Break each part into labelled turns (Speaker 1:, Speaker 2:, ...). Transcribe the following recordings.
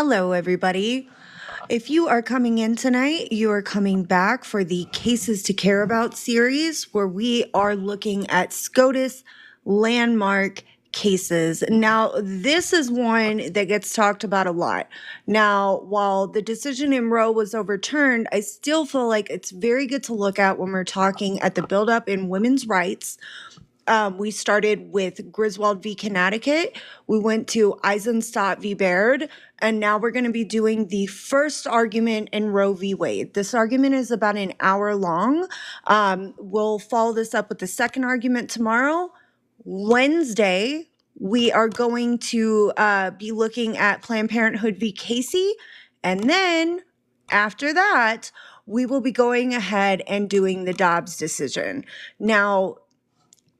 Speaker 1: Hello, everybody. If you are coming in tonight, you are coming back for the Cases to Care About series, where we are looking at SCOTUS landmark cases. Now, this is one that gets talked about a lot. Now, while the decision in Roe was overturned, I still feel like it's very good to look at when we're talking at the buildup in women's rights. We started with Griswold v. Connecticut. We went to Eisenstadt v. Baird, and now we're going to be doing the first argument in Roe v. Wade. This argument is about an hour long. We'll follow this up with the second argument tomorrow. Wednesday, we are going to be looking at Planned Parenthood v. Casey, and then after that, we will be going ahead and doing the Dobbs decision. Now,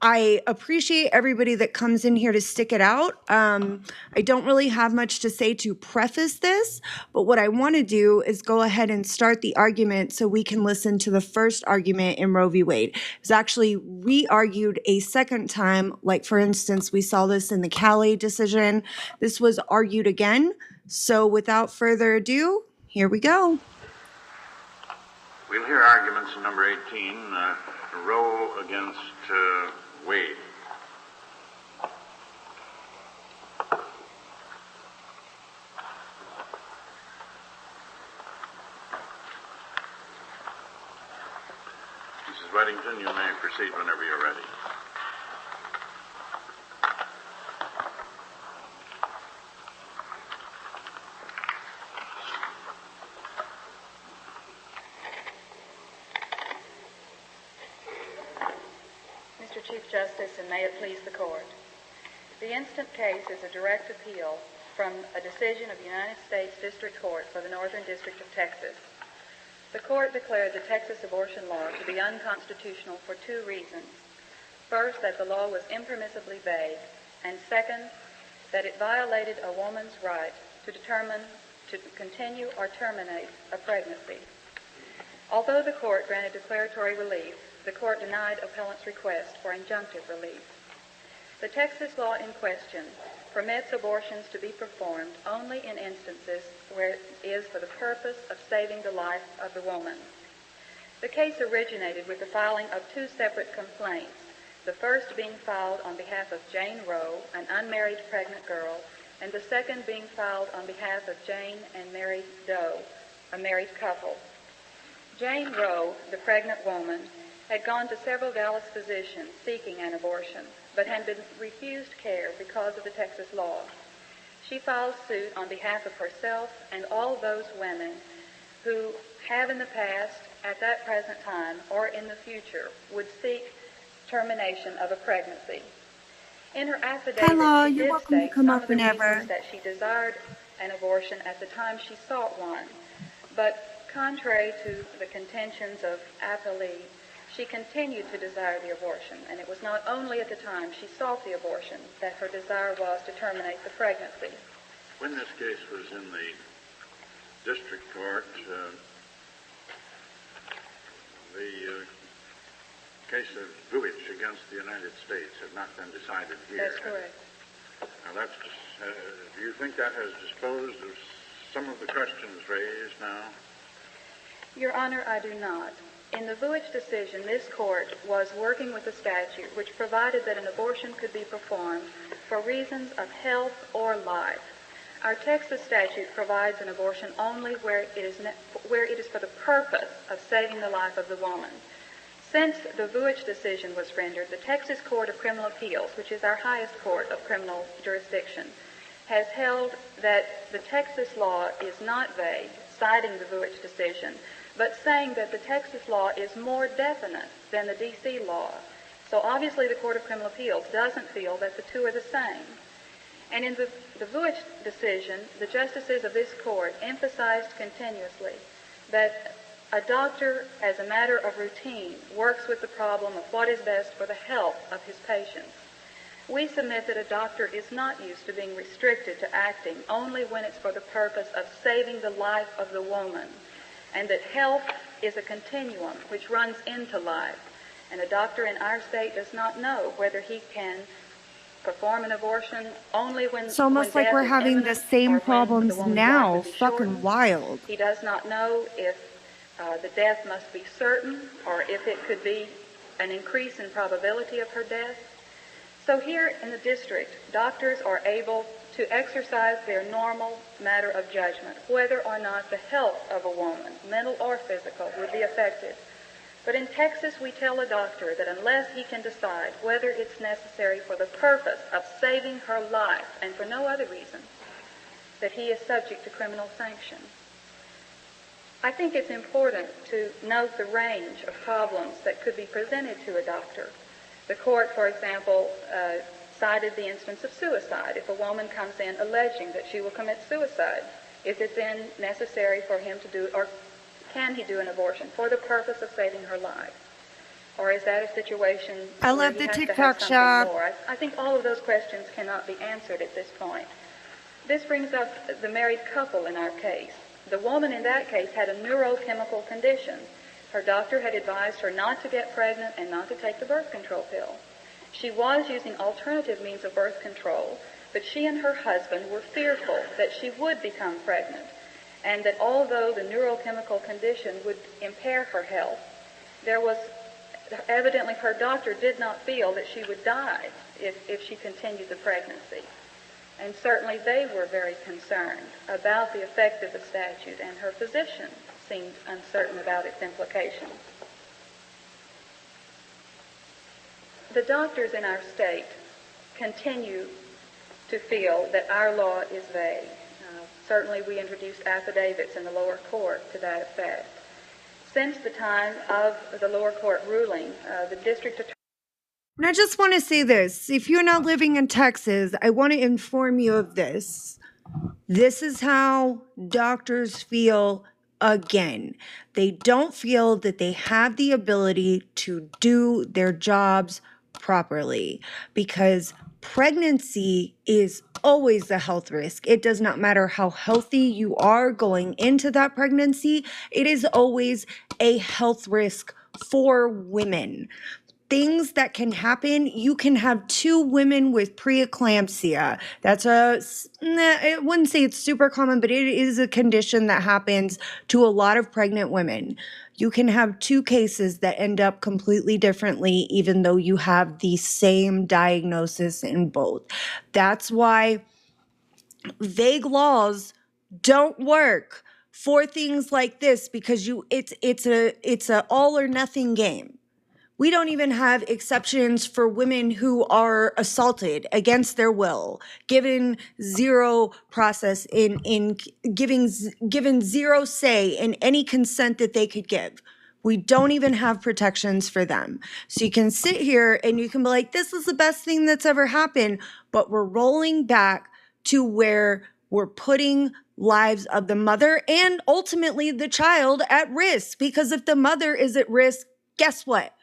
Speaker 1: I appreciate everybody that comes in here to stick it out. I don't really have much to say to preface this, but what I want to do is go ahead and start the argument so we can listen to the first argument in Roe v. Wade. It was actually re-argued a second time. Like, for instance, we saw this in the Calais decision. This was argued again. So without further ado, here we go.
Speaker 2: We'll hear arguments in number 18, Roe against Wade. Mrs. Weddington, you may proceed whenever you're ready.
Speaker 3: Mr. Chief Justice, and may it please the Court. The instant case is a direct appeal from a decision of the United States District Court for the Northern District of Texas. The Court declared the Texas abortion law to be unconstitutional for two reasons. First, that the law was impermissibly vague, and second, that it violated a woman's right to determine to continue or terminate a pregnancy. Although the Court granted declaratory relief, the Court denied appellant's request for injunctive relief. The Texas law in question permits abortions to be performed only in instances where it is for the purpose of saving the life of the woman. The case originated with the filing of two separate complaints, the first being filed on behalf of Jane Roe, an unmarried pregnant girl, and the second being filed on behalf of Jane and Mary Doe, a married couple. Jane Roe, the pregnant woman, had gone to several Dallas physicians seeking an abortion, but had been refused care because of the Texas law. She filed suit on behalf of herself and all those women who have in the past, at that present time, or in the future, would seek termination of a pregnancy. In her affidavit, she did state some of the reasons that she desired an abortion at the time she sought one, but contrary to the contentions of appellee, she continued to desire the abortion, and it was not only at the time she sought the abortion that her desire was to terminate the pregnancy.
Speaker 2: When this case was in the district court, the case of Vuitch against the United States had not been decided here.
Speaker 3: That's correct.
Speaker 2: Now, do you think that has disposed of some of the questions raised now?
Speaker 3: Your Honor, I do not. In the Vuitch decision, this court was working with a statute which provided that an abortion could be performed for reasons of health or life. Our Texas statute provides an abortion only where it is for the purpose of saving the life of the woman. Since the Vuitch decision was rendered, the Texas Court of Criminal Appeals, which is our highest court of criminal jurisdiction, has held that the Texas law is not vague, citing the Vuitch decision, but saying that the Texas law is more definite than the D.C. law. So obviously the Court of Criminal Appeals doesn't feel that the two are the same. And in the Vuitch decision, the justices of this court emphasized continuously that a doctor, as a matter of routine, works with the problem of what is best for the health of his patients. We submit that a doctor is not used to being restricted to acting only when it's for the purpose of saving the life of the woman, and that health is a continuum which runs into life. And a doctor in our state does not know whether he can perform an abortion only when
Speaker 1: It's almost like
Speaker 3: death
Speaker 1: we're
Speaker 3: is
Speaker 1: having the
Speaker 3: imminent
Speaker 1: same
Speaker 3: or when the
Speaker 1: problems
Speaker 3: woman's life
Speaker 1: now.
Speaker 3: would be
Speaker 1: Fucking
Speaker 3: shortened.
Speaker 1: wild.
Speaker 3: He does not know if the death must be certain or if it could be an increase in probability of her death. So here in the district, doctors are able to exercise their normal matter of judgment, whether or not the health of a woman, mental or physical, would be affected. But in Texas, we tell a doctor that unless he can decide whether it's necessary for the purpose of saving her life and for no other reason, that he is subject to criminal sanction. I think it's important to note the range of problems that could be presented to a doctor. The court, for example, cited the instance of suicide. If a woman comes in alleging that she will commit suicide, is it then necessary for him to do, or can he do an abortion for the purpose of saving her life? Or is that a situation
Speaker 1: I
Speaker 3: where
Speaker 1: love
Speaker 3: he
Speaker 1: the
Speaker 3: has to have
Speaker 1: TikTok
Speaker 3: something
Speaker 1: shop.
Speaker 3: more? I think all of those questions cannot be answered at this point. This brings up the married couple in our case. The woman in that case had a neurochemical condition. Her doctor had advised her not to get pregnant and not to take the birth control pill. She was using alternative means of birth control, but she and her husband were fearful that she would become pregnant and that although the neurochemical condition would impair her health, there was evidently her doctor did not feel that she would die if she continued the pregnancy. And certainly they were very concerned about the effect of the statute, and her physician seemed uncertain about its implications. The doctors in our state continue to feel that our law is vague. Certainly we introduced affidavits in the lower court to that effect. Since the time of the lower court ruling, the district attorney...
Speaker 1: And I just want to say this. If you're not living in Texas, I want to inform you of this. This is how doctors feel again. They don't feel that they have the ability to do their jobs properly because pregnancy is always a health risk. It does not matter how healthy you are going into that pregnancy. It is always a health risk for women. Things that can happen, you can have two women with preeclampsia. That's I wouldn't say it's super common, but it is a condition that happens to a lot of pregnant women. You can have two cases that end up completely differently, even though you have the same diagnosis in both. That's why vague laws don't work for things like this, because it's a all or nothing game. We don't even have exceptions for women who are assaulted against their will, given zero process in given zero say in any consent that they could give. We don't even have protections for them. So you can sit here and you can be like, this is the best thing that's ever happened, but we're rolling back to where we're putting lives of the mother and ultimately the child at risk, because if the mother is at risk, guess what?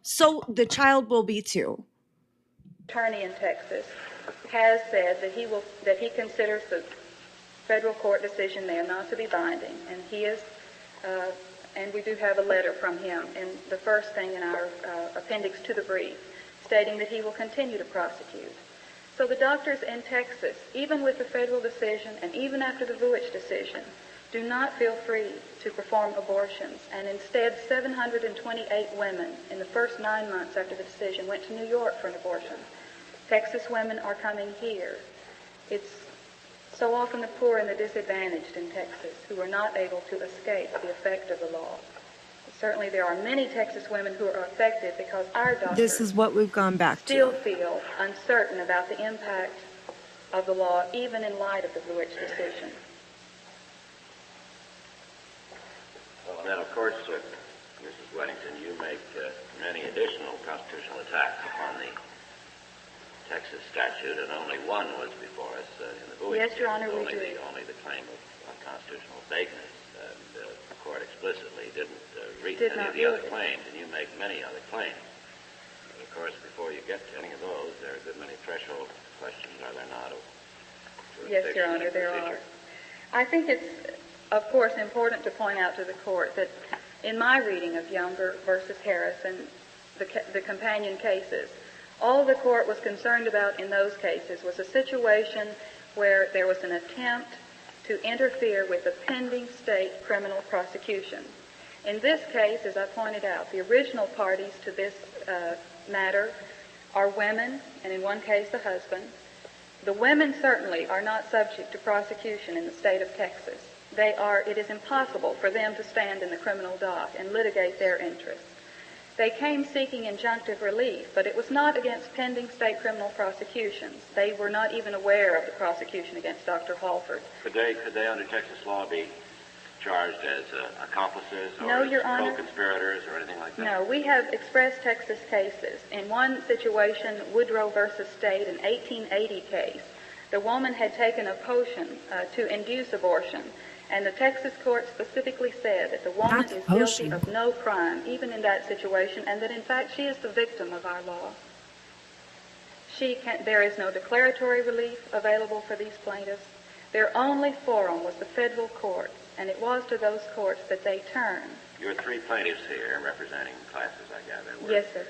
Speaker 1: So the child will be too.
Speaker 3: Attorney in Texas has said that he considers the federal court decision there not to be binding, and he is, and we do have a letter from him in the first thing in our appendix to the brief, stating that he will continue to prosecute. So the doctors in Texas, even with the federal decision and even after the Vuitch decision, do not feel free to perform abortions, and instead 728 women in the first 9 months after the decision went to New York for an abortion. Texas women are coming here. It's so often the poor and the disadvantaged in Texas who are not able to escape the effect of the law. Certainly there are many Texas women who are affected because our doctors
Speaker 1: This is what we've gone back
Speaker 3: still
Speaker 1: to.
Speaker 3: feel uncertain about the impact of the law, even in light of the Vuitch decision.
Speaker 4: And then, of course, Mrs. Weddington, you make many additional constitutional attacks upon the Texas statute, and only one was before us in the Vuitch.
Speaker 3: Yes, Your Honor, we do.
Speaker 4: Only the claim of unconstitutional vagueness. And the court explicitly didn't reach
Speaker 3: Did
Speaker 4: any
Speaker 3: not
Speaker 4: of the other
Speaker 3: read it.
Speaker 4: claims, and you make many other claims. But of course, before you get to any of those, there are a good many threshold questions, are there not?
Speaker 3: Yes, Your Honor, there are. I think it's, of course, important to point out to the court that in my reading of Younger versus Harris and the companion cases, All the court was concerned about in those cases was a situation where there was an attempt to interfere with the pending state criminal prosecution. In this case, as I pointed out, the original parties to this matter are women, and in one case the husband. The women certainly are not subject to prosecution in the state of Texas. It is impossible for them to stand in the criminal dock and litigate their interests. They came seeking injunctive relief, but it was not against pending state criminal prosecutions. They were not even aware of the prosecution against Dr. Halford.
Speaker 4: Could they under Texas law, be charged as accomplices or
Speaker 3: No,
Speaker 4: as
Speaker 3: Your Honor.
Speaker 4: co-conspirators or anything like that?
Speaker 3: No, we have expressed Texas cases. In one situation, Woodrow versus State, an 1880 case, the woman had taken a potion to induce abortion, and the Texas court specifically said that the woman is guilty of no crime, even in that situation, and that in fact she is the victim of our law. There is no declaratory relief available for these plaintiffs. Their only forum was the federal courts, and it was to those courts that they turned.
Speaker 4: You are three plaintiffs here representing classes, I gather.
Speaker 3: Yes, sir.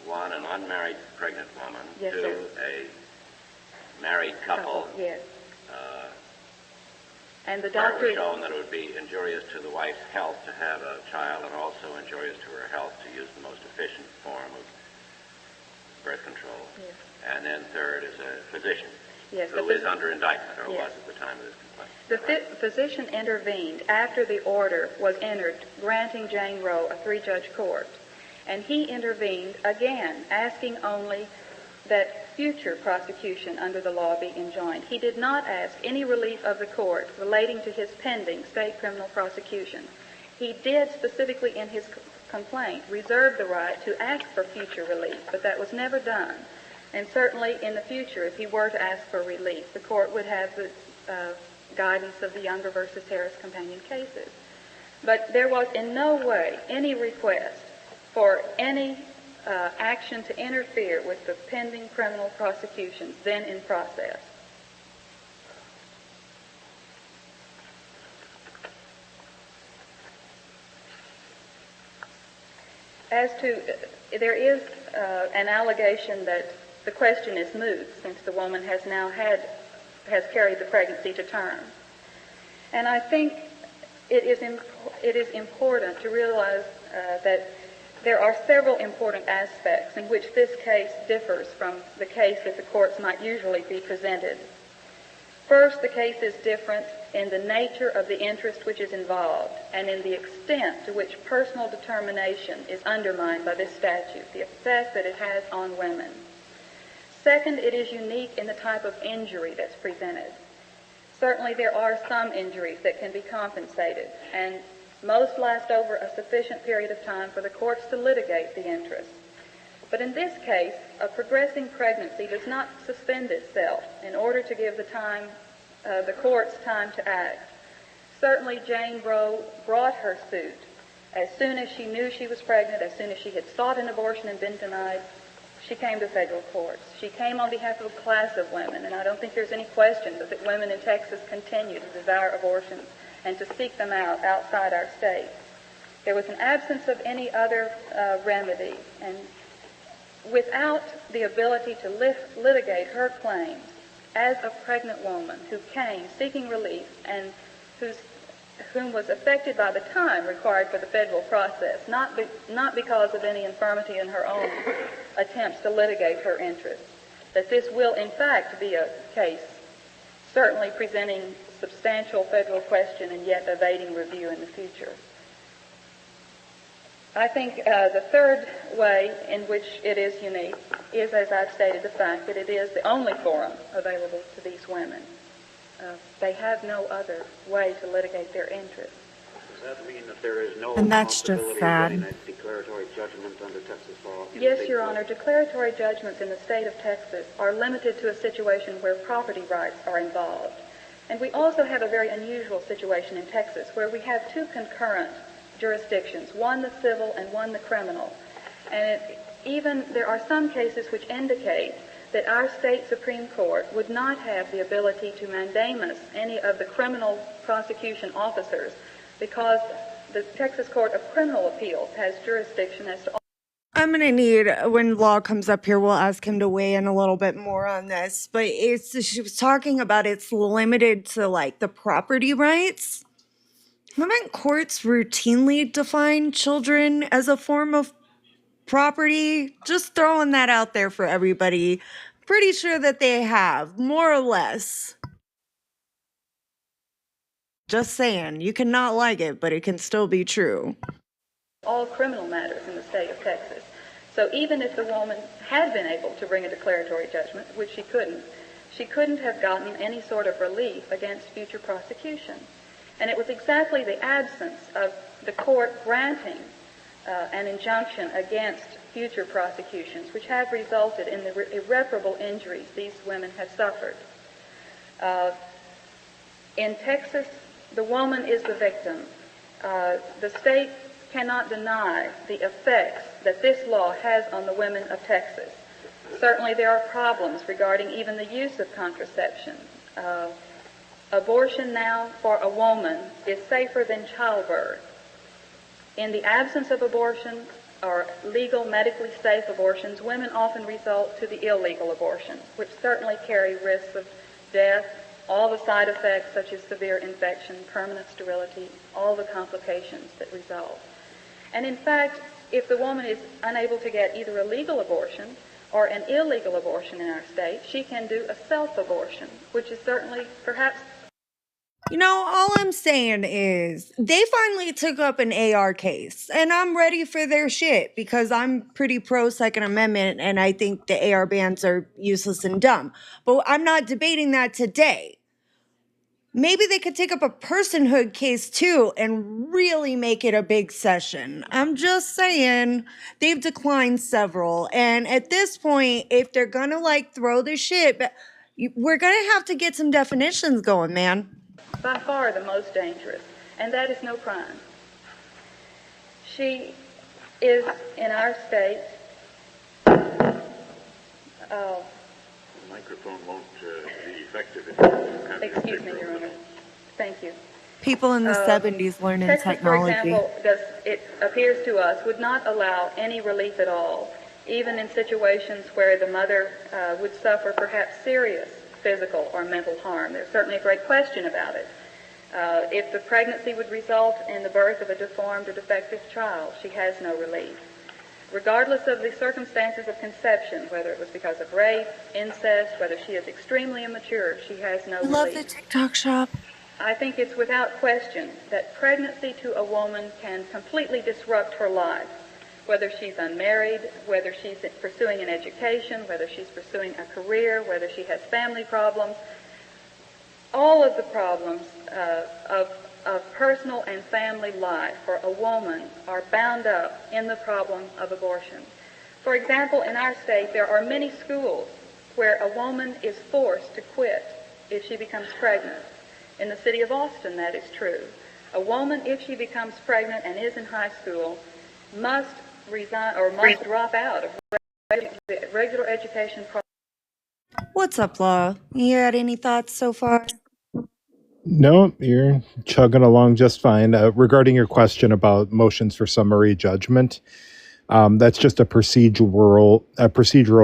Speaker 4: One, an unmarried pregnant woman.
Speaker 3: Yes,
Speaker 4: two,
Speaker 3: sir.
Speaker 4: a married couple.
Speaker 3: Yes. And the
Speaker 4: Where it
Speaker 3: doctor...
Speaker 4: was shown that it would be injurious to the wife's health to have a child, and also injurious to her health to use the most efficient form of birth control.
Speaker 3: Yes.
Speaker 4: And then third is a physician,
Speaker 3: Yes,
Speaker 4: who is under indictment, or
Speaker 3: Yes.
Speaker 4: was at the time of this complaint.
Speaker 3: The physician intervened after the order was entered granting Jane Roe a three-judge court. And he intervened again, asking only that future prosecution under the law be enjoined. He did not ask any relief of the court relating to his pending state criminal prosecution. He did specifically in his complaint reserve the right to ask for future relief, but that was never done. And certainly in the future, if he were to ask for relief, the court would have the guidance of the Younger versus Harris companion cases. But there was in no way any request for any action to interfere with the pending criminal prosecutions then in process. As to, there is an allegation that the question is moot since the woman has carried the pregnancy to term. And I think it is important to realize that there are several important aspects in which this case differs from the case that the courts might usually be presented. First, the case is different in the nature of the interest which is involved and in the extent to which personal determination is undermined by this statute, the effect that it has on women. Second, it is unique in the type of injury that's presented. Certainly there are some injuries that can be compensated, and most last over a sufficient period of time for the courts to litigate the interest. But in this case, a progressing pregnancy does not suspend itself in order to give the courts time to act. Certainly Jane Roe brought her suit as soon as she knew she was pregnant, as soon as she had sought an abortion and been denied. She came to federal courts. She came on behalf of a class of women, and I don't think there's any question that women in Texas continue to desire abortions and to seek them out outside our state. There was an absence of any other remedy, and without the ability to litigate her claims as a pregnant woman who came seeking relief and whom was affected by the time required for the federal process, not because of any infirmity in her own attempts to litigate her interests, that this will in fact be a case certainly presenting substantial federal question and yet evading review in the future. I think the third way in which it is unique is, as I've stated, the fact that it is the only forum available to these women. They have no other way to litigate their interests.
Speaker 5: Does that mean that there is no
Speaker 6: And that's just
Speaker 5: possibility
Speaker 6: sad.
Speaker 5: of getting a declaratory judgment under Texas law?
Speaker 3: Yes, Your Honor. Declaratory judgments in the state of Texas are limited to a situation where property rights are involved. And we also have a very unusual situation in Texas where we have two concurrent jurisdictions, one the civil and one the criminal. And there are some cases which indicate that our state Supreme Court would not have the ability to mandamus any of the criminal prosecution officers because the Texas Court of Criminal Appeals has jurisdiction as to all.
Speaker 1: I'm gonna need, when Law comes up here, we'll ask him to weigh in a little bit more on this. But she was talking about it's limited to like the property rights. Haven't courts routinely defined children as a form of property? Just throwing that out there for everybody. Pretty sure that they have, more or less. Just saying, you cannot like it, but it can still be true.
Speaker 3: All criminal matters in the state of Texas. So even if the woman had been able to bring a declaratory judgment, which she couldn't have gotten any sort of relief against future prosecution. And it was exactly the absence of the court granting an injunction against future prosecutions, which have resulted in the irreparable injuries these women have suffered. In Texas, the woman is the victim. The state cannot deny the effects that this law has on the women of Texas. Certainly there are problems regarding even the use of contraception. Abortion now for a woman is safer than childbirth. In the absence of abortion or legal, medically safe abortions, women often resort to the illegal abortion, which certainly carry risks of death, all the side effects such as severe infection, permanent sterility, all the complications that result. And in fact, if the woman is unable to get either a legal abortion or an illegal abortion in our state, she can do a self-abortion, which is certainly perhaps...
Speaker 1: You know, all I'm saying is they finally took up an AR case, and I'm ready for their shit because I'm pretty pro Second Amendment and I think the AR bans are useless and dumb. But I'm not debating that today. Maybe they could take up a personhood case too and really make it a big session. I'm just saying, they've declined several. And at this point, if they're gonna like throw the shit, we're gonna have to get some definitions going, man.
Speaker 3: By far the most dangerous, and that is no crime. She is in our state.
Speaker 2: The microphone won't be effective if you have your
Speaker 3: Excuse me,
Speaker 2: finger
Speaker 3: Your
Speaker 2: over
Speaker 3: Honor.
Speaker 2: it.
Speaker 3: Thank you.
Speaker 1: People in the 70s learning
Speaker 3: Texas,
Speaker 1: technology.
Speaker 3: for example, it appears to us, would not allow any relief at all, even in situations where the mother would suffer perhaps serious physical or mental harm. There's certainly a great question about it. If the pregnancy would result in the birth of a deformed or defective child, she has no relief. Regardless of the circumstances of conception, whether it was because of rape, incest, whether she is extremely immature, she has no relief.
Speaker 1: Love the TikTok shop.
Speaker 3: I think it's without question that pregnancy to a woman can completely disrupt her life, whether she's unmarried, whether she's pursuing an education, whether she's pursuing a career, whether she has family problems. All of the problems of personal and family life for a woman are bound up in the problem of abortion. For example, in our state, there are many schools where a woman is forced to quit if she becomes pregnant. In the city of Austin, that is true. A woman, if she becomes pregnant and is in high school, must resign or must drop out of regular education program.
Speaker 1: What's up, Law? You had any thoughts so far?
Speaker 6: No, you're chugging along just fine. Regarding your question about motions for summary judgment, that's just a procedural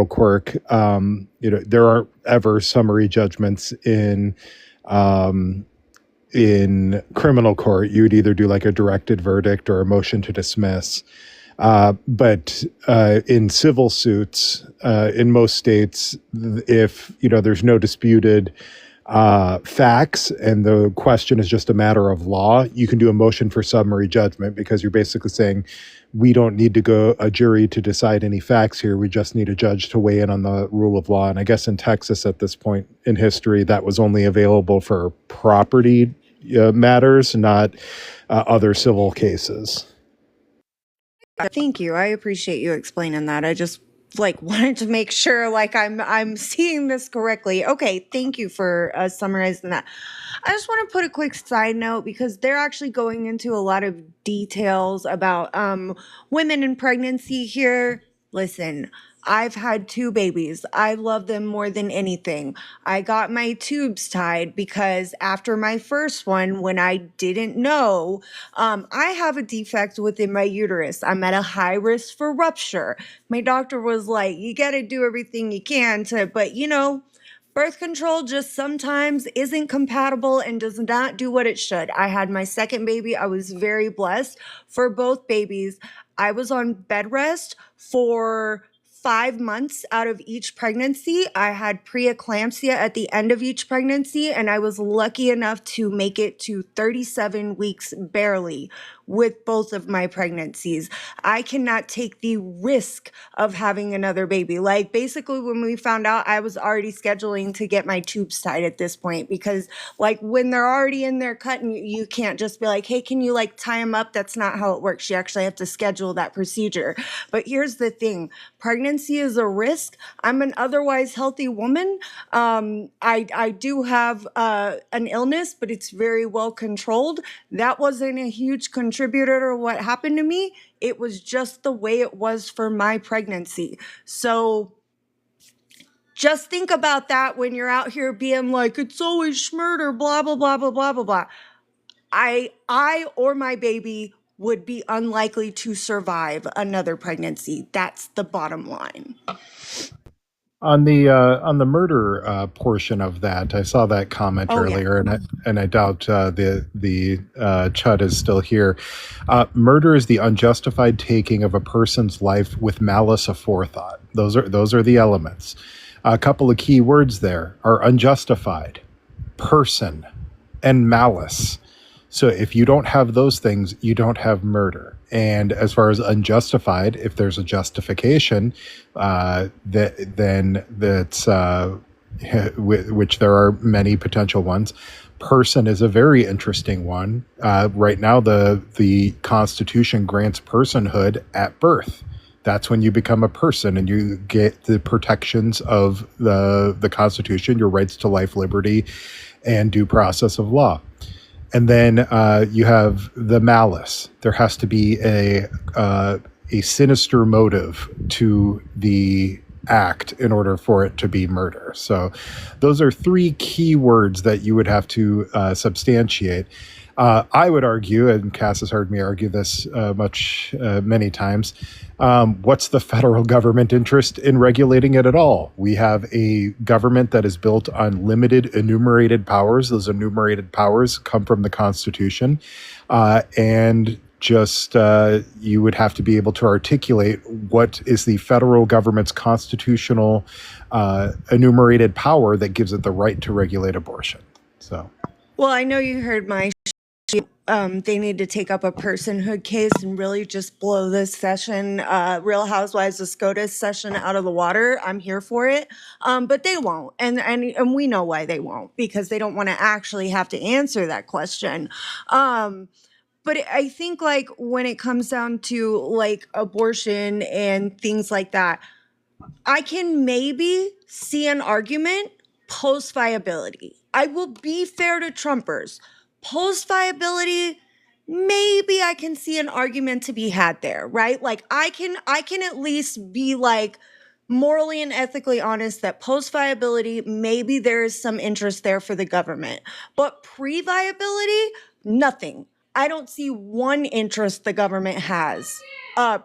Speaker 6: quirk. There aren't ever summary judgments in criminal court. You would either do like a directed verdict or a motion to dismiss. But in civil suits, in most states, if there's no disputed facts and the question is just a matter of law, you can do a motion for summary judgment because you're basically saying we don't need to go a jury to decide any facts here. We just need a judge to weigh in on the rule of law. And I guess in Texas at this point in history, that was only available for property matters, not other civil cases.
Speaker 1: Thank you. I appreciate you explaining that. I just wanted to make sure I'm seeing this correctly. Okay, thank you for summarizing that. I just want to put a quick side note because they're actually going into a lot of details about women in pregnancy here. Listen, I've had two babies. I love them more than anything. I got my tubes tied because after my first one, when I didn't know, I have a defect within my uterus. I'm at a high risk for rupture. My doctor was like, you got to do everything you can to, but birth control just sometimes isn't compatible and does not do what it should. I had my second baby. I was very blessed for both babies. I was on bed rest for 5 months out of each pregnancy. I had preeclampsia at the end of each pregnancy, and I was lucky enough to make it to 37 weeks barely with both of my pregnancies. I cannot take the risk of having another baby. Like, basically, when we found out, I was already scheduling to get my tubes tied at this point because, like, when they're already in there cutting, you can't just be like, hey, can you like tie them up? That's not how it works. You actually have to schedule that procedure. But here's the thing. Pregnancy is a risk. I'm an otherwise healthy woman. I do have an illness, but it's very well controlled. That wasn't a huge contributor to what happened to me. It was just the way it was for my pregnancy. So just think about that when you're out here being like, it's always murder, blah, blah, blah, blah, blah, blah, blah. I or my baby would be unlikely to survive another pregnancy. That's the bottom line.
Speaker 6: On the murder portion of that, I saw that comment
Speaker 1: Oh, yeah.
Speaker 6: earlier, and I doubt the Chud is still here. Murder is the unjustified taking of a person's life with malice aforethought. Those are the elements. A couple of key words there are unjustified, person, and malice. So if you don't have those things, you don't have murder. And as far as unjustified, if there's a justification, then that's which there are many potential ones. Person is a very interesting one. Right now, the Constitution grants personhood at birth. That's when you become a person and you get the protections of the Constitution, your rights to life, liberty, and due process of law. And then you have the malice. There has to be a sinister motive to the act in order for it to be murder. So those are three key words that you would have to substantiate. I would argue, and Cass has heard me argue this many times, what's the federal government interest in regulating it at all? We have a government that is built on limited enumerated powers. Those enumerated powers come from the Constitution. And just you would have to be able to articulate what is the federal government's constitutional enumerated power that gives it the right to regulate abortion. So,
Speaker 1: Well, I know you heard my they need to take up a personhood case and really just blow this session, Real Housewives of SCOTUS session out of the water. I'm here for it. But they won't. And we know why they won't, because they don't want to actually have to answer that question. But I think, like, when it comes down to like abortion and things like that, I can maybe see an argument post viability. I will be fair to Trumpers. Post viability, maybe I can see an argument to be had there, right? Like, I can at least be like morally and ethically honest that post viability, maybe there is some interest there for the government. But pre viability, nothing. I don't see one interest the government has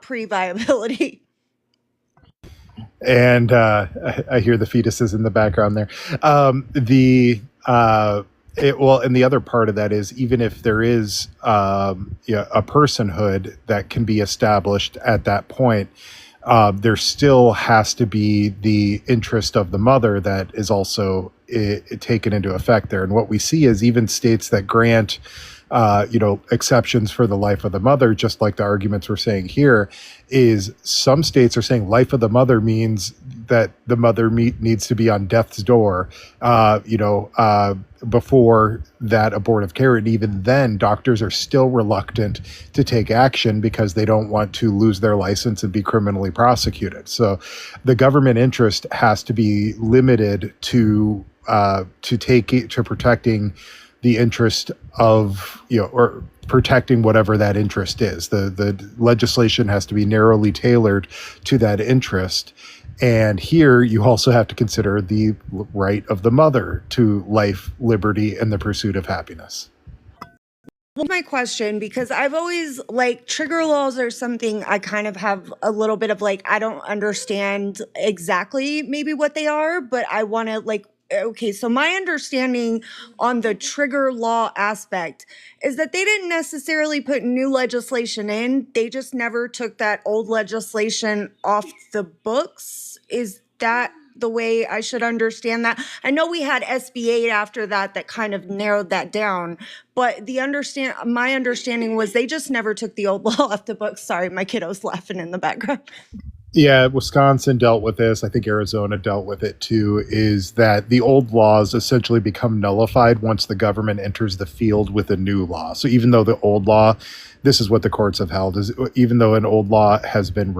Speaker 1: pre viability.
Speaker 6: And I hear the fetuses in the background there. And the other part of that is, even if there is a personhood that can be established at that point, there still has to be the interest of the mother that is also taken into effect there. And what we see is even states that grant exceptions for the life of the mother, just like the arguments we're saying here, is some states are saying life of the mother means that the mother needs to be on death's door, before that abortive care. And even then, doctors are still reluctant to take action because they don't want to lose their license and be criminally prosecuted. So the government interest has to be limited to protecting the interest of, or protecting whatever that interest is. The legislation has to be narrowly tailored to that interest. And here you also have to consider the right of the mother to life, liberty, and the pursuit of happiness.
Speaker 1: My question, because I've always like trigger laws are something I kind of have a little bit of like, I don't understand exactly maybe what they are, but I want to like, okay, so my understanding on the trigger law aspect is that they didn't necessarily put new legislation in. They just never took that old legislation off the books. Is that the way I should understand that? I know we had SB 8 after that kind of narrowed that down, but my understanding was they just never took the old law off the books. Sorry, my kiddo's laughing in the background.
Speaker 6: Yeah, Wisconsin dealt with this. I think Arizona dealt with it too, is that the old laws essentially become nullified once the government enters the field with a new law. So even though the old law, this is what the courts have held, is even though an old law hasn't been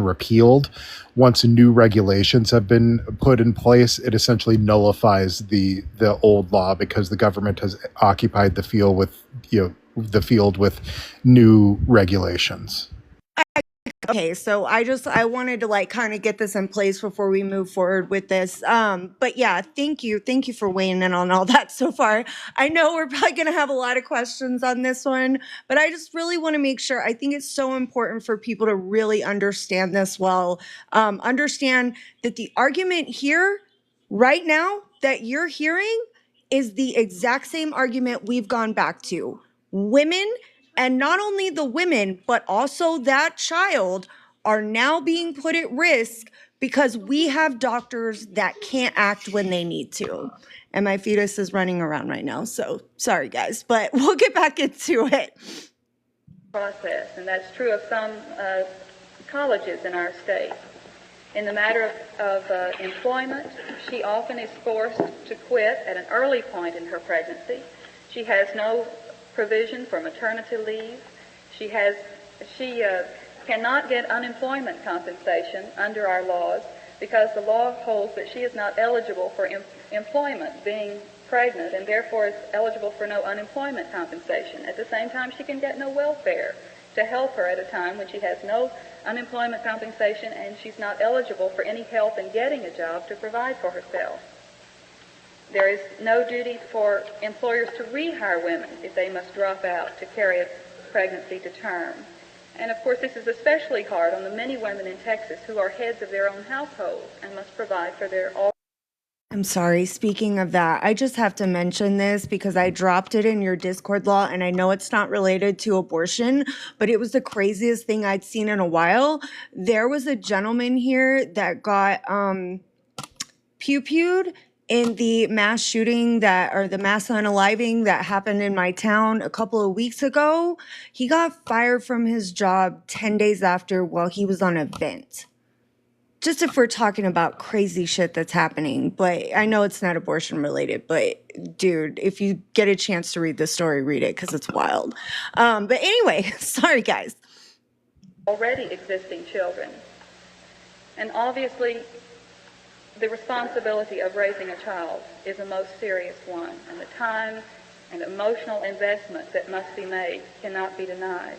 Speaker 6: repealed, once new regulations have been put in place, it essentially nullifies the old law because the government has occupied the field with new regulations.
Speaker 1: Okay, so I wanted to like kind of get this in place before we move forward with this. But yeah, thank you for weighing in on all that so far. I know we're probably gonna have a lot of questions on this one, but I just really want to make sure. I think it's so important for people to really understand this well. Understand that the argument here, right now, that you're hearing, is the exact same argument we've gone back to. Women, and not only the women, but also that child, are now being put at risk because we have doctors that can't act when they need to. And my fetus is running around right now, so sorry guys, but we'll get back into it.
Speaker 3: Process, and that's true of some colleges in our state. In the matter of employment, she often is forced to quit at an early point in her pregnancy. She has no provision for maternity leave. She cannot get unemployment compensation under our laws because the law holds that she is not eligible for employment being pregnant and therefore is eligible for no unemployment compensation. At the same time, she can get no welfare to help her at a time when she has no unemployment compensation and she's not eligible for any help in getting a job to provide for herself. There is no duty for employers to rehire women if they must drop out to carry a pregnancy to term. And of course, this is especially hard on the many women in Texas who are heads of their own households and must provide for their all.
Speaker 1: I'm sorry, speaking of that, I just have to mention this because I dropped it in your Discord law and I know it's not related to abortion, but it was the craziest thing I'd seen in a while. There was a gentleman here that got pew-pewed in the mass shooting the mass unaliving that happened in my town a couple of weeks ago. He got fired from his job 10 days after while he was on a vent. Just if we're talking about crazy shit that's happening, but I know it's not abortion related, but dude, if you get a chance to read the story, read it because it's wild. But anyway, sorry guys.
Speaker 3: Already existing children. And obviously, the responsibility of raising a child is a most serious one, and the time and emotional investment that must be made cannot be denied.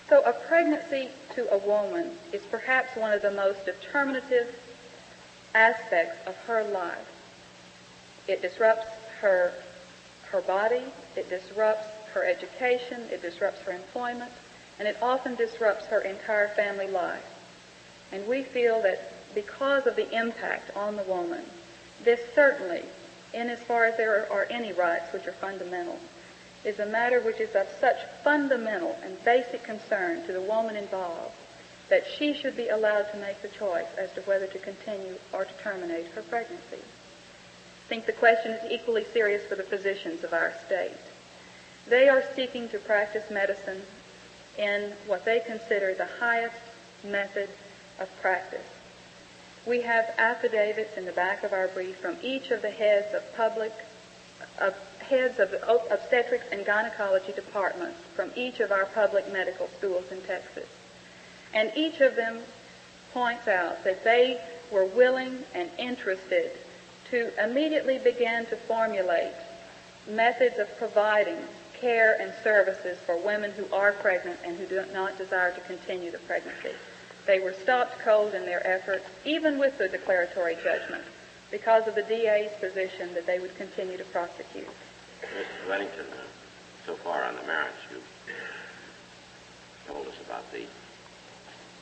Speaker 3: So a pregnancy to a woman is perhaps one of the most determinative aspects of her life. It disrupts her body, it disrupts her education, it disrupts her employment, and it often disrupts her entire family life. And we feel that because of the impact on the woman, this certainly, in as far as there are any rights which are fundamental, is a matter which is of such fundamental and basic concern to the woman involved that she should be allowed to make the choice as to whether to continue or to terminate her pregnancy. I think the question is equally serious for the physicians of our state. They are seeking to practice medicine in what they consider the highest method of practice. We have affidavits in the back of our brief from each of the heads of obstetrics and gynecology departments from each of our public medical schools in Texas. And each of them points out that they were willing and interested to immediately begin to formulate methods of providing care and services for women who are pregnant and who do not desire to continue the pregnancy. They were stopped cold in their efforts, even with the declaratory judgment, because of the DA's position that they would continue to prosecute.
Speaker 4: Mr. Weddington, so far on the merits, you've told us about the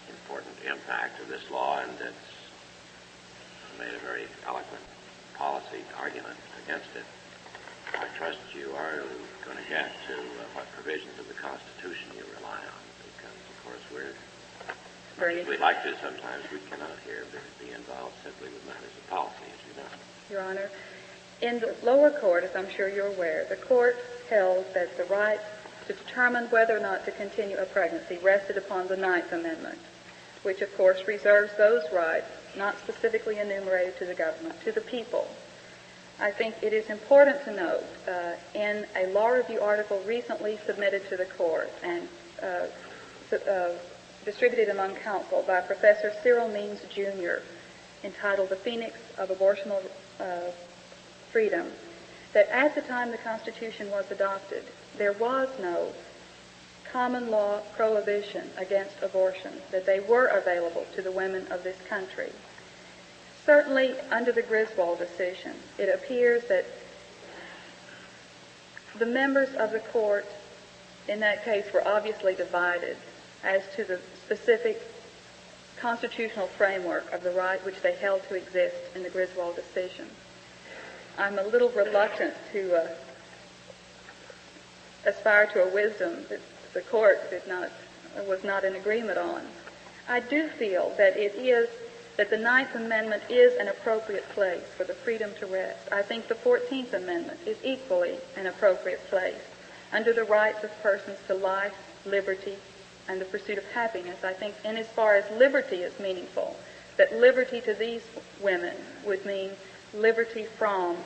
Speaker 4: important impact of this law, and it's made a very eloquent policy argument against it. I trust you are going to get to what provisions of the Constitution you rely on, because, of course, we'd like to sometimes, we cannot here be involved simply with matters of policy, as you know.
Speaker 3: Your Honor, in the lower court, as I'm sure you're aware, the court held that the right to determine whether or not to continue a pregnancy rested upon the Ninth Amendment, which, of course, reserves those rights, not specifically enumerated to the government, to the people. I think it is important to note, in a law review article recently submitted to the court and distributed among counsel by Professor Cyril Means, Jr., entitled The Phoenix of Abortional Freedom, that at the time the Constitution was adopted, there was no common law prohibition against abortion, that they were available to the women of this country. Certainly, under the Griswold decision, it appears that the members of the court in that case were obviously divided as to the specific constitutional framework of the right which they held to exist in the Griswold decision. I'm a little reluctant to aspire to a wisdom that the court was not in agreement on. I do feel that that the Ninth Amendment is an appropriate place for the freedom to rest. I think the 14th Amendment is equally an appropriate place under the rights of persons to life, liberty, and the pursuit of happiness. I think, in as far as liberty is meaningful, that liberty to these women would mean liberty from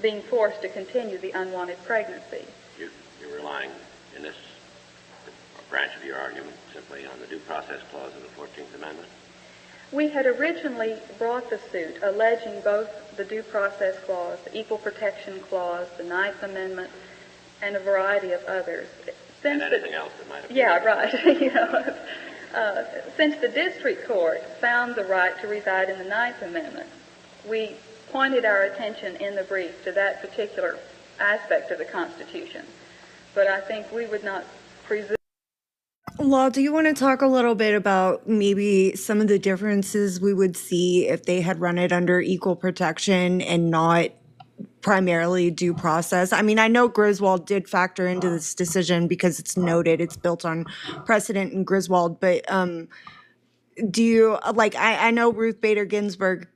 Speaker 3: being forced to continue the unwanted pregnancy.
Speaker 4: You're relying in this branch of your argument simply on the Due Process Clause of the 14th Amendment?
Speaker 3: We had originally brought the suit alleging both the Due Process Clause, the Equal Protection Clause, the Ninth Amendment, and a variety of others.
Speaker 4: And anything else that might have been.
Speaker 3: Yeah, right. Since the district court found the right to reside in the Ninth Amendment, we pointed our attention in the brief to that particular aspect of the Constitution. But I think we would not presume.
Speaker 1: Law, do you want to talk a little bit about maybe some of the differences we would see if they had run it under equal protection and not primarily due process? I mean, I know Griswold did factor into this decision because it's noted, it's built on precedent in Griswold, but do you, I know Ruth Bader Ginsburg,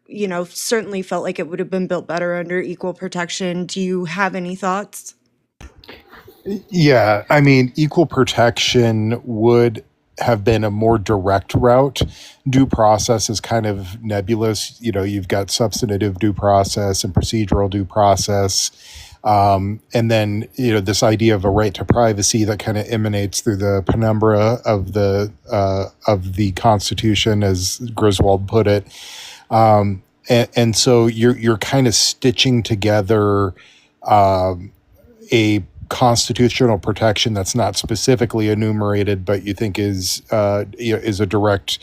Speaker 1: certainly felt like it would have been built better under equal protection. Do you have any thoughts?
Speaker 6: Yeah, I mean, equal protection would have been a more direct route. Due process is kind of nebulous. You've got substantive due process and procedural due process. And then, this idea of a right to privacy that kind of emanates through the penumbra of the Constitution, as Griswold put it. And so you're kind of stitching together a constitutional protection that's not specifically enumerated, but you think is a direct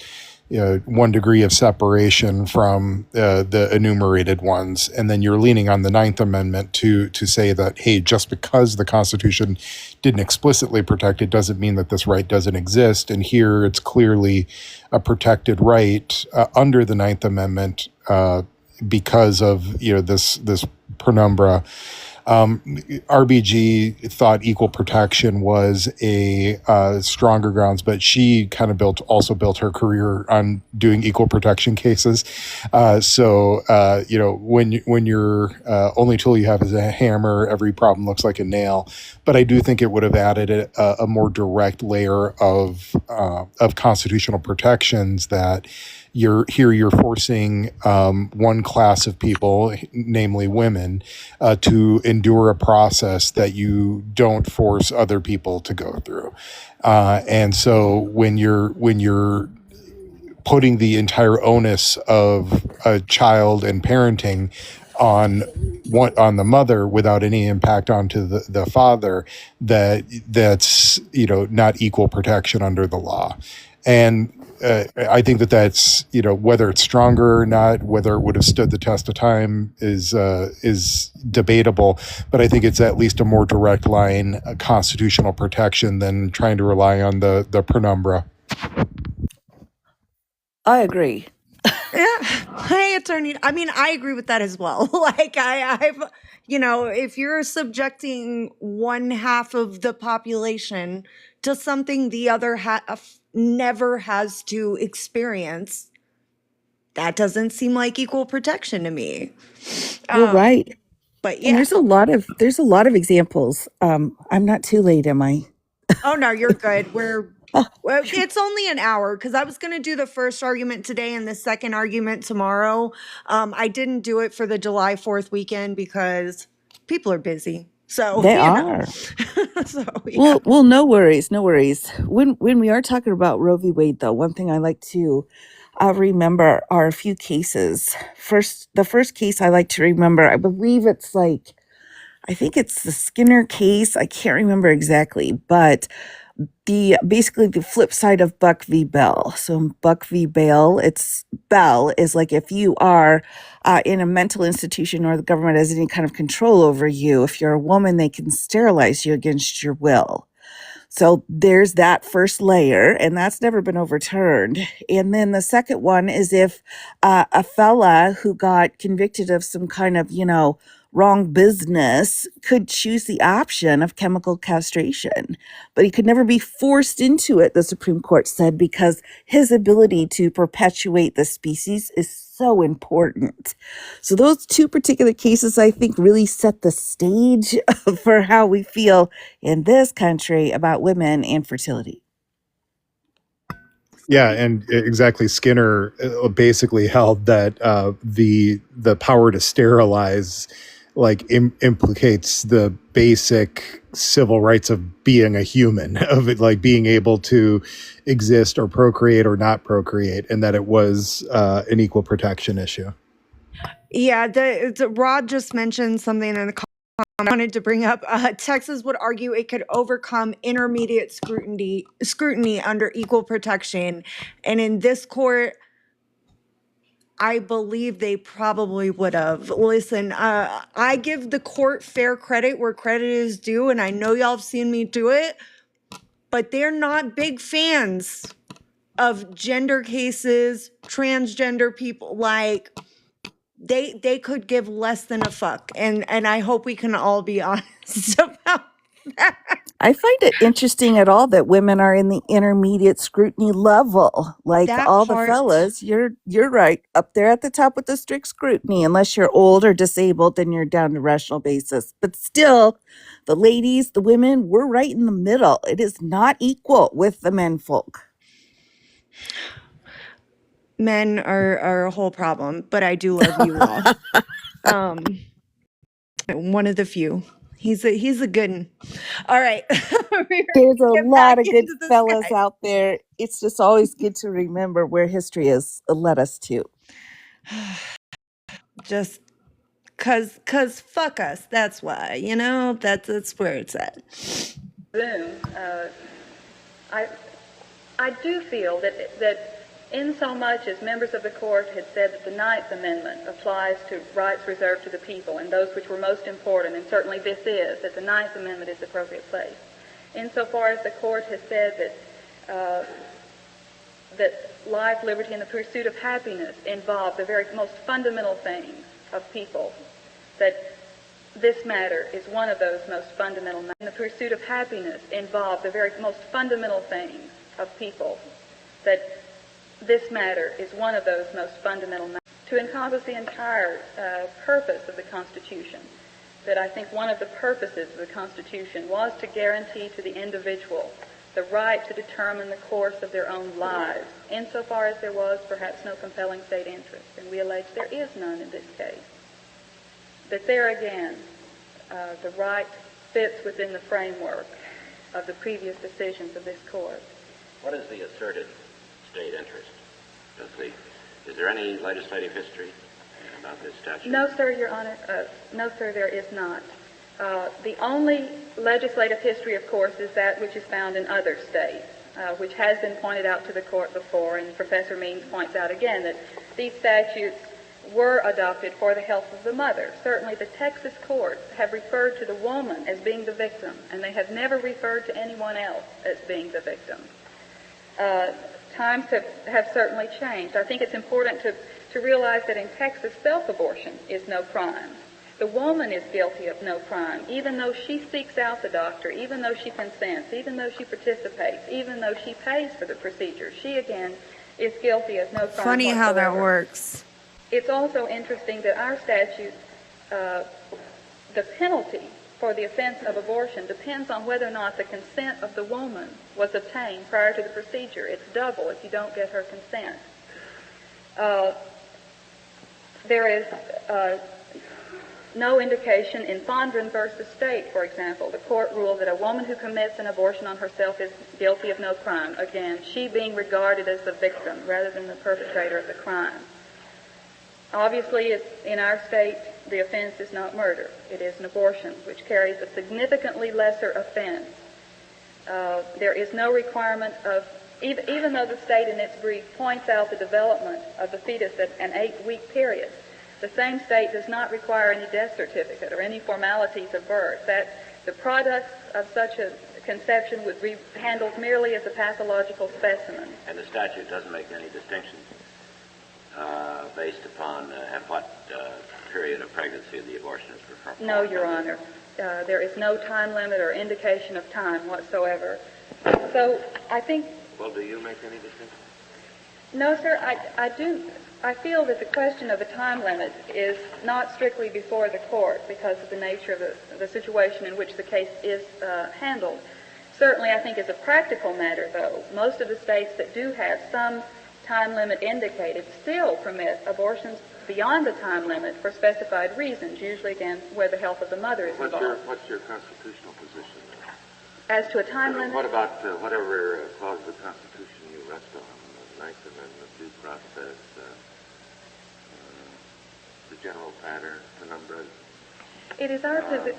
Speaker 6: one degree of separation from the enumerated ones. And then you're leaning on the Ninth Amendment to say that, hey, just because the Constitution didn't explicitly protect it doesn't mean that this right doesn't exist. And here it's clearly a protected right under the Ninth Amendment because of this penumbra. RBG thought equal protection was a stronger grounds, but she kind of also built her career on doing equal protection cases. So when you're only tool you have is a hammer, every problem looks like a nail. But I do think it would have added a more direct layer of constitutional protections that you're forcing one class of people, namely women, to endure a process that you don't force other people to go through. And so when you're putting the entire onus of a child and parenting on on the mother without any impact onto the father, that's not equal protection under the law. And I think that's whether it's stronger or not, whether it would have stood the test of time is debatable. But I think it's at least a more direct line constitutional protection than trying to rely on the penumbra.
Speaker 7: I agree.
Speaker 1: Yeah. Hey, attorney. I mean, I agree with that as well. Like, I've, if you're subjecting one half of the population to something the other half never has to experience, that doesn't seem like equal protection to me.
Speaker 7: You're right.
Speaker 1: But
Speaker 7: And
Speaker 1: yeah.
Speaker 7: there's a lot of examples. I'm not too late, am I?
Speaker 1: Oh no, you're good. Well, it's only an hour because I was going to do the first argument today and the second argument tomorrow. I didn't do it for the July 4th weekend because people are busy. So,
Speaker 7: They are.
Speaker 1: so yeah.
Speaker 7: Well, no worries, no worries. When we are talking about Roe v. Wade, though, one thing I like to remember are a few cases. The first case I like to remember, I believe I think it's the Skinner case. I can't remember exactly, but basically the flip side of Buck v. Bell. So in Buck v. Bell, Bell is like if you are in a mental institution or the government has any kind of control over you, if you're a woman, they can sterilize you against your will. So there's that first layer, and that's never been overturned. And then the second one is if a fella who got convicted of some kind of, wrong business could choose the option of chemical castration, but he could never be forced into it, the Supreme Court said, because his ability to perpetuate the species is so important. So those two particular cases, I think, really set the stage for how we feel in this country about women and fertility.
Speaker 6: Yeah, and exactly. Skinner basically held that the power to sterilize implicates the basic civil rights of being a human, of it like being able to exist or procreate or not procreate, and that it was an equal protection issue.
Speaker 1: Yeah, Rod just mentioned something in the comment I wanted to bring up. Texas would argue it could overcome intermediate scrutiny under equal protection. And in this court, I believe they probably would have. Listen, I give the court fair credit where credit is due, and I know y'all have seen me do it, but they're not big fans of gender cases, transgender people. Like, they could give less than a fuck, and I hope we can all be honest about that.
Speaker 7: I find it interesting at all that women are in the intermediate scrutiny level. Like
Speaker 1: That
Speaker 7: all the
Speaker 1: part.
Speaker 7: fellas, you're right up there at the top with the strict scrutiny. Unless you're old or disabled, then you're down to rational basis. But still, the ladies, the women, we're right in the middle. It is not equal with the men folk.
Speaker 1: Men are a whole problem, but I do love you all. One of the few. He's a good one. All right.
Speaker 7: There's a
Speaker 1: Get back
Speaker 7: lot of good
Speaker 1: into the
Speaker 7: fellas
Speaker 1: sky.
Speaker 7: out there. It's just always good to remember where history has led us to.
Speaker 1: Just cause fuck us. That's why, that's where it's at.
Speaker 3: Boom. I do feel that in so much as members of the court had said that the Ninth Amendment applies to rights reserved to the people and those which were most important, and certainly this is, that the Ninth Amendment is the appropriate place. Insofar as the court has said that life, liberty, and the pursuit of happiness involve the very most fundamental things of people, that this matter is one of those most fundamental matters. The pursuit of happiness involve the very most fundamental things of people, that this matter is one of those most fundamental matters. To encompass the entire purpose of the Constitution, that I think one of the purposes of the Constitution was to guarantee to the individual the right to determine the course of their own lives, insofar as there was perhaps no compelling state interest, and we allege there is none in this case. That there again, the right fits within the framework of the previous decisions of this court.
Speaker 4: What is the asserted state interest? Is there any legislative history about this statute?
Speaker 3: No, sir, Your Honor. No, sir, there is not. The only legislative history, of course, is that which is found in other states, which has been pointed out to the court before, and Professor Means points out again that these statutes were adopted for the health of the mother. Certainly the Texas courts have referred to the woman as being the victim, and they have never referred to anyone else as being the victim. Times have certainly changed. I think it's important to realize that in Texas, self-abortion is no crime. The woman is guilty of no crime, even though she seeks out the doctor, even though she consents, even though she participates, even though she pays for the procedure. She, again, is guilty of no crime
Speaker 1: Funny how that
Speaker 3: whatsoever.
Speaker 1: works.
Speaker 3: It's also interesting that our statute, the penalty for the offense of abortion depends on whether or not the consent of the woman was obtained prior to the procedure. It's double if you don't get her consent. There is no indication in Fondren versus State, for example. The court ruled that a woman who commits an abortion on herself is guilty of no crime. Again, she being regarded as the victim rather than the perpetrator of the crime. Obviously, in our state, the offense is not murder. It is an abortion, which carries a significantly lesser offense. There is no requirement of, even though the state in its brief points out the development of the fetus at an 8-week period, the same state does not require any death certificate or any formalities of birth. That the products of such a conception would be handled merely as a pathological specimen.
Speaker 4: And the statute doesn't make any distinctions based upon at what period of pregnancy the abortion is performed?
Speaker 3: No, Your Honor. There is no time limit or indication of time whatsoever. So I think...
Speaker 4: Well, do you make any distinctions?
Speaker 3: No, sir, I do. I feel that the question of a time limit is not strictly before the court because of the nature of the situation in which the case is handled. Certainly, I think as a practical matter, though, most of the states that do have some time limit indicated still permit abortions beyond the time limit for specified reasons, usually, again, where the health of the mother is involved.
Speaker 2: What's your constitutional position there?
Speaker 3: As to a time limit?
Speaker 2: What about whatever clause of the Constitution you rest on, the Ninth Amendment, due process, the general pattern, penumbra?
Speaker 3: It is our position.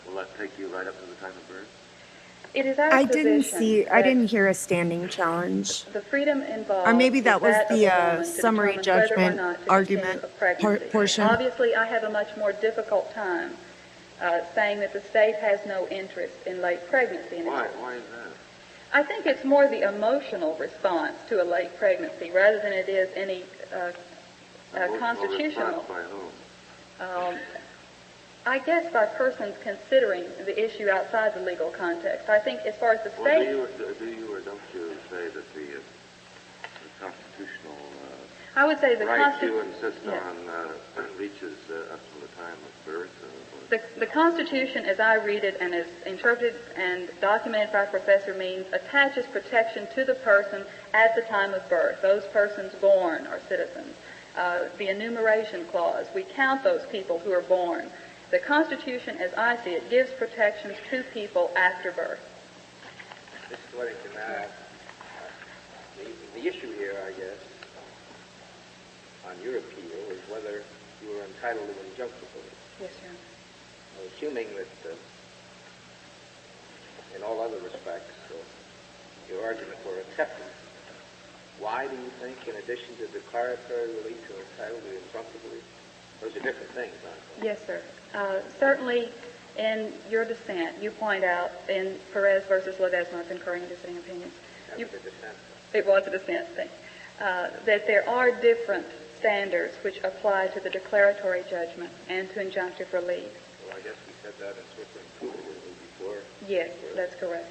Speaker 2: Will that take you right up to the time of birth?
Speaker 3: It is our
Speaker 1: I
Speaker 3: position.
Speaker 1: didn't hear a standing challenge.
Speaker 3: The freedom involved.
Speaker 1: Or maybe that
Speaker 3: is
Speaker 1: was
Speaker 3: of
Speaker 1: the
Speaker 3: woman to
Speaker 1: summary
Speaker 3: determine whether or
Speaker 1: judgment
Speaker 3: not to
Speaker 1: argument
Speaker 3: continue a pregnancy.
Speaker 1: portion.
Speaker 3: Obviously, I have a much more difficult time saying that the state has no interest in late pregnancy.
Speaker 2: Why is that?
Speaker 3: I think it's more the emotional response to a late pregnancy rather than it is any constitutional.
Speaker 2: Response by whom?
Speaker 3: I guess by persons considering the issue outside the legal context. I think as far as the state...
Speaker 2: Do you or don't you say that the constitutional
Speaker 3: I would say the
Speaker 2: right you insist
Speaker 3: yes.
Speaker 2: on reaches up to the time of birth?
Speaker 3: The Constitution, as I read it and as interpreted and documented by Professor Means, attaches protection to the person at the time of birth. Those persons born are citizens. The enumeration clause, we count those people who are born. The Constitution, as I see it, gives protections to people after birth.
Speaker 5: Mr. Weddington, the issue here, I guess, on your appeal is whether you are entitled to injunctive relief.
Speaker 3: Yes, sir.
Speaker 5: Assuming that in all other respects your argument were accepted, why do you think, in addition to declaratory relief, you're entitled to injunctive relief? Those are different things, aren't they?
Speaker 3: Yes, sir. Certainly, in your dissent, you point out in Perez versus Ledesma, concurring dissenting opinions.
Speaker 5: That was a dissent.
Speaker 3: It was a dissent thing. That there are different standards which apply to the declaratory judgment and to injunctive relief.
Speaker 5: Well, I guess we said that in Switzerland before.
Speaker 3: Yes, that's correct.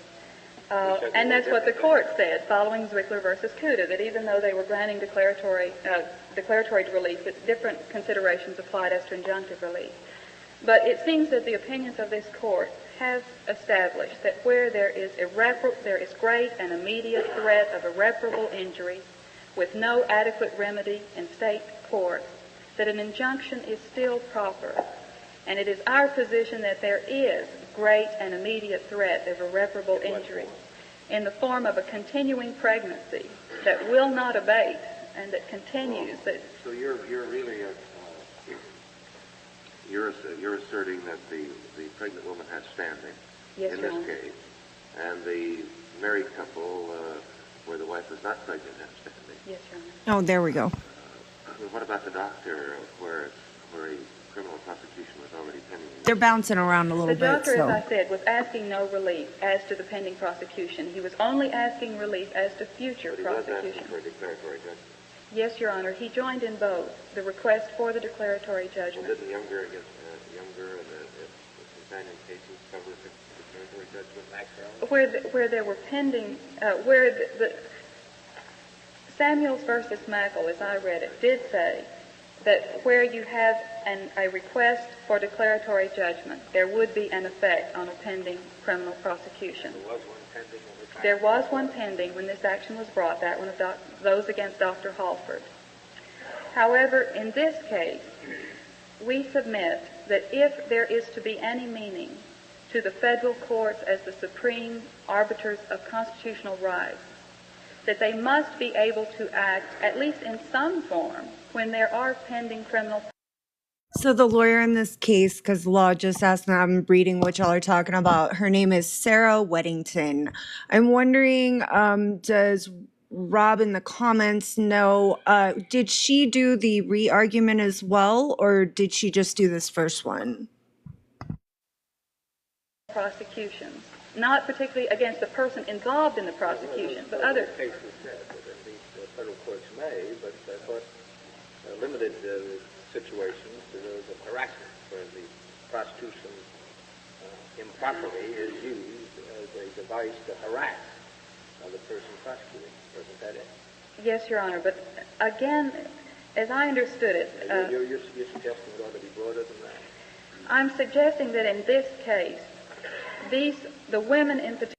Speaker 3: And that's what the court said following Zwickler versus Cuda, that even though they were granting declaratory relief, that different considerations applied as to injunctive relief. But it seems that the opinions of this court have established that where there is great and immediate threat of irreparable injury with no adequate remedy in state courts, that an injunction is still proper. And it is our position that there is great and immediate threat of irreparable injury in the form of a continuing pregnancy that will not abate and that continues. That
Speaker 5: So you're really you're asserting that the pregnant woman has standing
Speaker 3: Yes,
Speaker 5: in
Speaker 3: Your
Speaker 5: this
Speaker 3: Honor.
Speaker 5: case, and the married couple where the wife was not pregnant has standing.
Speaker 3: Yes, Your Honor.
Speaker 1: Oh, there we go.
Speaker 5: What about the doctor where a criminal prosecution was already pending?
Speaker 1: They're bouncing around a
Speaker 3: The
Speaker 1: little bit,
Speaker 3: doctor, as I
Speaker 1: so.
Speaker 3: said, was asking no relief as to the pending prosecution. He was only asking relief as to future
Speaker 5: But he was asking
Speaker 3: prosecution.
Speaker 5: for a declaratory judgment.
Speaker 3: Yes, Your Honor. He joined in both the request for the declaratory
Speaker 5: Well,
Speaker 3: judgment.
Speaker 5: didn't Younger and the companion cases cover the declaratory judgment maximum?
Speaker 3: Where there were pending, where the Samuels versus Mackle, as I read it, did say that where you have a request for declaratory judgment, there would be an effect on a pending criminal prosecution.
Speaker 5: There was one pending when the trial.
Speaker 3: There was one pending when this action was brought, that one of those against Dr. Halford. However, in this case, we submit that if there is to be any meaning to the federal courts as the supreme arbiters of constitutional rights, that they must be able to act, at least in some form, when there are pending criminal.
Speaker 1: So the lawyer in this case, because the law just asked, and I'm reading what y'all are talking about, her name is Sarah Weddington. I'm wondering, does Rob in the comments know, did she do the re-argument as well, or did she just do this first one?
Speaker 3: Prosecutions, not particularly against the person involved in the prosecution, but other.
Speaker 5: Cases said that the federal courts may, but I thought limited situations to those of harassment, where the prosecution improperly is used as a device to harass the person prosecuting. Wasn't that it?
Speaker 3: Yes, Your Honor, but again, as I understood it,
Speaker 5: You're suggesting it ought to be broader than that?
Speaker 3: I'm suggesting that in this case, the women in particular.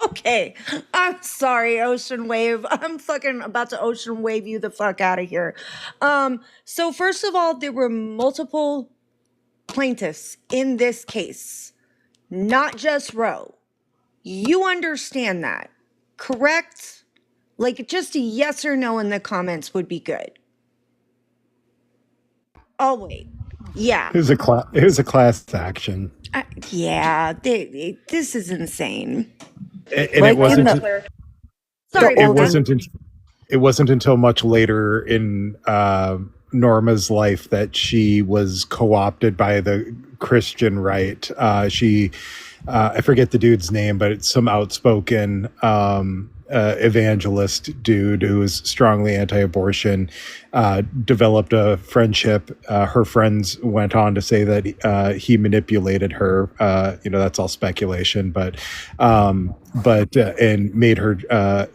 Speaker 1: Okay, I'm sorry, Ocean Wave. I'm fucking about to Ocean Wave you the fuck out of here. So first of all, there were multiple plaintiffs in this case, not just Roe. You understand that, correct? Like, just a yes or no in the comments would be good. Oh, wait. Yeah.
Speaker 6: It was a class action.
Speaker 1: Yeah, this is insane.
Speaker 6: And
Speaker 7: Like
Speaker 6: it wasn't
Speaker 1: Sorry
Speaker 7: The
Speaker 1: about
Speaker 7: old
Speaker 1: that.
Speaker 6: it wasn't until much later in Norma's life that she was co-opted by the Christian right. I forget the dude's name, but it's some outspoken evangelist dude who was strongly anti-abortion, developed a friendship. Her friends went on to say that he manipulated her. That's all speculation, and made her,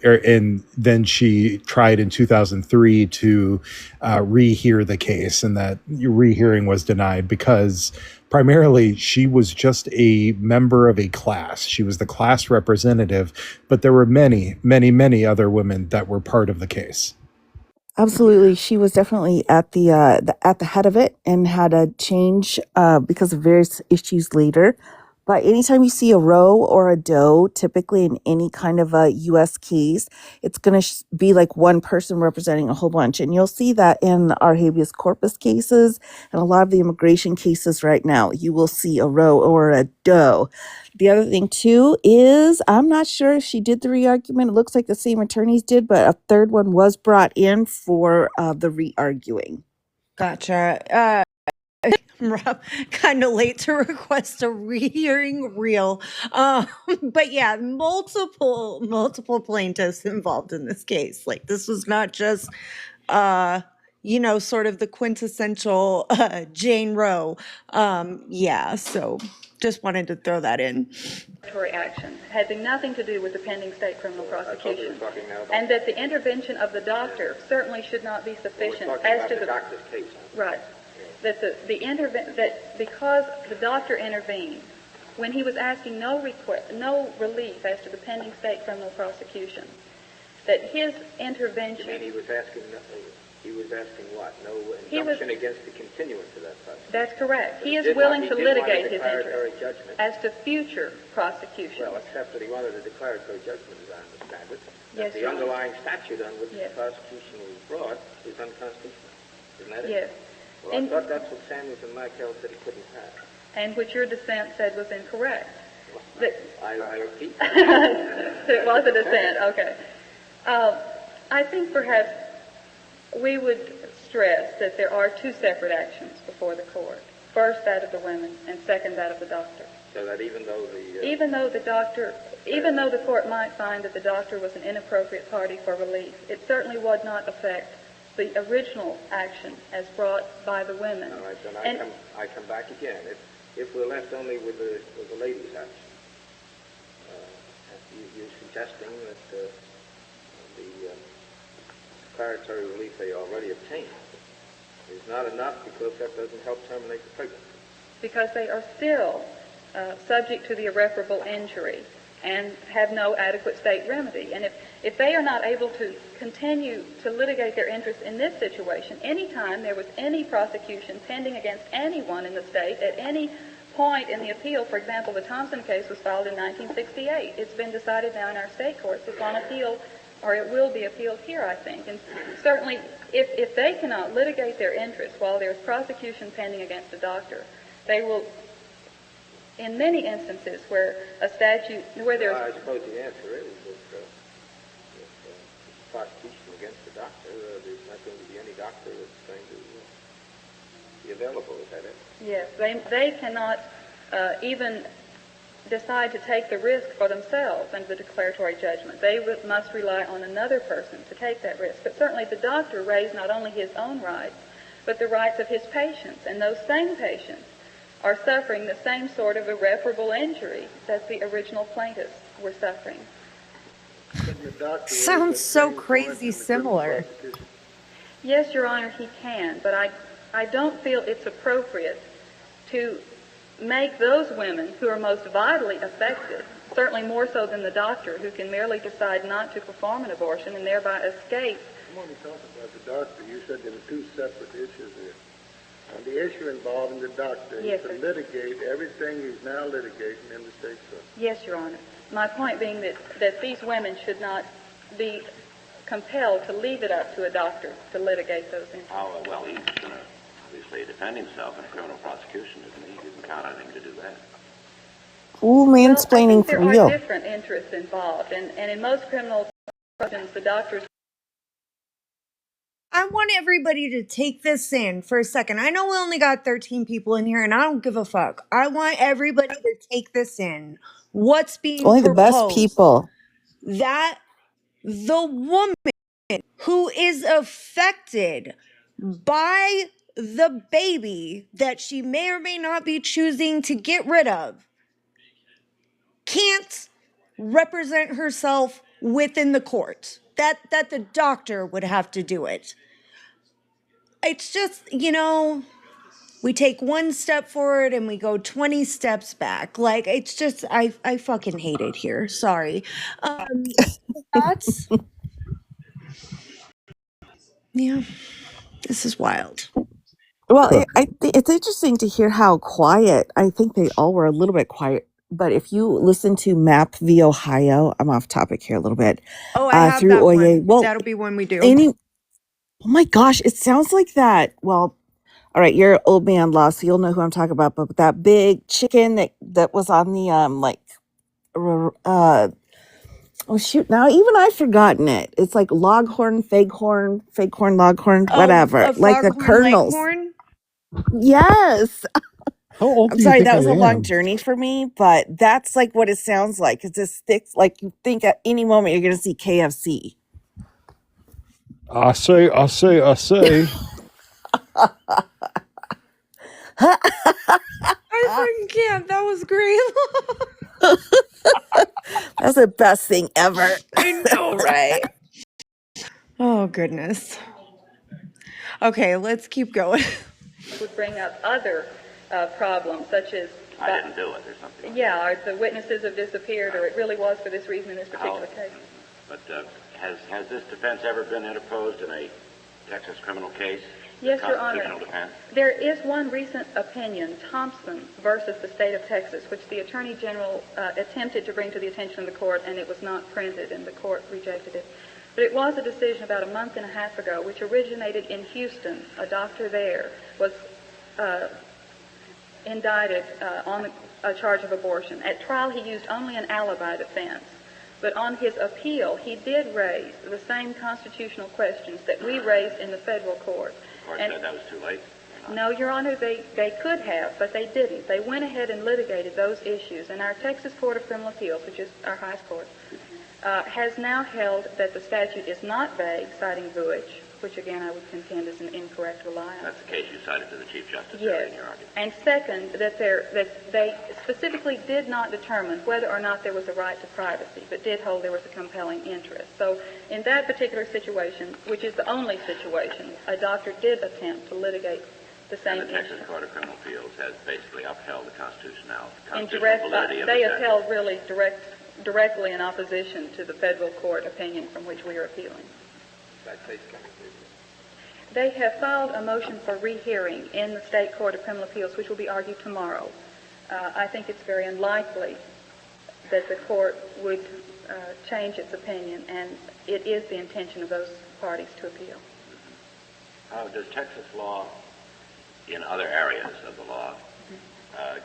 Speaker 6: and then she tried in 2003 to rehear the case, and that rehearing was denied because primarily she was just a member of a class. She was the class representative, but there were many, many, many other women that were part of the case.
Speaker 7: Absolutely, she was definitely at the head of it and had a change because of various issues later. But anytime you see a Roe or a Doe, typically in any kind of a U.S. case, it's going to be like one person representing a whole bunch. And you'll see that in our habeas corpus cases and a lot of the immigration cases right now. You will see a Roe or a Doe. The other thing, too, is I'm not sure if she did the re-argument. It looks like the same attorneys did, but a third one was brought in for the re-arguing.
Speaker 1: Gotcha. Rob, kind of late to request a rehearing reel. But yeah, multiple plaintiffs involved in this case. Like, this was not just, sort of the quintessential Jane Roe. So just wanted to throw that in.
Speaker 3: Action having nothing to do with the pending state criminal prosecution,
Speaker 5: talking now about-
Speaker 3: and that the intervention of the doctor certainly should not be sufficient as to
Speaker 5: the doctor's case.
Speaker 3: right. That that because the doctor intervened when he was asking no relief as to the pending state criminal prosecution, that his intervention.
Speaker 5: You mean he was asking He was asking what? No
Speaker 3: He was-
Speaker 5: injunction against the continuance of that prosecution.
Speaker 3: That's correct.
Speaker 5: But
Speaker 3: He
Speaker 5: he
Speaker 3: is
Speaker 5: did
Speaker 3: willing
Speaker 5: want-
Speaker 3: to
Speaker 5: he did want a
Speaker 3: litigate his
Speaker 5: declaratory
Speaker 3: interest
Speaker 5: judgment.
Speaker 3: as to future prosecution.
Speaker 5: Well, except that he wanted a declaratory judgment, as I understand it.
Speaker 3: Yes,
Speaker 5: That the
Speaker 3: Your Honor.
Speaker 5: underlying statute on which
Speaker 3: Yes.
Speaker 5: the prosecution was brought is unconstitutional. Isn't that it?
Speaker 3: Yes.
Speaker 5: Well, I thought that's what Samuels and Michael said he couldn't have.
Speaker 3: And which your dissent said was incorrect. That-
Speaker 5: I repeat.
Speaker 3: It was a dissent, okay. I think perhaps we would stress that there are two separate actions before the court. First, that of the women, and second, that of the doctor.
Speaker 5: So that even though the...
Speaker 3: Even though the court might find that the doctor was an inappropriate party for relief, it certainly would not affect the original action as brought by the women.
Speaker 5: All right, then
Speaker 3: And-
Speaker 5: I come back again. If we're left only with the ladies' action, you're suggesting that the declaratory relief they already obtained is not enough because that doesn't help terminate the pregnancy.
Speaker 3: Because they are still subject to the irreparable injury and have no adequate state remedy. And if they are not able to continue to litigate their interests in this situation, anytime there was any prosecution pending against anyone in the state at any point in the appeal, for example, the Thompson case was filed in 1968. It's been decided now in our state courts. It's on appeal, or it will be appealed here, I think. And certainly, if they cannot litigate their interests while there's prosecution pending against a doctor, they will, in many instances where a statute, where there's...
Speaker 5: Well, I suppose the answer is that prosecution against the doctor, there's not going to be any doctor that's going to be available. Is that it?
Speaker 3: Yes, they cannot even decide to take the risk for themselves under the declaratory judgment. They must rely on another person to take that risk. But certainly the doctor raised not only his own rights, but the rights of his patients. And those same patients are suffering the same sort of irreparable injury that the original plaintiffs were suffering.
Speaker 1: Sounds so crazy similar.
Speaker 3: Yes, Your Honor, he can, but I don't feel it's appropriate to make those women who are most vitally affected, certainly more so than the doctor, who can merely decide not to perform an abortion and thereby escape.
Speaker 8: I'm only talking about the doctor. You said there were two separate issues here. And the issue involving the doctor
Speaker 3: Yes,
Speaker 8: is to
Speaker 3: sir.
Speaker 8: litigate everything he's now litigating in the state court.
Speaker 3: Yes, Your Honor. My point being that these women should not be compelled to leave it up to a doctor to litigate those interests.
Speaker 4: Oh, well, he's going to obviously defend himself in a criminal prosecution, isn't he? You can count on him to do that.
Speaker 7: Ooh, mansplaining
Speaker 3: I think
Speaker 7: for
Speaker 3: there
Speaker 7: real.
Speaker 3: are different interests involved, and in most criminal prosecutions, the doctors...
Speaker 1: I want everybody to take this in for a second. I know we only got 13 people in here, and I don't give a fuck. I want everybody to take this in. What's being
Speaker 7: Only the best
Speaker 1: proposed?
Speaker 7: people.
Speaker 1: That the woman who is affected by the baby that she may or may not be choosing to get rid of can't represent herself within the court. That the doctor would have to do it. It's just, we take one step forward and we go 20 steps back. Like, it's just, I fucking hate it here. Sorry. That's, yeah, this is wild.
Speaker 7: Well, I think it's interesting to hear how quiet. I think they all were a little bit quiet. But if you listen to Map v. Ohio, I'm off topic here a little bit.
Speaker 1: Oh, I have
Speaker 7: through
Speaker 1: that
Speaker 7: Oye.
Speaker 1: one.
Speaker 7: Well,
Speaker 1: That'll be one we do.
Speaker 7: oh my gosh, it sounds like that. Well, all right, you're old man law, so you'll know who I'm talking about. But that big chicken that was on the oh shoot, now even I've forgotten it. It's like Loghorn, Faghorn, Loghorn, whatever.
Speaker 1: A
Speaker 7: Like the
Speaker 1: foghorn
Speaker 7: kernels.
Speaker 1: leghorn?
Speaker 7: Yes.
Speaker 6: How old
Speaker 7: I'm
Speaker 6: do you
Speaker 7: sorry,
Speaker 6: think
Speaker 7: that
Speaker 6: I
Speaker 7: was a long
Speaker 6: am?
Speaker 7: journey for me, but that's like what it sounds like. It's just thick, like you think at any moment you're gonna see KFC.
Speaker 6: I say.
Speaker 1: I freaking can't. That was great.
Speaker 7: That's the best thing ever.
Speaker 1: I know, right? Oh, goodness. Okay, let's keep going.
Speaker 3: would bring up other problems, such as...
Speaker 4: I didn't do it or something.
Speaker 3: Yeah, or the witnesses have disappeared, or it really was for this reason in this particular case.
Speaker 4: But has this defense ever been interposed in a Texas criminal case?
Speaker 3: Yes, Your Honor.
Speaker 4: Constitutional defense?
Speaker 3: There is one recent opinion, Thompson versus the state of Texas, which the Attorney General attempted to bring to the attention of the court, and it was not printed, and the court rejected it. But it was a decision about a month and a half ago, which originated in Houston. A doctor there was indicted on a charge of abortion. At trial, he used only an alibi defense. But on his appeal, he did raise the same constitutional questions that we raised in the federal court.
Speaker 4: The court said that was too late?
Speaker 3: No, Your Honor, they could have, but they didn't. They went ahead and litigated those issues. And our Texas Court of Criminal Appeals, which is our highest court, has now held that the statute is not vague, citing Vuitch, which again I would contend is an incorrect reliance.
Speaker 4: That's the case you cited to the Chief Justice
Speaker 3: Yes.
Speaker 4: in your argument.
Speaker 3: And second, that they specifically did not determine whether or not there was a right to privacy, but did hold there was a compelling interest. So in that particular situation, which is the only situation, a doctor did attempt to litigate the same
Speaker 4: And the Texas
Speaker 3: issue.
Speaker 4: Court of Criminal Appeals has basically upheld the constitutional
Speaker 3: In
Speaker 4: validity of the
Speaker 3: they
Speaker 4: statute.
Speaker 3: upheld really directly in opposition to the federal court opinion from which we are appealing.
Speaker 5: That case coming through.
Speaker 3: They have filed a motion for rehearing in the State Court of Criminal Appeals, which will be argued tomorrow. I think it's very unlikely that the court would change its opinion, and it is the intention of those parties to appeal.
Speaker 4: Does Texas law, in other areas of the law,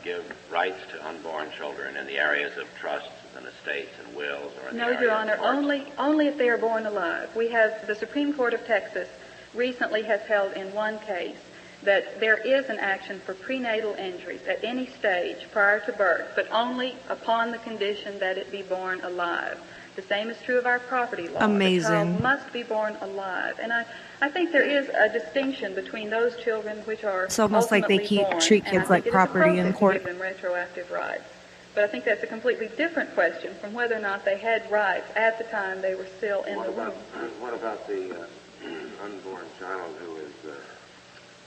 Speaker 4: give rights to unborn children in the areas of trusts and estates and wills, or in
Speaker 3: No,
Speaker 4: the area
Speaker 3: Your
Speaker 4: of
Speaker 3: Honor,
Speaker 4: courts?
Speaker 3: only if they are born alive. We have the Supreme Court of Texas recently has held in one case that there is an action for prenatal injuries at any stage prior to birth, but only upon the condition that it be born alive. The same is true of our property law.
Speaker 1: Amazing.
Speaker 3: The child must be born alive. And I think there is a distinction between those children which are
Speaker 1: It's almost like they
Speaker 3: ultimately
Speaker 1: treat
Speaker 3: born, and I
Speaker 1: kids like
Speaker 3: think it is
Speaker 1: property in
Speaker 3: appropriate to
Speaker 1: court.
Speaker 3: give them retroactive rights. But I think that's a completely different question from whether or not they had rights at the time they were still in the womb.
Speaker 9: What about the unborn child who is,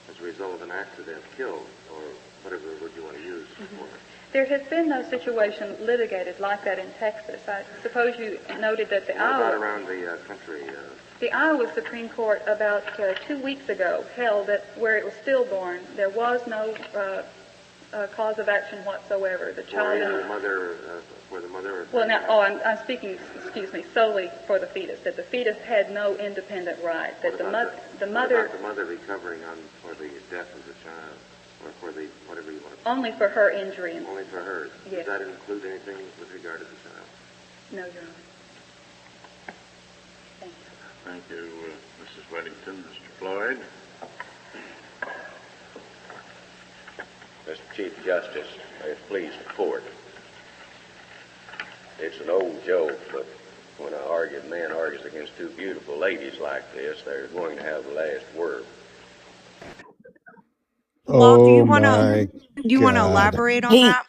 Speaker 9: as a result of an accident, killed, or whatever word you want to use for it?
Speaker 3: There has been no situation litigated like that in Texas. I suppose you noted that
Speaker 9: What about around the country?
Speaker 3: the Iowa Supreme Court about 2 weeks ago held that where it was stillborn, there was no cause of action whatsoever. The child
Speaker 9: Where the mother,
Speaker 3: well, now, I'm speaking, excuse me, solely for the fetus, that the fetus had no independent right, that the mother...
Speaker 9: What about the mother recovering for the death of the child, or for the, whatever you want to call it?
Speaker 3: Only for her injury.
Speaker 9: Only for her.
Speaker 3: Yes.
Speaker 9: Does that include anything with regard to the child?
Speaker 3: No, Your Honor. Thank you.
Speaker 2: Thank you, Mrs. Weddington. Mr. Floyd?
Speaker 10: Mr. Chief Justice, may it please the court. It's an old joke, but when a man argues against two beautiful ladies like this, they're going to have the last word.
Speaker 1: Well, do you
Speaker 6: Oh
Speaker 1: want
Speaker 6: my
Speaker 1: to
Speaker 6: God.
Speaker 1: elaborate on
Speaker 7: Hey,
Speaker 1: that?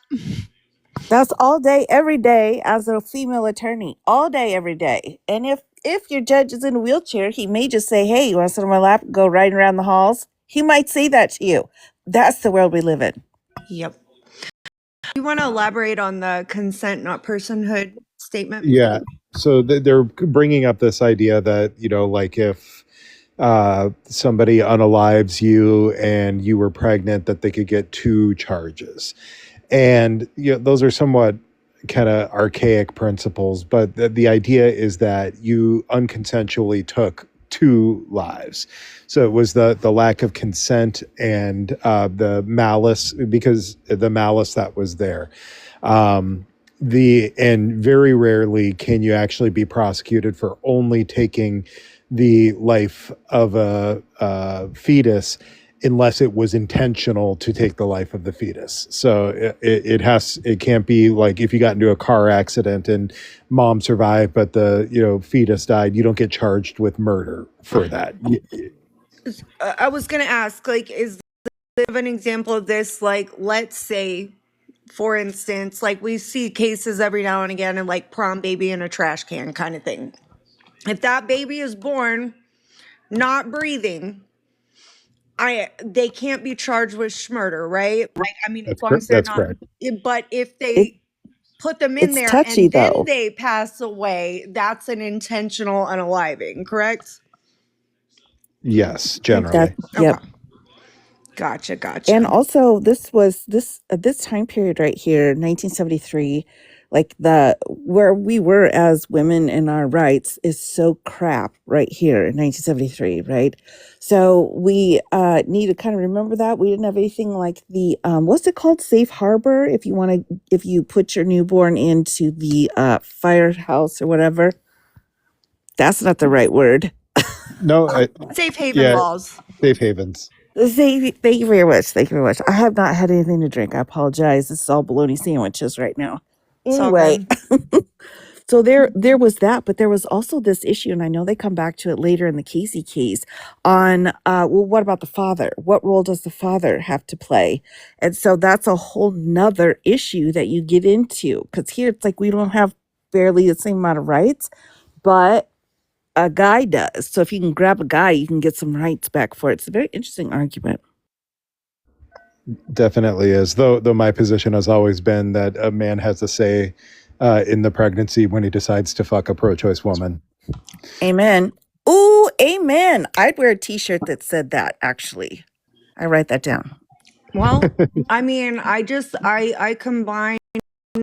Speaker 7: that's all day, every day as a female attorney. All day, every day. And if your judge is in a wheelchair, he may just say, hey, you want to sit on my lap and go riding around the halls? He might say that to you. That's the world we live in.
Speaker 1: Yep. You want to elaborate on the consent, not personhood statement?
Speaker 6: Yeah. So they're bringing up this idea that, like if somebody unalives you and you were pregnant, that they could get 2 charges. And those are somewhat kind of archaic principles, but the idea is that you unconsensually took 2 lives. So it was the lack of consent and the malice, because the malice that was there. And very rarely can you actually be prosecuted for only taking the life of a fetus unless it was intentional to take the life of the fetus. So it can't be like if you got into a car accident and mom survived, but the fetus died, you don't get charged with murder for that.
Speaker 1: I was going to ask, like, is there an example of this? Like, let's say, for instance, like we see cases every now and again, and like prom baby in a trash can kind of thing. If that baby is born not breathing, they can't be charged with murder, right? I mean, as long as they're
Speaker 6: That's
Speaker 1: not.
Speaker 6: correct.
Speaker 1: But if
Speaker 7: It,
Speaker 1: they put them in
Speaker 7: it's
Speaker 1: there
Speaker 7: touchy,
Speaker 1: and then
Speaker 7: though.
Speaker 1: they pass away, that's an intentional unaliving, correct?
Speaker 6: Yes,
Speaker 7: That
Speaker 6: generally.
Speaker 7: yep.
Speaker 1: Okay. Gotcha.
Speaker 7: And
Speaker 1: Gotcha.
Speaker 7: also, this was this time period right here, 1973, like the where we were as women in our rights is so crap right here in 1973, right? So we need to kind of remember that we didn't have anything like the what's it called, safe harbor, if you put your newborn into the firehouse or whatever. That's not the right word.
Speaker 6: No,
Speaker 1: Safe haven
Speaker 6: yeah,
Speaker 1: laws.
Speaker 6: safe havens.
Speaker 7: Thank you very much. Thank you very much. I have not had anything to drink. I apologize. This is all bologna sandwiches right now.
Speaker 1: It's all
Speaker 7: Anyway,
Speaker 1: good.
Speaker 7: so there was that, but there was also this issue, and I know they come back to it later in the Casey case on well, what about the father? What role does the father have to play? And so that's a whole nother issue that you get into, because here it's like we don't have barely the same amount of rights, but a guy does. So if you can grab a guy, you can get some rights back for it. It's a very interesting argument.
Speaker 6: Definitely is. Though my position has always been that a man has a say in the pregnancy when he decides to fuck a pro-choice woman.
Speaker 7: Amen. Ooh, amen. I'd wear a t-shirt that said that, actually. I write that down.
Speaker 1: Well, I mean, I combine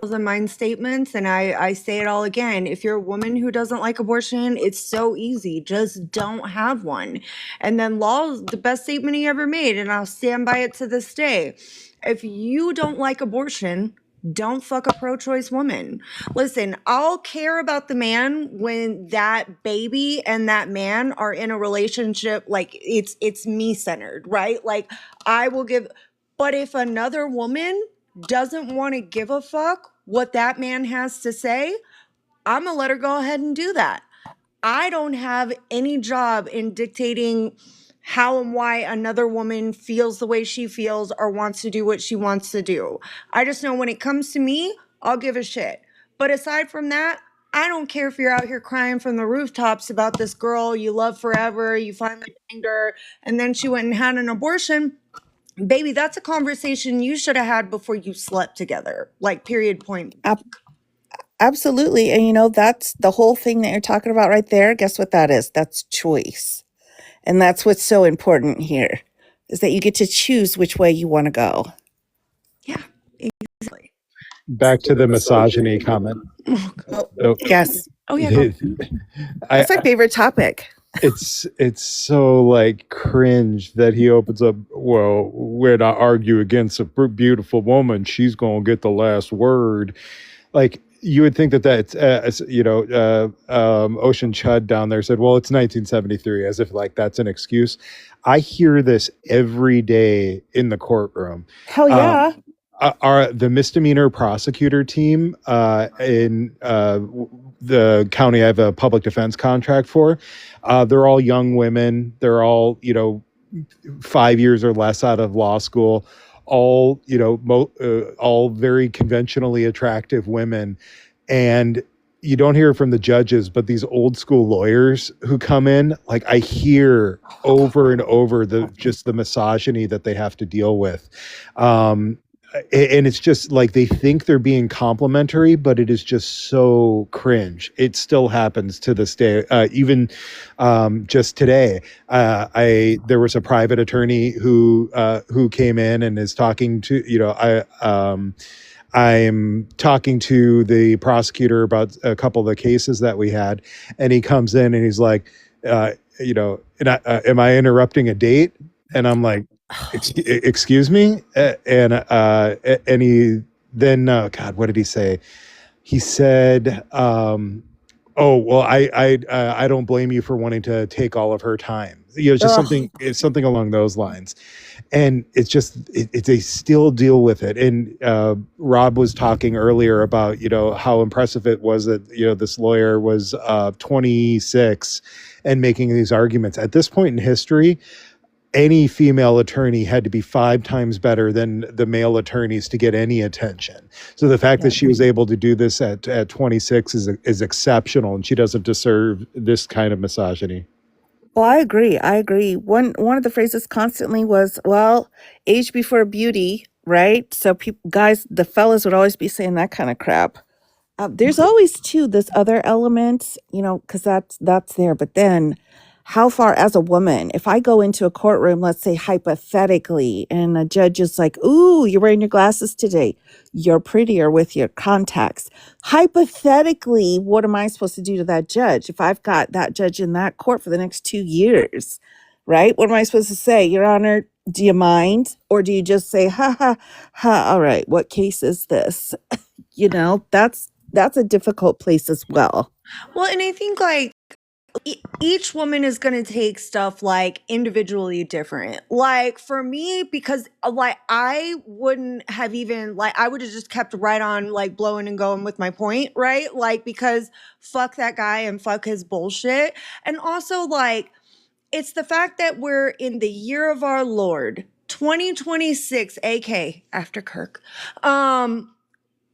Speaker 1: goals and mind statements, and I say it all again. If you're a woman who doesn't like abortion, it's so easy. Just don't have one. And then law is the best statement he ever made, and I'll stand by it to this day. If you don't like abortion, don't fuck a pro-choice woman. Listen, I'll care about the man when that baby and that man are in a relationship, like it's me centered, right? Like I will give, but if another woman doesn't want to give a fuck what that man has to say, I'm gonna let her go ahead and do that. I don't have any job in dictating how and why another woman feels the way she feels or wants to do what she wants to do. I just know when it comes to me, I'll give a shit. But aside from that, I don't care if you're out here crying from the rooftops about this girl you love forever, you finally banged her, and then she went and had an abortion. Baby, that's a conversation you should have had before you slept together. Like, period, point.
Speaker 7: Ab- Absolutely. And that's the whole thing that you're talking about right there. Guess what that is? That's choice. And that's what's so important here, is that you get to choose which way you want to go.
Speaker 1: Yeah, exactly.
Speaker 6: Back to the misogyny comment. Oh,
Speaker 7: Yes.
Speaker 1: Oh, yeah, go.
Speaker 7: That's my favorite topic.
Speaker 6: it's so like cringe that he opens up. Well, when I argue against a beautiful woman, she's gonna get the last word. Like you would think that that's Ocean Chud down there said, well, it's 1973, as if like that's an excuse. I hear this every day in the courtroom.
Speaker 7: Hell yeah.
Speaker 6: The misdemeanor prosecutor team in the county I have a public defense contract for, they're all young women. They're all 5 years or less out of law school, all all very conventionally attractive women. And you don't hear from the judges, but these old school lawyers who come in, like I hear over and over the misogyny that they have to deal with. And it's just like they think they're being complimentary, but it is just so cringe. It still happens to this day. Even just today, there was a private attorney who came in and is talking to I'm talking to the prosecutor about a couple of the cases that we had, and he comes in and he's like, am I interrupting a date? And I'm like, excuse me. And he then God, what did he say? He said, oh well, I don't blame you for wanting to take all of her time. Just something along those lines. And it's just they still deal with it. And Rob was talking earlier about how impressive it was that this lawyer was 26 and making these arguments. At this point in history, any female attorney had to be 5 times better than the male attorneys to get any attention. So the fact that she was able to do this at 26 is exceptional, and she doesn't deserve this kind of misogyny.
Speaker 7: Well, I agree. One of the phrases constantly was, well, age before beauty, right? So guys, the fellas would always be saying that kind of crap. There's always too this other element, because that's there. But then how far, as a woman, if I go into a courtroom, let's say hypothetically, and a judge is like, ooh, you're wearing your glasses today, you're prettier with your contacts. Hypothetically, what am I supposed to do to that judge if I've got that judge in that court for the next 2 years? Right? What am I supposed to say? Your Honor, do you mind? Or do you just say, ha ha ha, all right, what case is this? That's a difficult place as well.
Speaker 1: Well, and I think like each woman is going to take stuff like individually different. Like for me, because like I wouldn't have even like I would have just kept right on like blowing and going with my point, right? Like because fuck that guy and fuck his bullshit. And also like it's the fact that we're in the year of our Lord 2026, AK after Kirk.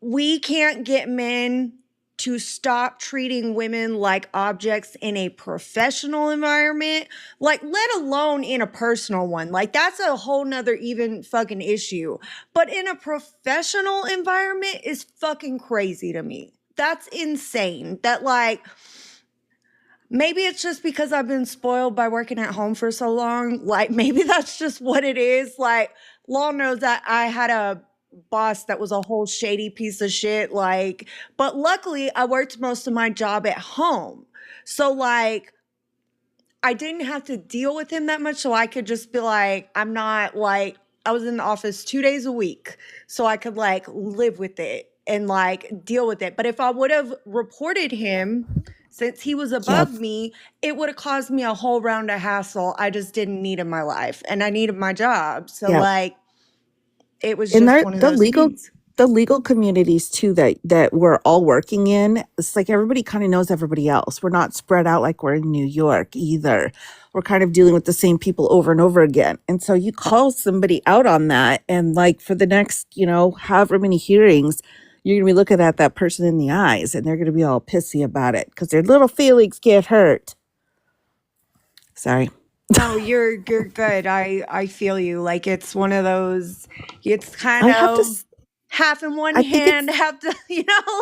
Speaker 1: We can't get men to stop treating women like objects in a professional environment, like let alone in a personal one. Like that's a whole nother even fucking issue. But in a professional environment is fucking crazy to me. That's insane. That like maybe it's just because I've been spoiled by working at home for so long. Like maybe that's just what it is. Like law knows that I had a boss that was a whole shady piece of shit. Like, but luckily I worked most of my job at home. So like I didn't have to deal with him that much. So I could just be like, I'm not like, I was in the office 2 days a week. So I could like live with it and like deal with it. But if I would have reported him, since he was
Speaker 7: Yep.
Speaker 1: above me, it would have caused me a whole round of hassle I just didn't need in my life. And I needed my job. So
Speaker 7: Yep.
Speaker 1: like it was
Speaker 7: And
Speaker 1: just
Speaker 7: there,
Speaker 1: one of those things.
Speaker 7: the legal communities too that we're all working in, it's like everybody kind of knows everybody else. We're not spread out like we're in New York either. We're kind of dealing with the same people over and over again. And so you call somebody out on that, and like for the next, however many hearings, you're gonna be looking at that person in the eyes, and they're gonna be all pissy about it because their little feelings get hurt. Sorry.
Speaker 1: No, you're good. I feel you. Like it's one of those, it's kind
Speaker 7: I have to.
Speaker 1: of half in one
Speaker 7: I think
Speaker 1: hand,
Speaker 7: it's.
Speaker 1: half the,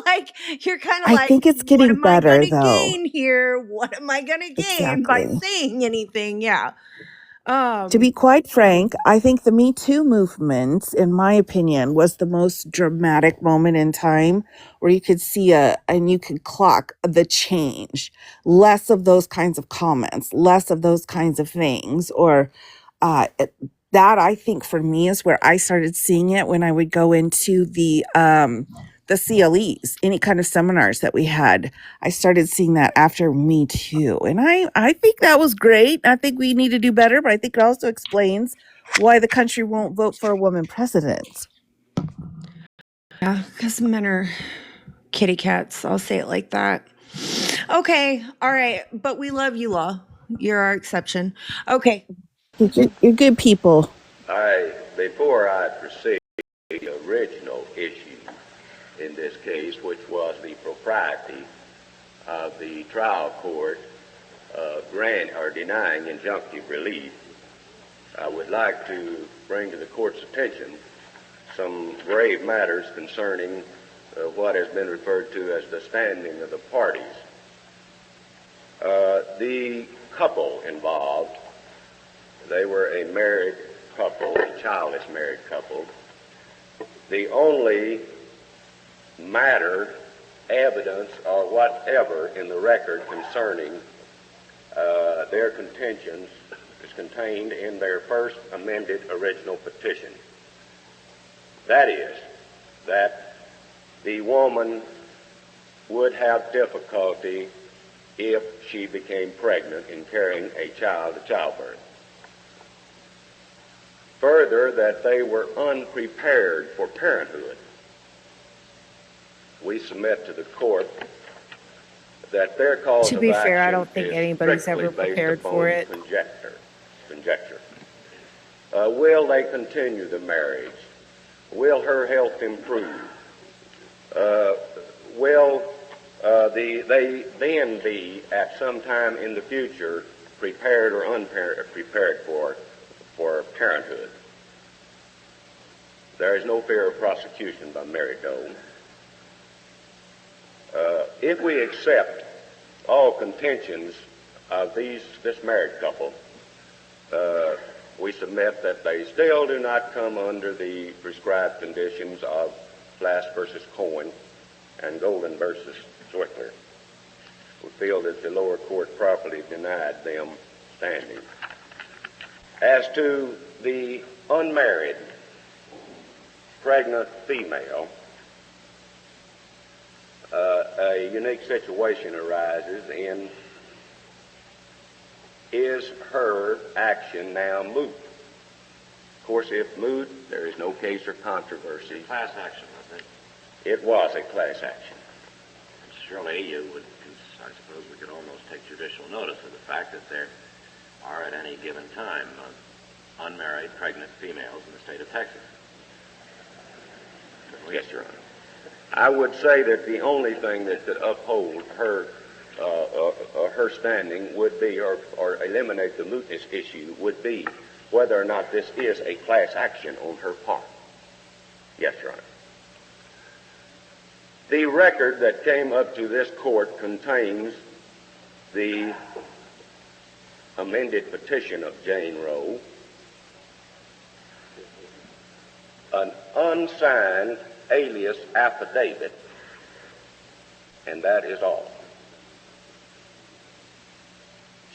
Speaker 1: like you're kind of
Speaker 7: I
Speaker 1: like,
Speaker 7: think it's
Speaker 1: what
Speaker 7: getting
Speaker 1: am I
Speaker 7: better
Speaker 1: gonna
Speaker 7: though.
Speaker 1: gain here? What am I gonna gain by
Speaker 7: Exactly.
Speaker 1: saying anything? Yeah.
Speaker 7: To be
Speaker 1: Um,
Speaker 7: quite frank, I think the Me Too movement, in my opinion, was the most dramatic moment in time where you could see and you could clock the change. Less of those kinds of comments, less of those kinds of things, or uh, it- that I think for me is where I started seeing it when I would go into the CLEs, any kind of seminars that we had. I started seeing that after Me Too. And I think that was great. I think we need to do better, but I think it also explains why the country won't vote for a woman president.
Speaker 1: yeah, because men are kitty cats. I'll say it like that. Okay. All right. But we love you, Law. You're our exception. Okay.
Speaker 7: You're good people.
Speaker 10: Before I proceed, the original issue in this case, which was the propriety of the trial court denying injunctive relief, I would like to bring to the court's attention some grave matters concerning what has been referred to as the standing of the parties. The couple involved, they were a married couple, a childless married couple. The only matter, evidence, or whatever in the record concerning their contentions is contained in their first amended original petition. That is, that the woman would have difficulty if she became pregnant in carrying a child to childbirth. Further, that they were unprepared for parenthood. We submit to the court that their cause
Speaker 1: To
Speaker 10: of
Speaker 1: be fair, I
Speaker 10: action
Speaker 1: don't think
Speaker 10: is
Speaker 1: anybody's
Speaker 10: strictly
Speaker 1: ever
Speaker 10: based
Speaker 1: prepared
Speaker 10: upon
Speaker 1: for it.
Speaker 10: conjecture. Will they continue the marriage? Will her health improve? Will they then be at some time in the future prepared or unprepared for parenthood? There is no fear of prosecution by married dole. If we accept all contentions of this married couple, we submit that they still do not come under the prescribed conditions of Flass versus Cohen and Golden versus Zwickler. We feel that the lower court properly denied them standing. As to the unmarried pregnant female, a unique situation arises in, is her action now moot? Of course, if moot, there is no case or controversy.
Speaker 4: Class action, wasn't it?
Speaker 10: It was a class action.
Speaker 4: Surely you would, I suppose we could almost take judicial notice of the fact that there are at any given time unmarried pregnant females in the state of Texas.
Speaker 10: Yes, Your Honor. I would say that the only thing that could uphold her standing would be, or eliminate the mootness issue, would be whether or not this is a class action on her part. Yes, Your Honor. The record that came up to this court contains the amended petition of Jane Roe, an unsigned alias affidavit, and that is all.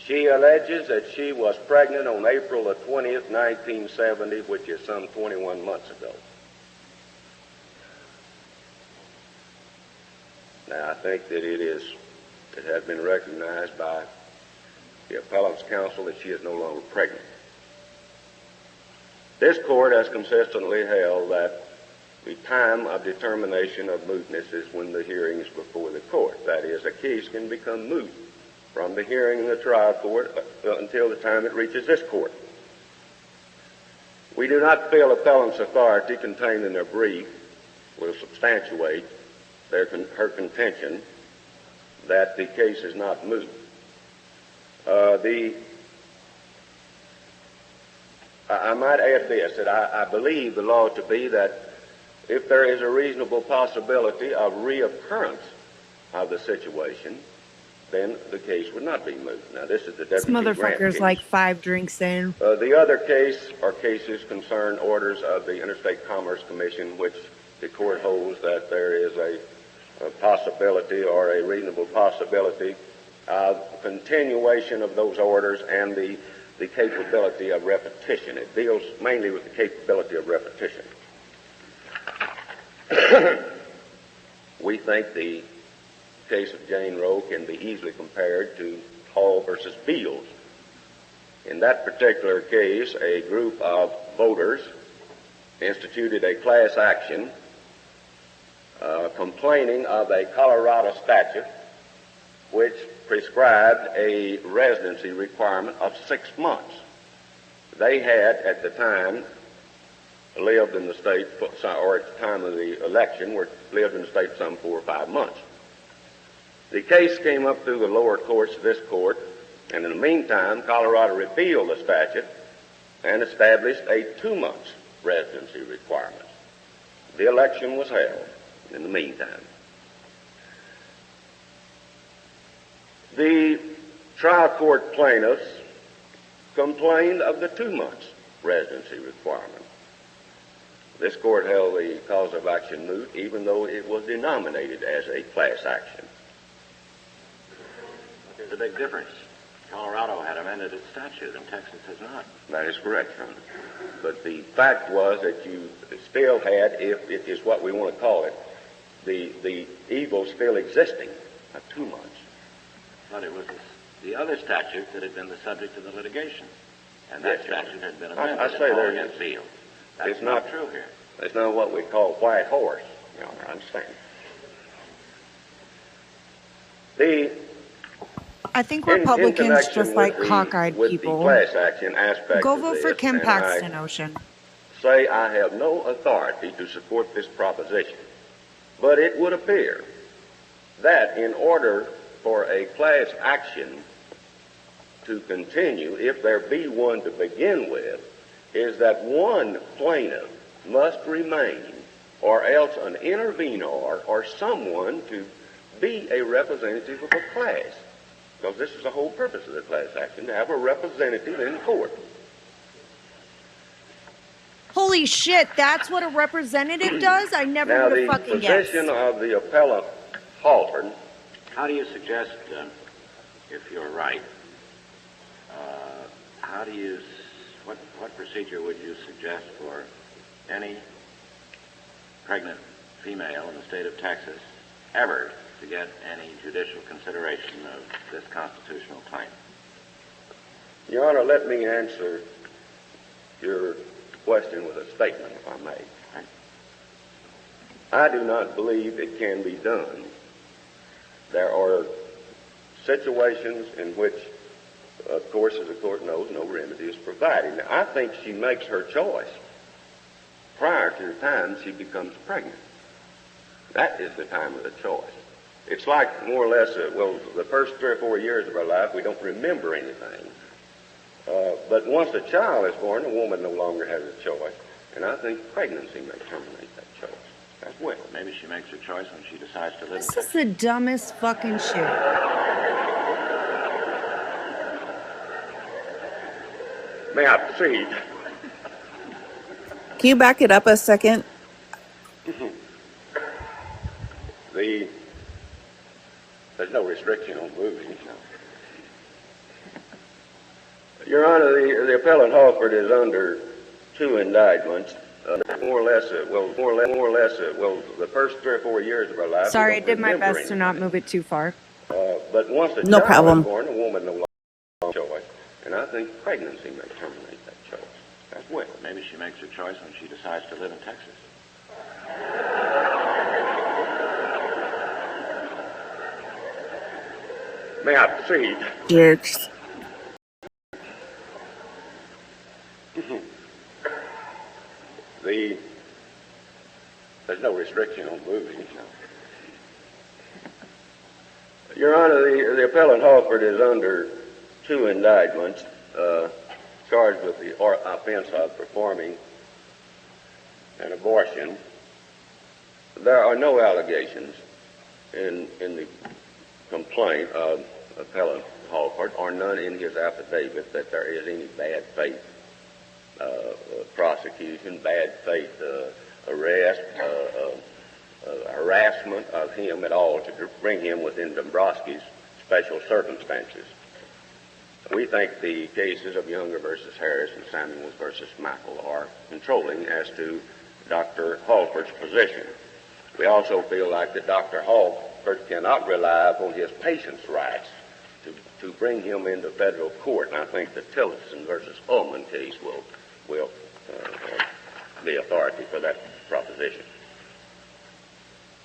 Speaker 10: She alleges that she was pregnant on April the 20th, 1970, which is some 21 months ago. Now, I think that it has been recognized by the appellant's counsel that she is no longer pregnant. This court has consistently held that the time of determination of mootness is when the hearing is before the court. That is, a case can become moot from the hearing in the trial court until the time it reaches this court. We do not feel appellant's authority contained in their brief will substantiate her contention that the case is not moot. I might add this, that I believe the law to be that if there is a reasonable possibility of reoccurrence of the situation, then the case would not be moot. Now, this is the
Speaker 1: This
Speaker 10: Deputy Grant
Speaker 1: motherfucker's
Speaker 10: case.
Speaker 1: like 5 drinks in.
Speaker 10: The other case or cases concern orders of the Interstate Commerce Commission, which the court holds that there is a possibility or a reasonable possibility of continuation of those orders and the capability of repetition. It deals mainly with the capability of repetition. We think the case of Jane Roe can be easily compared to Hall versus Beals. In that particular case, a group of voters instituted a class action complaining of a Colorado statute which prescribed a residency requirement of 6 months. They had, at the time, lived in the state, or at the time of the election, lived in the state some 4 or 5 months. The case came up through the lower courts of this court, and in the meantime, Colorado repealed the statute and established a 2-month residency requirement. The election was held in the meantime. The trial court plaintiffs complained of the 2 months residency requirement. This court held the cause of action moot, even though it was denominated as a class action.
Speaker 4: There's a big difference. Colorado had amended its statute and Texas has not.
Speaker 10: That is correct, Your Honor. But the fact was that you still had, if it is what we want to call it, the evil still existing of 2 months.
Speaker 4: But it was the other statute that had been the subject of the litigation. And that statute had been amended.
Speaker 10: I say there
Speaker 4: against Beal. That's
Speaker 10: it's
Speaker 4: not true here.
Speaker 10: It's not what we call white horse, Your Honor, I understand.
Speaker 1: I think Republicans, just like cockeyed
Speaker 10: with
Speaker 1: people,
Speaker 10: the class action aspect
Speaker 1: go
Speaker 10: of
Speaker 1: vote for
Speaker 10: this,
Speaker 1: Kim
Speaker 10: and
Speaker 1: Paxton, Ocean.
Speaker 10: Say I have no authority to support this proposition, but it would appear that in order for a class action to continue, if there be one to begin with, is that one plaintiff must remain, or else an intervenor or someone to be a representative of a class. Because this is the whole purpose of the class action, to have a representative in court.
Speaker 1: Holy shit, that's what a representative does? I never
Speaker 10: Now,
Speaker 1: would have
Speaker 10: the
Speaker 1: fucking guessed.
Speaker 10: position of the appellant Halford,
Speaker 4: How do you suggest, if you're right, what procedure would you suggest for any pregnant female in the state of Texas ever to get any judicial consideration of this constitutional claim?
Speaker 10: Your Honor, let me answer your question with a statement, if I may. I do not believe it can be done. There are situations in which, of course, as the court knows, no remedy is provided. Now, I think she makes her choice prior to the time she becomes pregnant. That is the time of the choice. It's like more or less, the first 3 or 4 years of our life, we don't remember anything. But once a child is born, a woman no longer has a choice. And I think pregnancy may terminate that choice as well.
Speaker 4: Maybe she makes her choice when she decides to live in
Speaker 1: This
Speaker 4: Texas.
Speaker 1: is the dumbest fucking shit.
Speaker 10: May I proceed?
Speaker 7: Can you back it up a second?
Speaker 10: There's no restriction on moving. No. Your Honor, the appellant Halford is under 2 indictments. More or less, the first 3 or 4 years of our life.
Speaker 1: Sorry, I did my best to not move it too far.
Speaker 10: But once a
Speaker 7: No
Speaker 10: child
Speaker 7: problem.
Speaker 10: is born, a woman no longer has a choice. And I think pregnancy may terminate that choice as well.
Speaker 4: Maybe she makes her choice when she decides to live in Texas.
Speaker 10: May I proceed?
Speaker 7: Jerks.
Speaker 10: There's no restriction on moving. No. Your Honor, the appellant Halford is under 2 indictments, charged with the offense of performing an abortion. There are no allegations in the complaint of appellant Halford, or none in his affidavit, that there is any bad faith prosecution, bad faith arrest, harassment of him at all to bring him within Dombrowski's special circumstances. We think the cases of Younger versus Harris and Samuels versus Michael are controlling as to Dr. Halford's position. We also feel like that Dr. Halford cannot rely upon his patient's rights to bring him into federal court, and I think the Tillotson versus Ullman case will be authority for that proposition.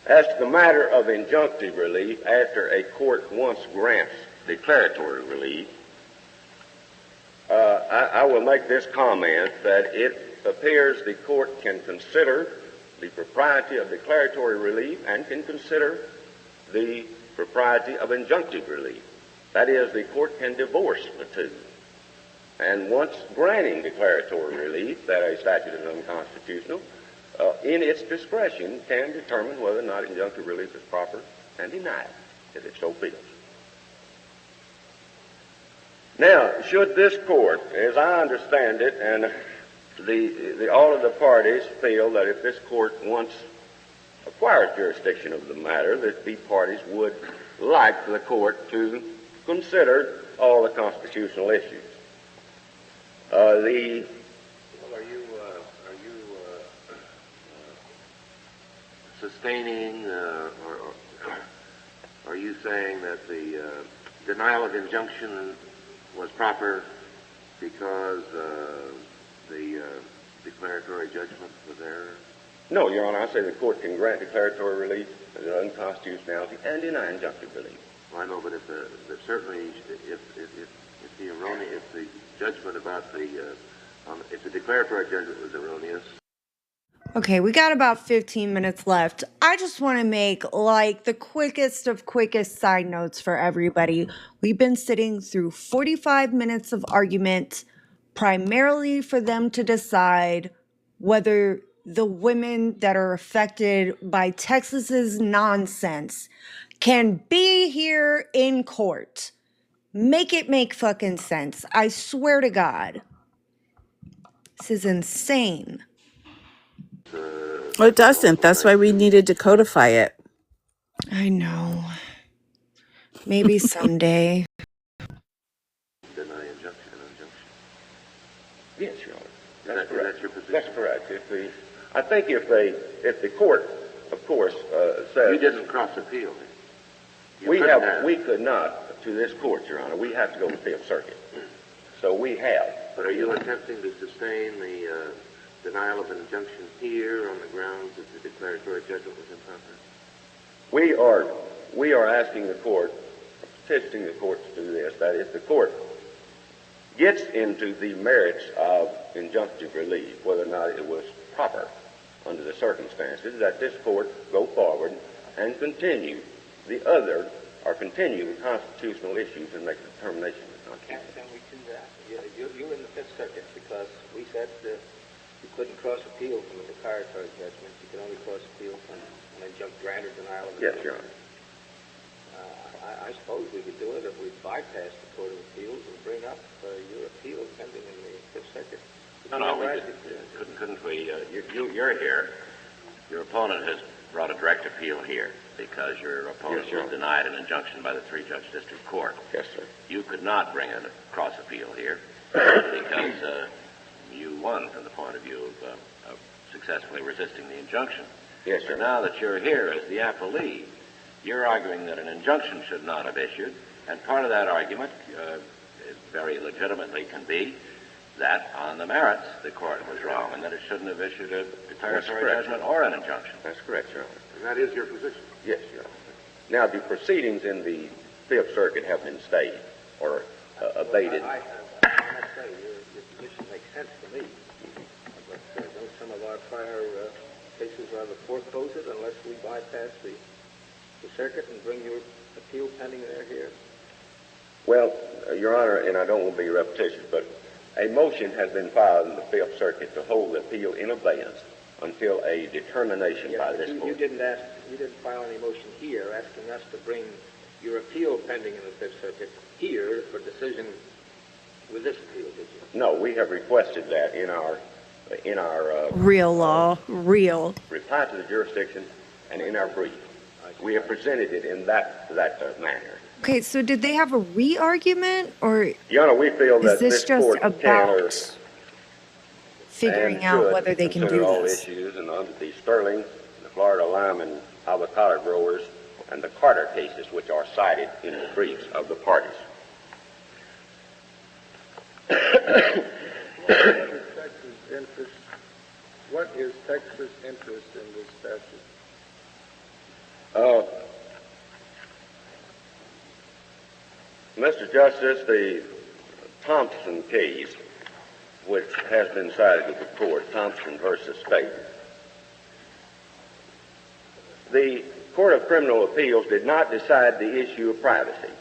Speaker 10: As to the matter of injunctive relief, after a court once grants declaratory relief, I will make this comment that it appears the court can consider the propriety of declaratory relief and can consider the propriety of injunctive relief. That is, the court can divorce the two. And once granting declaratory relief that a statute is unconstitutional, in its discretion can determine whether or not injunctive relief is proper and deny it, if it so feels. Now, should this court, as I understand it, and all of the parties feel that if this court once acquires jurisdiction of the matter, that the parties would like the court to consider all the constitutional issues.
Speaker 9: Are you sustaining, or are you saying that the denial of injunction was proper because the declaratory judgment was error?
Speaker 10: No, Your Honor, I say the court can grant declaratory relief as an unconstitutionality and deny injunctive relief.
Speaker 9: Well, I know, but if certainly if the judgment about if the declaratory judgment was erroneous.
Speaker 1: Okay, we got about 15 minutes left. I just want to make like the quickest of quickest side notes for everybody. We've been sitting through 45 minutes of argument, primarily for them to decide whether the women that are affected by Texas's nonsense can be here in court. Make it make fucking sense. I swear to God. This is insane.
Speaker 7: Well, it doesn't. That's why we needed to codify it.
Speaker 1: I know. Maybe someday.
Speaker 9: Deny injunction and injunction.
Speaker 10: Yes, Your Honor.
Speaker 9: That's correct. Your position.
Speaker 10: That's correct. I think if the court, of course, says
Speaker 9: You didn't cross appeal. You
Speaker 10: we
Speaker 9: couldn't have.
Speaker 10: we could not to this court, Your Honor. We have to go to the Fifth Circuit. So we have.
Speaker 9: But are you attempting to sustain the denial of an injunction here on the grounds that the declaratory judgment was improper?
Speaker 10: We are asking the court, petitioning the court to do this. That is, the court gets into the merits of injunctive relief, whether or not it was proper under the circumstances, that this court go forward and continue the constitutional issues and make a determination of the
Speaker 5: Can
Speaker 10: constitution.
Speaker 5: we do that? You're in the Fifth Circuit because we said you couldn't cross appeal from a declaratory judgment. You could only cross appeal from an granted denial of
Speaker 10: Yes,
Speaker 5: injunction.
Speaker 10: Your Honor.
Speaker 5: I suppose we could do it if we bypass the Court of Appeals and bring up your appeal pending in the Fifth Circuit.
Speaker 4: No, we couldn't we? You're here. Your opponent has brought a direct appeal here because your opponent
Speaker 10: Yes,
Speaker 4: was denied an injunction by the three-judge district court.
Speaker 10: Yes, sir.
Speaker 4: You could not bring a cross appeal here because you won from the point of view of successfully resisting the injunction.
Speaker 10: Yes, sir.
Speaker 4: But now that you're here as the appellee, you're arguing that an injunction should not have issued, and part of that argument very legitimately can be that on the merits the court was wrong and that it shouldn't have issued a declaratory judgment or an injunction.
Speaker 10: That's correct, Your Honor.
Speaker 9: And that is your position?
Speaker 10: Yes, Your Honor. Now, the proceedings in the Fifth Circuit have been stayed or abated.
Speaker 5: I must say, your position makes sense to me. But don't some of our prior cases rather foreclose it unless we bypass the circuit and bring your appeal pending there here?
Speaker 10: Well, Your Honor, and I don't want to be repetitious, but a motion has been filed in the Fifth Circuit to hold the appeal in abeyance until a determination by this court.
Speaker 5: You didn't file any motion here asking us to bring your appeal pending in the Fifth Circuit here for decision with this appeal, did you?
Speaker 10: No, we have requested that in our
Speaker 1: Real law. Real.
Speaker 10: reply to the jurisdiction and in our brief. We have presented it in that manner.
Speaker 1: Okay, so did they have a re-argument, or
Speaker 10: Your Honor, we feel
Speaker 1: is
Speaker 10: that
Speaker 1: this just
Speaker 10: court
Speaker 1: about figuring
Speaker 10: and
Speaker 1: out
Speaker 10: should
Speaker 1: whether they can
Speaker 10: consider
Speaker 1: do
Speaker 10: all
Speaker 1: this?
Speaker 10: issues, and under the Sterling, the Florida lime and avocado growers, and the Carter cases, which are cited in the briefs of the parties.
Speaker 8: What is Texas' interest in this statute?
Speaker 10: Mr. Justice, the Thompson case, which has been cited with the court, Thompson versus State, the Court of Criminal Appeals did not decide the issue of privacy.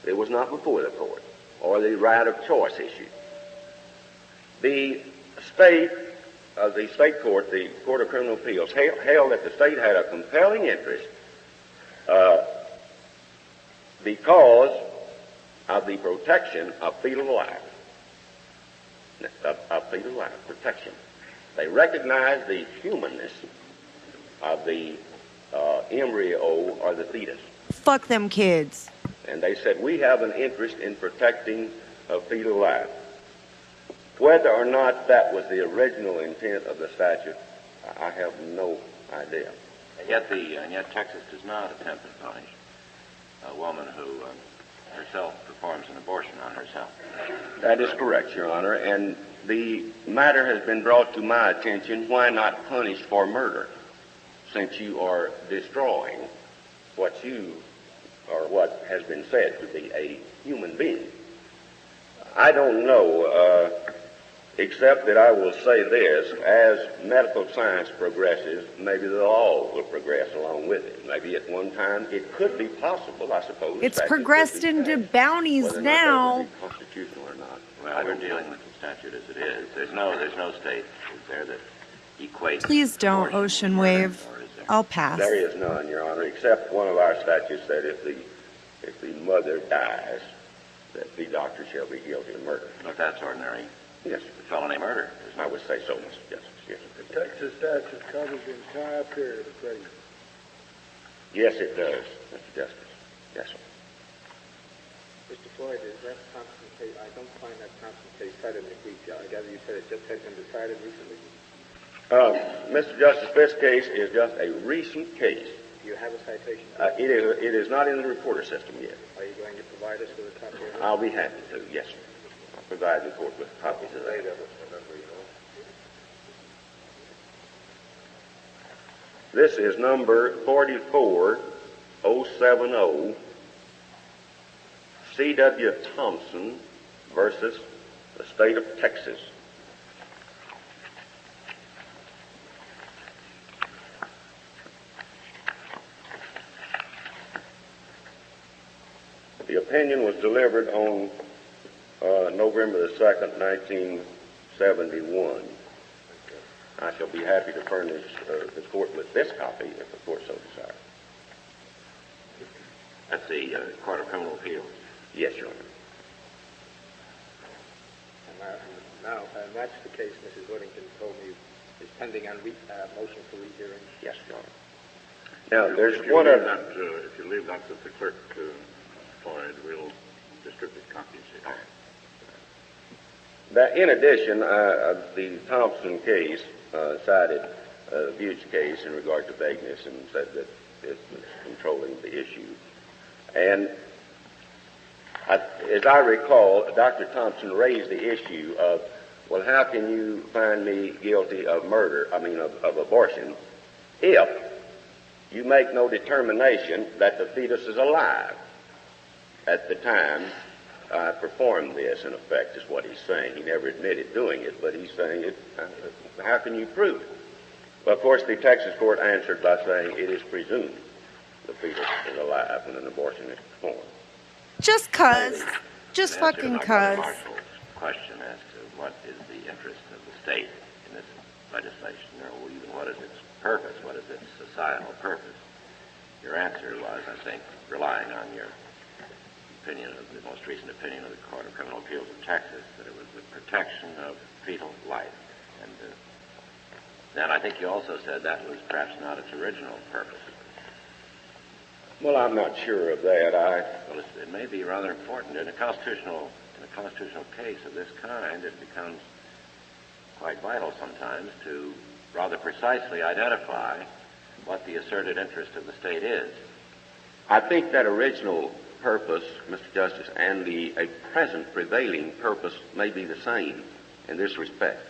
Speaker 10: It was not before the court, or the right of choice issue. The state court, the Court of Criminal Appeals, held that the state had a compelling interest because of the protection of fetal life, protection. They recognized the humanness of the embryo or the fetus.
Speaker 1: Fuck them kids.
Speaker 10: And they said, we have an interest in protecting fetal life. Whether or not that was the original intent of the statute, I have no idea.
Speaker 4: And yet Texas does not attempt to punish a woman who herself performs an abortion on herself.
Speaker 10: That is correct, Your Honor. And the matter has been brought to my attention, why not punish for murder, since you are destroying what has been said to be a human being. I don't know, except that I will say this, as medical science progresses, maybe the law will progress along with it. Maybe at one time it could be possible, I suppose.
Speaker 1: It's progressed into bounties now.
Speaker 10: Whether or not that would be constitutional or not.
Speaker 4: Well, we're dealing with the statute as it is. There's no state there that equates.
Speaker 1: Please don't,
Speaker 4: abortion
Speaker 1: Ocean
Speaker 4: with murder,
Speaker 1: Wave.
Speaker 4: or is there?
Speaker 1: I'll pass.
Speaker 10: There is none, Your Honor, except one of our statutes that if the mother dies, that the doctor shall be guilty of murder.
Speaker 4: But that's ordinary
Speaker 10: Yes,
Speaker 4: felony murder.
Speaker 10: I would say so, Mr. Justice. Yes,
Speaker 8: The Texas statute covers the entire period of pregnancy.
Speaker 10: yes, it does, Mr. Justice. Yes, sir.
Speaker 5: Mr. Floyd, is that Thompson case? I don't find that Thompson case cited in the brief. I gather you said it just had been decided recently.
Speaker 10: Mr. Justice, this case is just a recent case.
Speaker 5: Do you have a citation?
Speaker 10: It is not in the reporter system yet.
Speaker 5: Are you going to provide us with a copy of it?
Speaker 10: I'll be happy to, yes, sir. I'll provide the court with copies of that. This is number 44070, C.W. Thompson versus the state of Texas. The opinion was delivered on November the 2nd, 1971. I shall be happy to furnish the court with this copy if the court so desires.
Speaker 4: That's the Court of Criminal Appeals.
Speaker 10: Yes, Your Honor.
Speaker 5: Now, that's the case Mrs. Whittington told me is pending on motion for rehearing.
Speaker 10: Yes, Your Honor. Now, there's
Speaker 2: If you
Speaker 10: one
Speaker 2: leave
Speaker 10: other.
Speaker 2: that, if you leave that with the clerk, Floyd, we'll distribute copies here.
Speaker 10: That in addition, the Thompson case cited the Butch case in regard to vagueness and said that it was controlling the issue. And as I recall, Dr. Thompson raised the issue of, well, how can you find me guilty of murder, of abortion, if you make no determination that the fetus is alive at the time I performed this, in effect, is what he's saying. He never admitted doing it, but he's saying it. How can you prove it? Well, of course, the Texas court answered by saying it is presumed the fetus is alive when an abortion is performed.
Speaker 1: Just cuz. Just
Speaker 4: The answer to
Speaker 1: fucking
Speaker 4: Dr.
Speaker 1: cuz.
Speaker 4: Marshall's question as to what is the interest of the state in this legislation, or even what is its purpose, what is its societal purpose. Your answer was, I think, relying on your opinion of the most recent opinion of the Court of Criminal Appeals of Texas, that it was the protection of fetal life. And then I think you also said that was perhaps not its original purpose.
Speaker 10: Well, I'm not sure of that.
Speaker 4: Well, it may be rather important in a constitutional case of this kind. It becomes quite vital sometimes to rather precisely identify what the asserted interest of the state is.
Speaker 10: I think that original purpose, Mr. Justice, and a present prevailing purpose may be the same in this respect.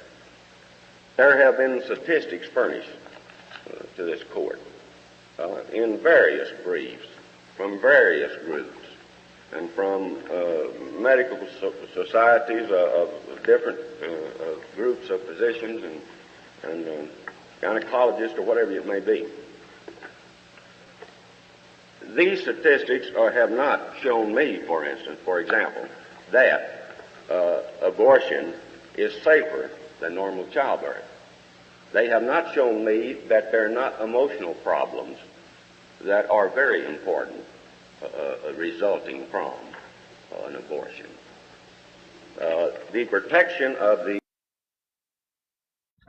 Speaker 10: There have been statistics furnished to this court in various briefs from various groups and from medical societies of different groups of physicians and gynecologists or whatever it may be. These statistics have not shown me, for instance, for example, that abortion is safer than normal childbirth. They have not shown me that there are not emotional problems that are very important resulting from an abortion. The protection of the...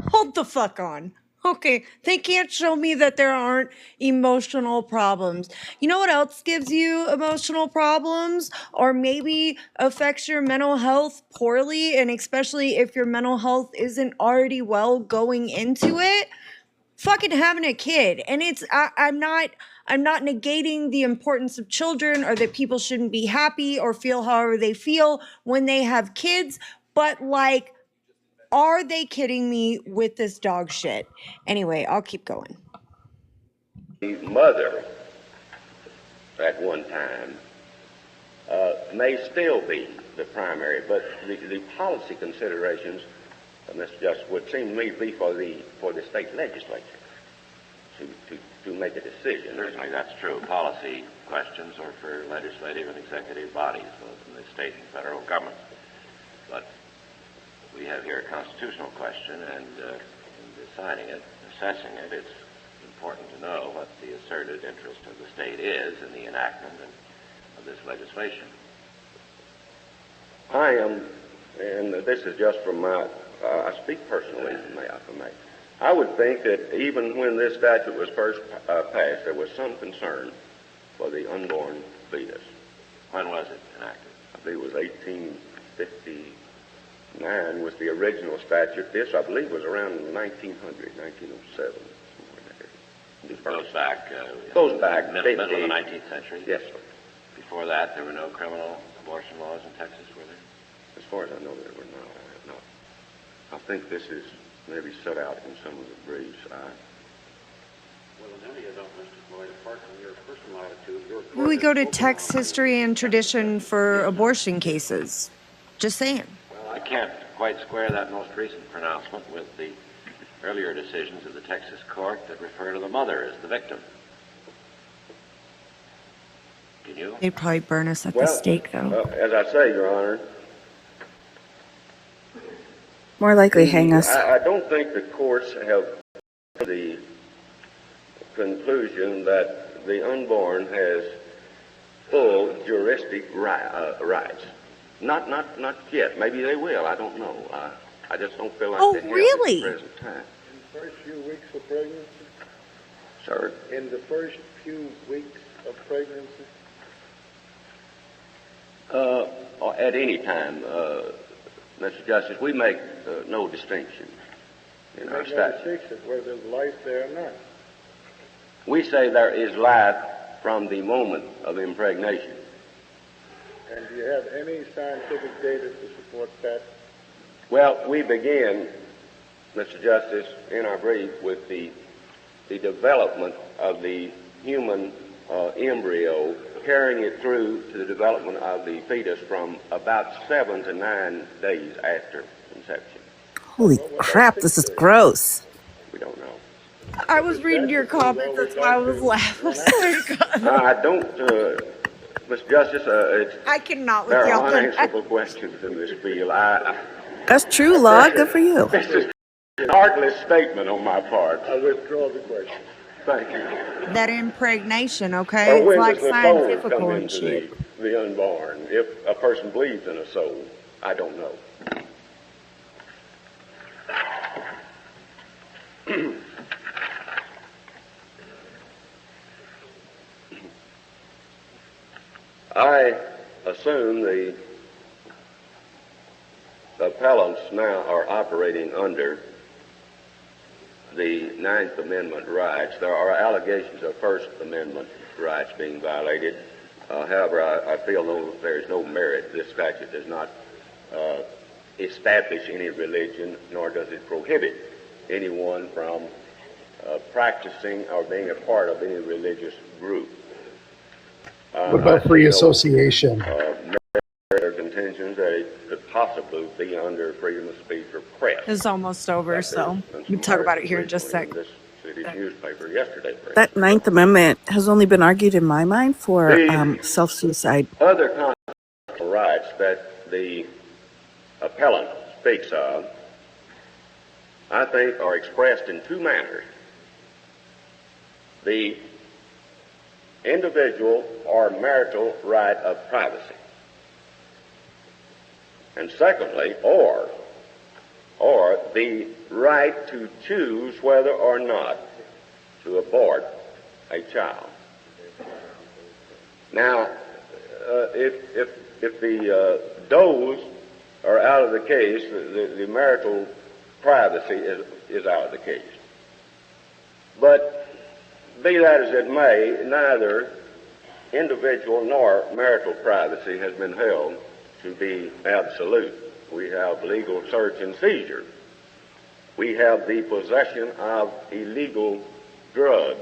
Speaker 1: Hold the fuck on. Okay, they can't show me that there aren't emotional problems. You know what else gives you emotional problems or maybe affects your mental health poorly, and especially if your mental health isn't already well going into it? Fucking having a kid. And I'm not negating the importance of children or that people shouldn't be happy or feel however they feel when they have kids, but like, are they kidding me with this dog shit? Anyway, I'll keep going.
Speaker 10: The mother at one time may still be the primary, but the policy considerations, Mr. Justice, would seem to me to be for the state legislature to make a decision.
Speaker 4: Certainly that's true. Policy questions are for legislative and executive bodies, both in the state and federal government. But we have here a constitutional question, and in deciding it, assessing it, it's important to know what the asserted interest of the state is in the enactment of this legislation.
Speaker 10: I am, and this is just from my, I speak personally, may I may. I would think that even when this statute was first passed, there was some concern for the unborn fetus.
Speaker 4: When was it enacted?
Speaker 10: I believe it was 1859 was the original statute. This, I believe, was around 1900, 1907.
Speaker 4: It goes back.
Speaker 10: Middle
Speaker 4: of the 19th century.
Speaker 10: Yes, sir.
Speaker 4: Before that, there were no criminal abortion laws in Texas, were there?
Speaker 10: As far as I know, there were not. I think this is maybe set out in some of the briefs.
Speaker 2: Well, in any event, Mr. Floyd, apart from your personal attitude, your
Speaker 1: We go to text history and tradition for abortion cases. Just saying.
Speaker 4: Well, I can't quite square that most recent pronouncement with the earlier decisions of the Texas court that refer to the mother as the victim. Can you?
Speaker 1: They'd probably burn us at the stake, though.
Speaker 10: As I say, Your Honor,
Speaker 7: More likely hang us.
Speaker 10: I don't think the courts have the conclusion that the unborn has full juristic rights. Not yet. Maybe they will. I don't know. I just don't feel like they have
Speaker 7: really?
Speaker 10: at the present time.
Speaker 8: In the first few weeks of pregnancy?
Speaker 10: Sir?
Speaker 8: In the first few weeks of pregnancy?
Speaker 10: At any time, Mr. Justice, we make no distinction in our statute.
Speaker 8: Distinction whether there's life there or not.
Speaker 10: We say there is life from the moment of impregnation.
Speaker 8: And do you have any scientific data to support that?
Speaker 10: Well, we begin, Mr. Justice, in our brief with the development of the human embryo, carrying it through to the development of the fetus from about 7 to 9 days after conception.
Speaker 7: Holy crap, this is gross.
Speaker 10: We don't know.
Speaker 1: I was reading your comments, that's why I was laughing.
Speaker 10: I don't, Mr. Justice,
Speaker 1: I cannot with
Speaker 10: there
Speaker 1: y'all.
Speaker 10: are unanswerable questions in this field.
Speaker 7: That's true, Law. Good for you.
Speaker 10: This is an artless statement on my part.
Speaker 8: I withdraw the question.
Speaker 10: Thank you.
Speaker 1: That impregnation, okay?
Speaker 10: Or
Speaker 1: It's
Speaker 10: when
Speaker 1: like
Speaker 10: does the soul
Speaker 1: scientific
Speaker 10: come
Speaker 1: and
Speaker 10: into
Speaker 1: shit.
Speaker 10: the unborn? If a person believes in a soul, I don't know. I assume the appellants now are operating under the Ninth Amendment rights. There are allegations of First Amendment rights being violated. However, I feel there is no merit. This statute does not establish any religion, nor does it prohibit anyone from practicing or being a part of any religious group.
Speaker 6: What about free association?
Speaker 10: There are contentions that it could possibly be under freedom of speech or press.
Speaker 1: It's almost over, so we can talk about it here in just a sec.
Speaker 10: This city's newspaper yesterday.
Speaker 7: That Ninth Amendment has only been argued in my mind for self-suicide.
Speaker 10: Other constitutional rights that the appellant speaks of, I think, are expressed in two manners. The individual or marital right of privacy. And secondly, or the right to choose whether or not to abort a child. Now, if the those are out of the case, the marital privacy is out of the case. But be that as it may, neither individual nor marital privacy has been held to be absolute. We have legal search and seizure. We have the possession of illegal drugs,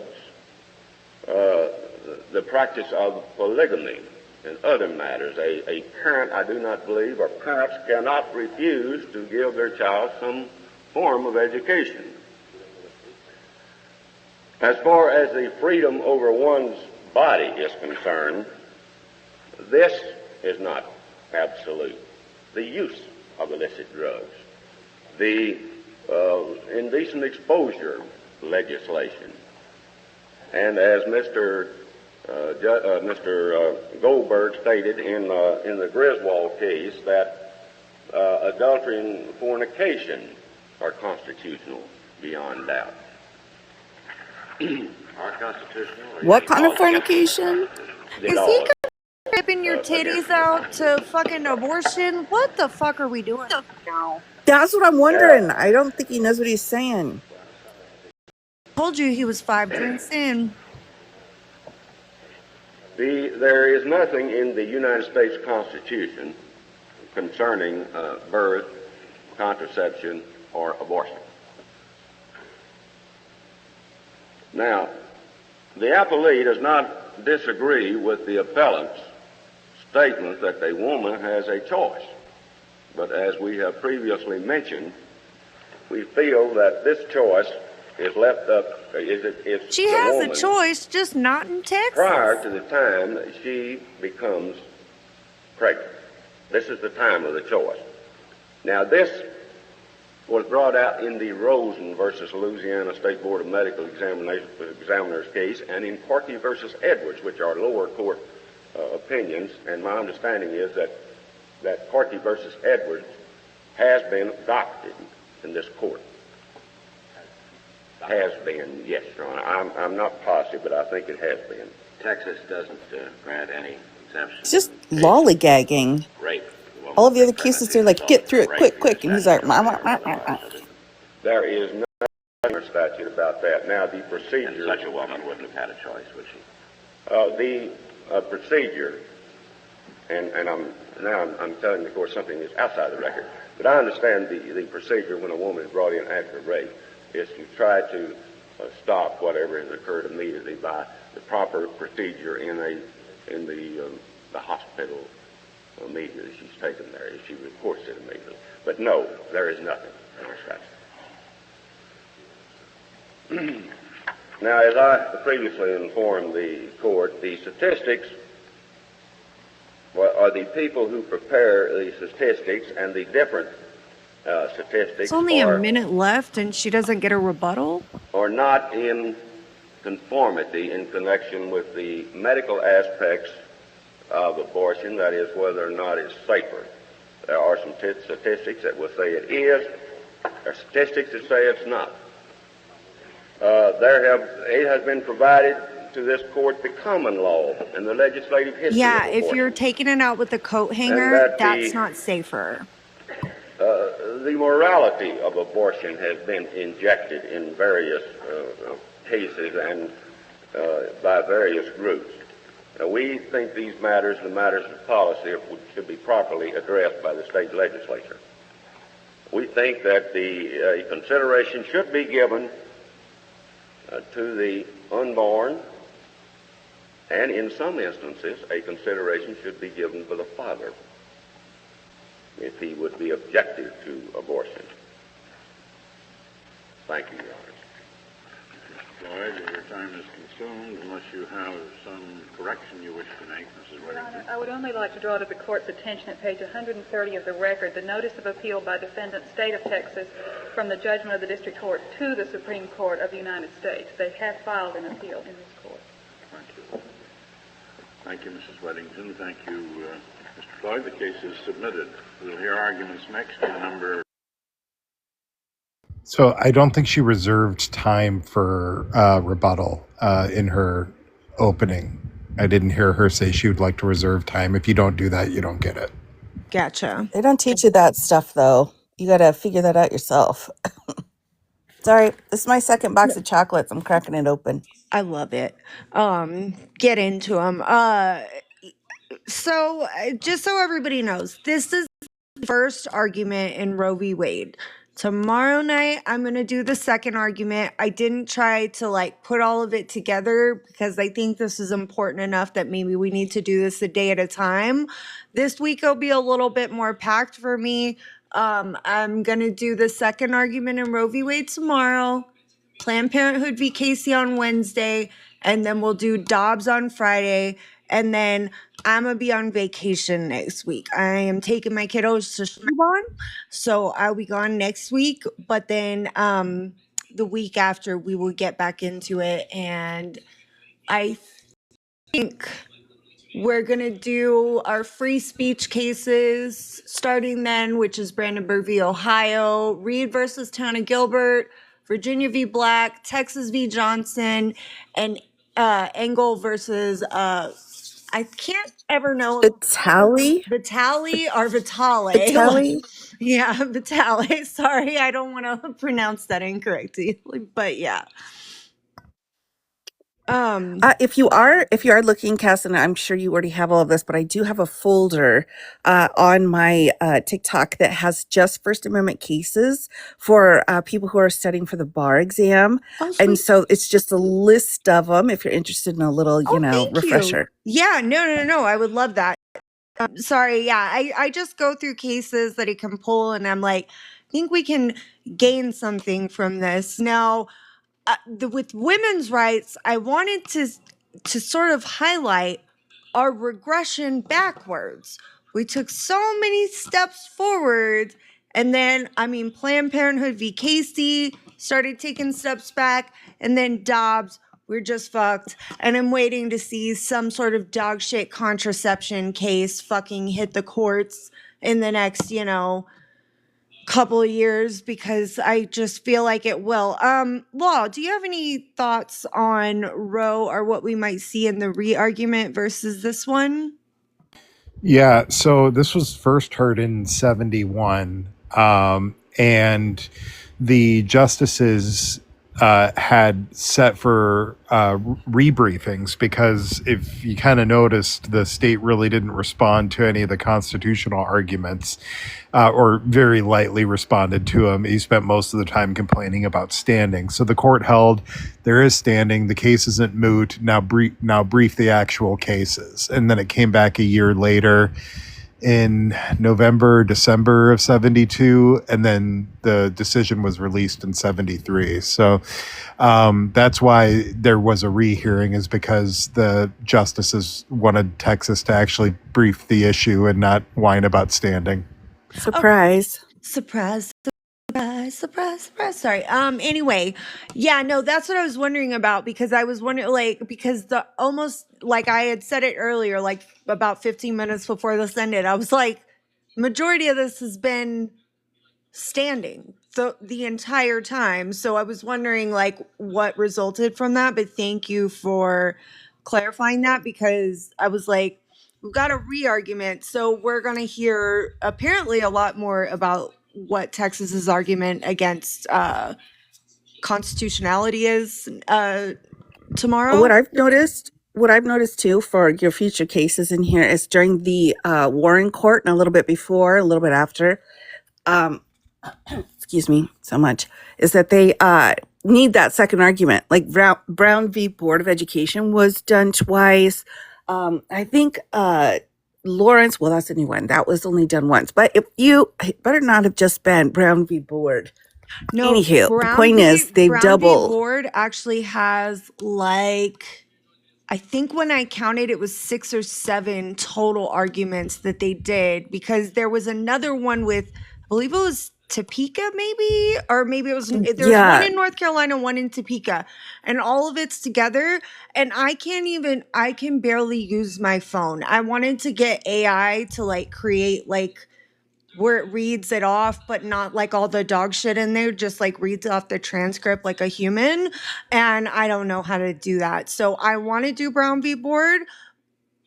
Speaker 10: the practice of polygamy, and other matters. A parent, I do not believe, or parents cannot refuse to give their child some form of education. As far as the freedom over one's body is concerned, this is not absolute. The use of illicit drugs, the indecent exposure legislation, and as Mr. Goldberg stated in the Griswold case, that adultery and fornication are constitutional beyond doubt.
Speaker 2: Are constitutional? Or
Speaker 7: What
Speaker 2: you
Speaker 7: kind of
Speaker 10: Laws against them are
Speaker 7: fornication?
Speaker 10: constitutional. The
Speaker 1: Is he
Speaker 10: laws
Speaker 1: ripping your
Speaker 10: against
Speaker 1: titties
Speaker 10: them are
Speaker 1: out to
Speaker 10: constitutional.
Speaker 1: fucking abortion? What the fuck are we doing right now?
Speaker 7: That's what I'm
Speaker 10: Yeah.
Speaker 7: wondering. I don't think he knows what he's saying.
Speaker 1: Told you he was 5 drinks in.
Speaker 10: There is nothing in the United States Constitution concerning birth, contraception, or abortion. Now, the appellee does not disagree with the appellant's statement that a woman has a choice. But as we have previously mentioned, we feel that this choice is left up, is
Speaker 1: She
Speaker 10: the
Speaker 1: has a
Speaker 10: woman
Speaker 1: choice, just not in Texas.
Speaker 10: prior to the time that she becomes pregnant. This is the time of the choice. Now, this was brought out in the Rosen versus Louisiana State Board of Medical Examiners case and in Corky versus Edwards, which are lower court opinions. And my understanding is that Corky versus Edwards has been adopted in this court. Has been, yes, Your Honor. I'm not positive, but I think it has been.
Speaker 4: Texas doesn't grant any exemption.
Speaker 7: It's just lollygagging.
Speaker 4: Rape.
Speaker 7: All of the other cases, they're like, get through it quick, quick. And he's like,
Speaker 10: There is no statute about that. Now, the procedure...
Speaker 4: And such a woman wouldn't have had a choice, would she?
Speaker 10: The procedure, and I'm telling the court something that's outside the record, but I understand the procedure when a woman is brought in after rape is to try to stop whatever has occurred immediately by the proper procedure in the hospital immediately she's taken there. She reports it immediately. But no, there is nothing in our statute. Now, as I previously informed the court, the statistics are the people who prepare the statistics, and the different statistics
Speaker 1: It's only a minute left and she doesn't get a rebuttal?
Speaker 10: Are not in conformity in connection with the medical aspects of abortion, that is, whether or not it's safer. There are some statistics that will say it is. There are statistics that say it's not. It has been provided to this court the common law and the legislative history
Speaker 1: Yeah,
Speaker 10: of
Speaker 1: if
Speaker 10: abortion.
Speaker 1: you're taking it out with a coat hanger, that's not safer.
Speaker 10: The morality of abortion has been injected in various cases and by various groups. We think these matters, the matters of policy, should be properly addressed by the state legislature. We think that the consideration should be given to the unborn, and in some instances, a consideration should be given for the father if he would be objective to abortion. Thank you, Your Honor.
Speaker 2: Floyd, your time is consumed unless you have some correction you wish to make, Mrs.
Speaker 3: Your Honor,
Speaker 2: Whittington.
Speaker 3: I would only like to draw to the court's attention at page 130 of the record the notice of appeal by defendant State of Texas from the judgment of the district court to the Supreme Court of the United States. They have filed an appeal in this court.
Speaker 2: Thank you. Thank you, Mrs. Whittington. Thank you, Mr. Floyd. The case is submitted. We'll hear arguments next in number...
Speaker 6: So I don't think she reserved time for rebuttal in her opening. I didn't hear her say she would like to reserve time. If you don't do that, you don't get it.
Speaker 1: Gotcha.
Speaker 7: They don't teach you that stuff, though. You got to figure that out yourself. Sorry, this is my second box of chocolates. I'm cracking it open.
Speaker 1: I love it. Get into them. So just so everybody knows, this is the first argument in Roe v. Wade. Tomorrow night, I'm going to do the second argument. I didn't try to put all of it together because I think this is important enough that maybe we need to do this a day at a time. This week will be a little bit more packed for me. I'm going to do the second argument in Roe v. Wade tomorrow, Planned Parenthood v. Casey on Wednesday, and then we'll do Dobbs on Friday. And then I'm going to be on vacation next week. I am taking my kiddos to Schwabon, so I'll be gone next week. But then the week after, we will get back into it. And I think We're going to do our free speech cases starting then, which is Brandenburg v. Ohio, Reed versus Town of Gilbert, Virginia v. Black, Texas v. Johnson, and Engel versus, I can't ever know
Speaker 7: Vitali?
Speaker 1: Vitali or Vitale.
Speaker 7: Vitali?
Speaker 1: Yeah, Vitale. Sorry, I don't want to pronounce that incorrectly, but yeah.
Speaker 7: If you are looking, Cass, and I'm sure you already have all of this, but I do have a folder on my TikTok that has just First Amendment cases for people who are studying for the bar exam.
Speaker 1: Oh,
Speaker 7: And
Speaker 1: sweet.
Speaker 7: so it's just a list of them if you're interested in a little,
Speaker 1: Oh, thank you.
Speaker 7: refresher.
Speaker 1: Yeah, no. I would love that. Sorry, yeah. I just go through cases that he can pull, and I'm like, I think we can gain something from this. Now, with women's rights, I wanted to sort of highlight our regression backwards. We took so many steps forward, and then Planned Parenthood v. Casey started taking steps back, and then Dobbs. We're just fucked. And I'm waiting to see some sort of dog shit contraception case fucking hit the courts in the next, couple of years, because I just feel like it will. Law, do you have any thoughts on Roe or what we might see in the re-argument versus this one?
Speaker 6: Yeah, so this was first heard in 71, and the justices had set for rebriefings because if you kind of noticed, the state really didn't respond to any of the constitutional arguments, or very lightly responded to them. He spent most of the time complaining about standing. So the court held there is standing. The case isn't moot. Now brief the actual cases. And then it came back a year later in December of 72, and then the decision was released in 73. So that's why there was a rehearing, is because the justices wanted Texas to actually brief the issue and not whine about standing.
Speaker 7: Surprise.
Speaker 1: Surprise. Sorry. Anyway, yeah, no, that's what I was wondering about, because I was wondering, because the almost like I had said it earlier, like about 15 minutes before this ended, I was like, majority of this has been standing the entire time. So I was wondering what resulted from that, but thank you for clarifying that, because I was like, we've got a re-argument, so we're going to hear apparently a lot more about what Texas's argument against constitutionality is tomorrow.
Speaker 7: What I've noticed too for your future cases in here is during the Warren Court and a little bit before, a little bit after. Excuse me so much, is that they need that second argument. Like Brown v. Board of Education was done twice. I think Lawrence, well, that's a new one. That was only done once. But it better not have just been Brown v. Board.
Speaker 1: No,
Speaker 7: Anywho, the point is they've
Speaker 1: Brown v.
Speaker 7: doubled.
Speaker 1: Board actually has I think when I counted, it was 6 or 7 total arguments that they did, because there was another one with, I believe it was Topeka, maybe, or maybe it was, there was one in North Carolina, one in Topeka, and all of it's together. And I can barely use my phone. I wanted to get AI to create where it reads it off, but not all the dog shit in there, just reads off the transcript like a human. And I don't know how to do that. So I want to do Brown v. Board,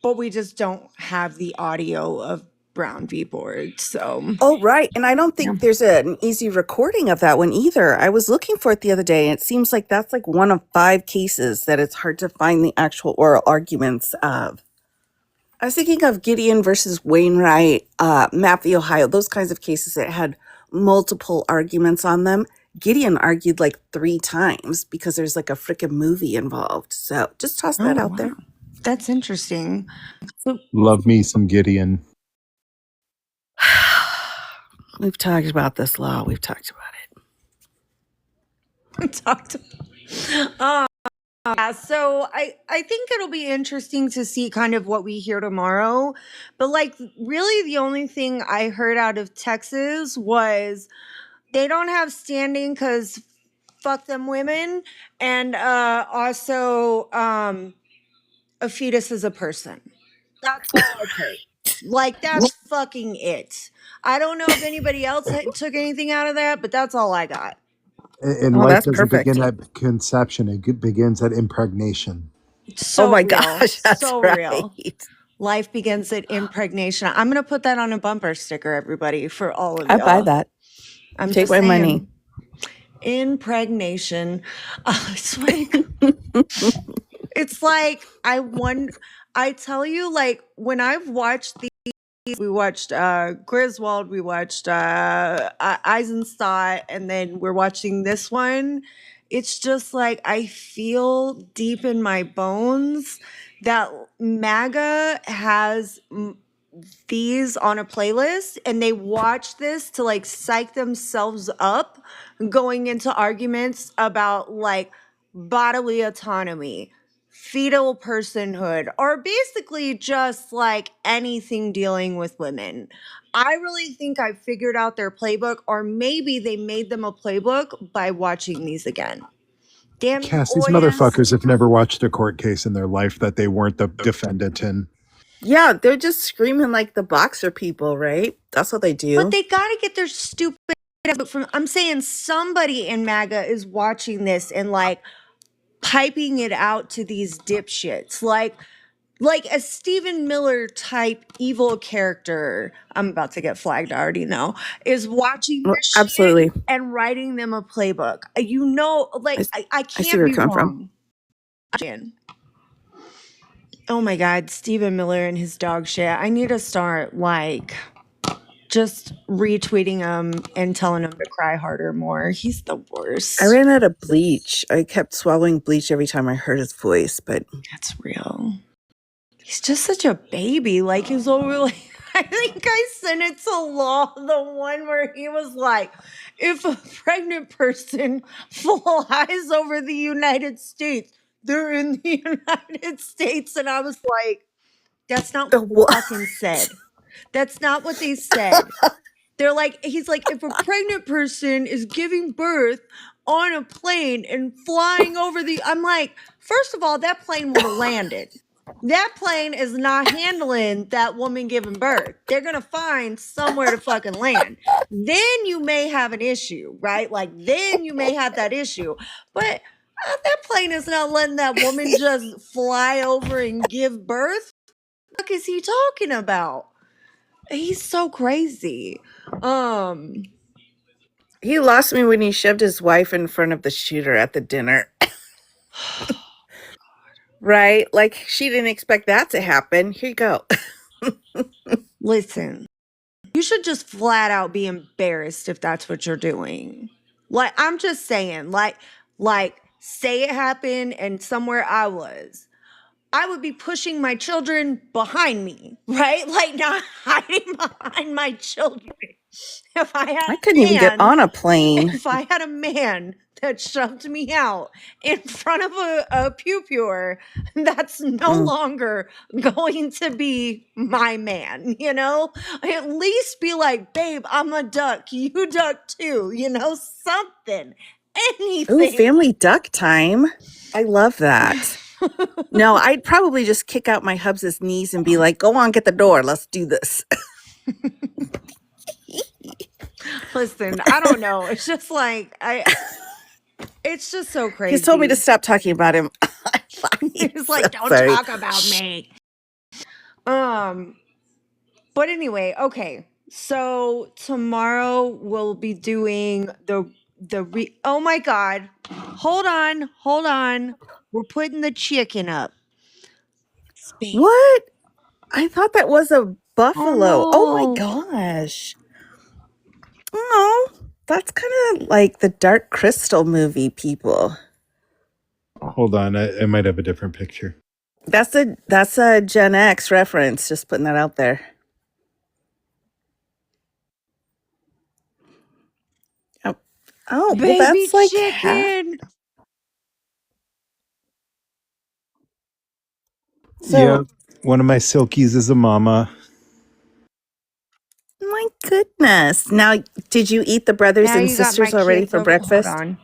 Speaker 1: but we just don't have the audio of Brown v. Board. So.
Speaker 7: Oh, right. And I don't think there's an easy recording of that one either. I was looking for it the other day, and it seems like that's one of 5 cases that it's hard to find the actual oral arguments of. I was thinking of Gideon versus Wainwright, Map v. Ohio, those kinds of cases that had multiple arguments on them. Gideon argued 3 times because there's a freaking movie involved. So just toss that out there.
Speaker 1: That's interesting.
Speaker 6: Love me some Gideon.
Speaker 7: We've talked about this law. We've talked about it.
Speaker 1: Yeah, so I think it'll be interesting to see kind of what we hear tomorrow. But really the only thing I heard out of Texas was they don't have standing because fuck them women. And also a fetus is a person. That's all I take. Like, that's fucking it. I don't know if anybody else took anything out of that, but that's all I got.
Speaker 6: And
Speaker 7: Oh,
Speaker 6: life
Speaker 7: that's
Speaker 6: doesn't begin
Speaker 7: perfect.
Speaker 6: at conception; it begins at impregnation.
Speaker 7: Oh
Speaker 1: So
Speaker 7: my
Speaker 1: real.
Speaker 7: gosh, that's
Speaker 1: So real.
Speaker 7: right.
Speaker 1: Life begins at impregnation. I'm going to put that on a bumper sticker, everybody, for all of
Speaker 7: I buy
Speaker 1: y'all.
Speaker 7: that.
Speaker 1: I'm
Speaker 7: Take
Speaker 1: just
Speaker 7: my money.
Speaker 1: saying. Impregnation. It's like I tell you, like, when I've watched we watched Griswold, we watched Eisenstadt, and then we're watching this one. It's just like I feel deep in my bones that MAGA has these on a playlist and they watch this to like psych themselves up going into arguments about like bodily autonomy, fetal personhood, or basically just like anything dealing with women. I really think I figured out their playbook, or maybe they made them a playbook by watching these again. Damn you,
Speaker 6: Cass, these
Speaker 1: Oyas.
Speaker 6: motherfuckers have never watched a court case in their life that they weren't the defendant in.
Speaker 7: Yeah, they're just screaming like the boxer people, right? That's what they
Speaker 1: But
Speaker 7: do.
Speaker 1: they got to get their stupid from. I'm saying somebody in MAGA is watching this and like piping it out to these dipshits, like a Stephen Miller type evil character. I'm about to get flagged. I already know. Is watching
Speaker 7: Oh,
Speaker 1: this shit
Speaker 7: absolutely.
Speaker 1: and writing them a playbook. You know, like I
Speaker 7: I see
Speaker 1: can't
Speaker 7: where
Speaker 1: be
Speaker 7: you're coming from.
Speaker 1: wrong. Oh my God, Stephen Miller and his dog shit. I need to start like just retweeting him and telling him to cry harder more. He's the worst.
Speaker 7: I ran out of bleach. I kept swallowing bleach every time I heard his voice, but
Speaker 1: That's real. He's just such a baby. Like he's over like I think I sent it to Law, the one where he was like, if a pregnant person flies over the United States, they're in the United States. And I was like, that's not what
Speaker 7: what?
Speaker 1: they fucking said. That's not what they said. They're like, he's like, if a pregnant person is giving birth on a plane and flying over I'm like, first of all, that plane would have landed. That plane is not handling that woman giving birth. They're going to find somewhere to fucking land. Then you may have an issue, right? Like, then you may have that issue. But that plane is not letting that woman just fly over and give birth. What is he talking about? He's so crazy.
Speaker 7: He lost me when he shoved his wife in front of the shooter at the dinner. Right? Like she didn't expect that to happen. Here you go.
Speaker 1: Listen, you should just flat out be embarrassed if that's what you're doing. Like, I'm just saying, like, say it happened and somewhere I was. I would be pushing my children behind me, right? Like, not hiding behind my children. If I had
Speaker 7: I couldn't even get on a plane.
Speaker 1: if I had a man that shoved me out in front of a pew-pewer, that's no longer going to be my man, you know? At least be like, babe, I'm a duck. You duck too, you know? Something. Anything.
Speaker 7: Ooh, family duck time. I love that. No, I'd probably just kick out my hubs' knees and be like, go on, get the door. Let's do this.
Speaker 1: Listen, I don't know. It's just like it's just so crazy.
Speaker 7: He's told me to stop talking about him.
Speaker 1: He's like, don't
Speaker 7: Sorry.
Speaker 1: talk about me. But anyway, okay. So tomorrow we'll be doing oh my God. Hold on. We're putting the chicken up. Space.
Speaker 7: What? I thought that was a buffalo. Oh my
Speaker 1: no.
Speaker 7: gosh. Oh, that's kind of like the Dark Crystal movie, people.
Speaker 6: Hold on, I might have a different picture.
Speaker 7: That's a Gen X reference. Just putting that out there. Oh,
Speaker 1: Baby
Speaker 7: well, that's like
Speaker 1: chicken.
Speaker 7: So,
Speaker 6: yeah, one of my silkies is a mama.
Speaker 7: my goodness. Now, did you eat the brothers
Speaker 1: Now
Speaker 7: and
Speaker 1: you got my
Speaker 7: sisters already
Speaker 1: kids
Speaker 7: for
Speaker 1: over.
Speaker 7: breakfast?
Speaker 1: Hold on.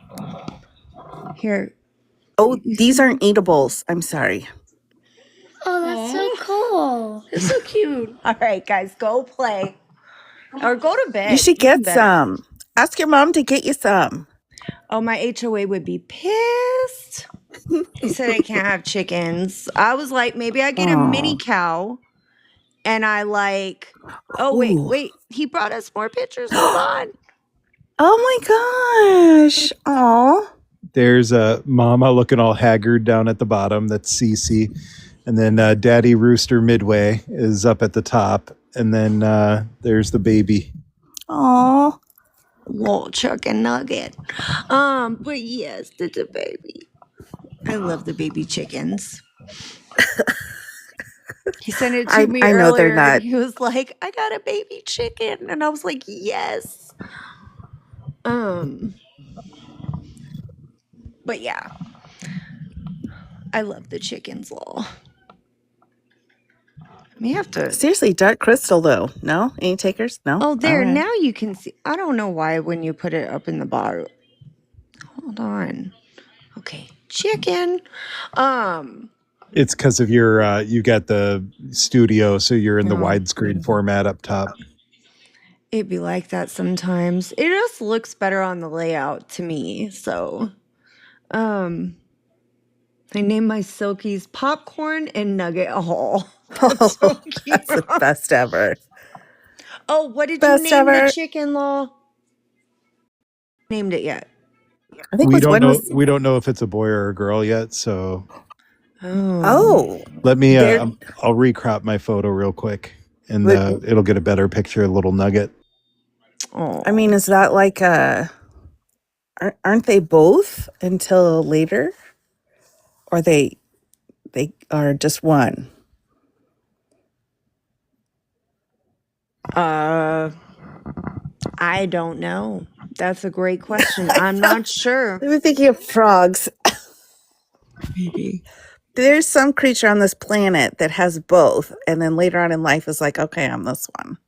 Speaker 1: Here.
Speaker 7: Oh, these aren't eatables. I'm sorry.
Speaker 1: Oh, that's That's so cool. It's so cute. All right, guys, go play. Or go to bed.
Speaker 7: You should
Speaker 1: Even
Speaker 7: get
Speaker 1: better.
Speaker 7: some. Ask your mom to get you some.
Speaker 1: Oh, my HOA would be pissed. He said I can't have chickens. I was like, maybe I get a mini cow. And I like, oh, wait. He brought us more pictures. Hold on.
Speaker 7: Oh my gosh. Aw.
Speaker 6: There's a mama looking all haggard down at the bottom. That's Cece. And then Daddy Rooster Midway is up at the top. And then there's the baby.
Speaker 7: Aw.
Speaker 1: Little chicken nugget. But yes, it's a baby. I love the baby chickens. He sent it to me
Speaker 7: I know they're
Speaker 1: earlier.
Speaker 7: not.
Speaker 1: And he was like, I got a baby chicken. And I was like, yes. But yeah. I love the chickens, lol. We have to.
Speaker 7: Seriously, dark crystal though. No? Any takers? No?
Speaker 1: Oh, there.
Speaker 7: All right.
Speaker 1: Now you can see. I don't know why when you put it up in the bottom. Hold on. Okay. Chicken.
Speaker 6: It's because of your, you got the studio, so you're in the widescreen format up top.
Speaker 1: It'd be like that sometimes. It just looks better on the layout to me. So, I named my Silkies Popcorn and Nugget Hall. That's so cute.
Speaker 7: That's the best ever.
Speaker 1: Oh, what did
Speaker 7: Best
Speaker 1: you name
Speaker 7: ever.
Speaker 1: the chicken, Law? Named it yet?
Speaker 7: I think
Speaker 6: We don't know.
Speaker 7: was
Speaker 6: We don't know if it's a boy or a girl yet. So
Speaker 7: Oh.
Speaker 6: let me.
Speaker 7: They're-
Speaker 6: I'll recrop my photo real quick, and it'll get a better picture. A little nugget.
Speaker 1: Oh.
Speaker 7: I mean, is that like aren't they both until later? Or they are just one?
Speaker 1: I don't know. That's a great question. I'm not sure.
Speaker 7: I was thinking of frogs.
Speaker 1: Maybe.
Speaker 7: There's some creature on this planet that has both, and then later on in life is like, okay, I'm this one.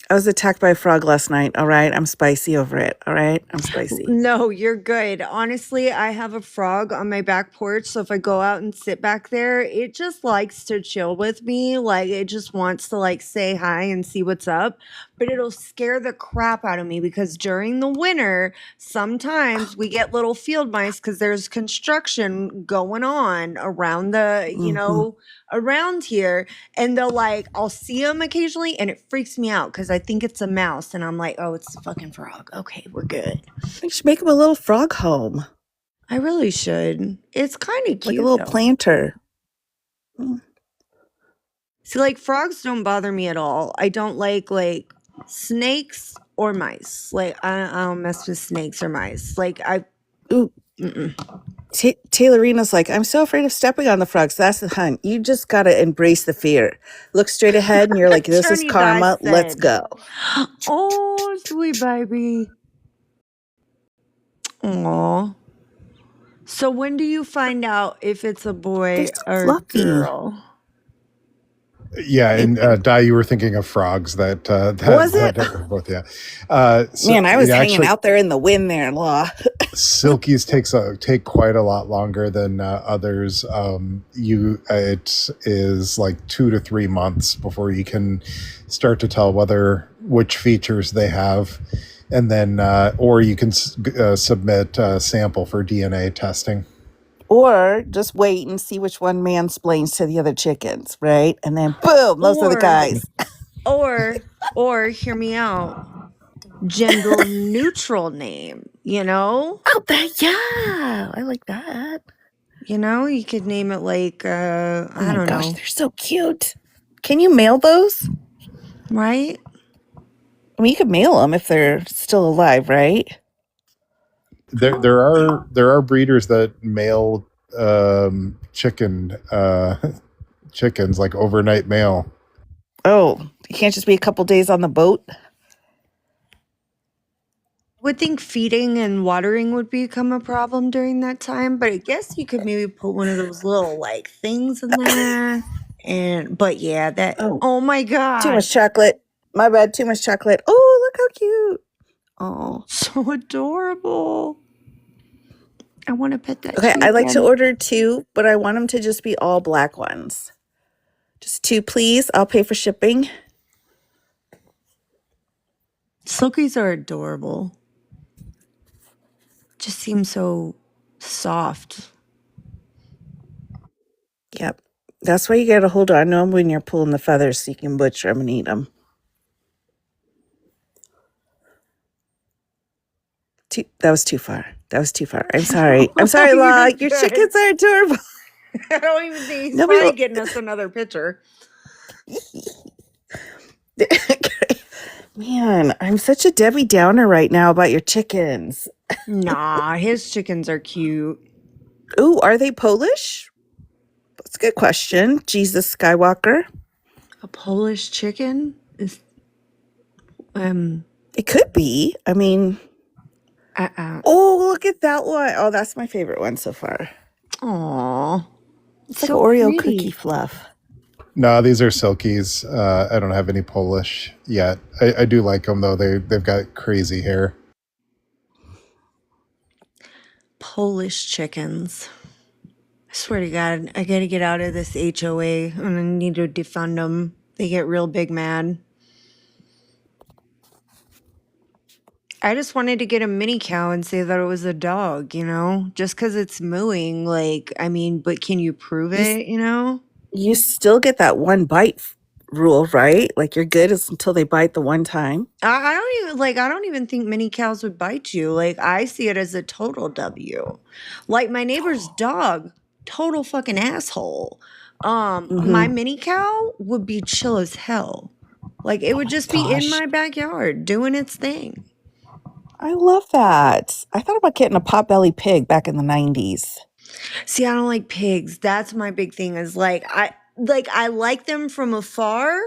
Speaker 7: I was attacked by a frog last night. All right. I'm spicy over it. All right. I'm spicy.
Speaker 1: No, you're good. Honestly, I have a frog on my back porch. So if I go out and sit back there, it just likes to chill with me. Like it just wants to like say hi and see what's up. But it'll scare the crap out of me because during the winter, sometimes we get little field mice because there's construction going on around the, you know, around here. And they'll like, I'll see them occasionally and it freaks me out because I think it's a mouse. And I'm like, oh, it's a fucking frog. Okay, we're good.
Speaker 7: You should make him a little frog home.
Speaker 1: I really should. It's kind of cute.
Speaker 7: Like a little planter.
Speaker 1: See, like frogs don't bother me at all. I don't like snakes or mice. Like I don't mess with snakes or mice. Like
Speaker 7: Taylorina's like, I'm so afraid of stepping on the frogs. That's the hunt. You just got to embrace the fear. Look straight ahead and you're like, this is
Speaker 1: Journey
Speaker 7: karma.
Speaker 1: Dyson.
Speaker 7: Let's go.
Speaker 1: Oh, sweet baby. Aw. So when do you find out if it's a boy or
Speaker 7: fluffy.
Speaker 1: girl?
Speaker 6: Yeah, and Di, you were thinking of frogs. That
Speaker 7: Was it?
Speaker 6: Both, yeah.
Speaker 7: Man, I was hanging
Speaker 6: actually,
Speaker 7: out there in the wind there, Law.
Speaker 6: Silkies take quite a lot longer than others. It is like 2 to 3 months before you can start to tell which features they have, and then or you can submit a sample for DNA testing.
Speaker 7: Or just wait and see which one mansplains to the other chickens, right? And then boom, those are the guys.
Speaker 1: Or hear me out. Gender neutral name, you know?
Speaker 7: Oh, yeah. I like that.
Speaker 1: You know, you could name it like I don't know.
Speaker 7: They're so cute. Can you mail those?
Speaker 1: Right?
Speaker 7: I mean, you could mail them if they're still alive, right?
Speaker 6: There are breeders that mail chickens like overnight mail.
Speaker 7: Oh, you can't just be a couple days on the boat?
Speaker 1: Would think feeding and watering would become a problem during that time, but I guess you could maybe put one of those little like things in there. But yeah, oh my god.
Speaker 7: Too much chocolate. My bad, too much chocolate. Oh, look how cute. Oh.
Speaker 1: So adorable. I want to pet that
Speaker 7: Okay, I'd like to
Speaker 1: chicken.
Speaker 7: order 2, but I want them to just be all black ones. Just 2, please. I'll pay for shipping.
Speaker 1: Silkies are adorable. Just seem so soft.
Speaker 7: Yep. That's why you got to hold on to them when you're pulling the feathers so you can butcher them and eat them. That was too far. I'm sorry. I'm sorry,
Speaker 1: You're
Speaker 7: Law. Your
Speaker 1: good.
Speaker 7: chickens are adorable.
Speaker 1: I don't even think he's
Speaker 7: Nobody
Speaker 1: probably
Speaker 7: will-
Speaker 1: getting us another picture.
Speaker 7: Man, I'm such a Debbie Downer right now about your chickens.
Speaker 1: Nah, his chickens are cute.
Speaker 7: Ooh, are they Polish? That's a good question. Jesus Skywalker.
Speaker 1: A Polish chicken is
Speaker 7: It could be. I mean, oh, look at that one. Oh, that's my favorite one so far.
Speaker 1: Aw.
Speaker 7: It's like Oreo cookie fluff.
Speaker 6: No, these are silkies. I don't have any Polish yet. I do like them though. They've got crazy hair.
Speaker 1: Polish chickens. I swear to God, I gotta get out of this HOA and I need to defund them. They get real big mad. I just wanted to get a mini cow and say that it was a dog, you know? Just because it's mooing, like, I mean, but can you prove it, you know?
Speaker 7: You still get that one bite rule, right? Like you're good until they bite the one time.
Speaker 1: I don't even think many cows would bite you. Like, I see it as a total W. Like my neighbor's dog, total fucking asshole. My mini cow would be chill as hell. Like it would just be in
Speaker 7: gosh.
Speaker 1: my backyard doing its thing.
Speaker 7: I love that. I thought about getting a potbelly pig back in the 90s.
Speaker 1: See, I don't like pigs. That's my big thing is I like them from afar,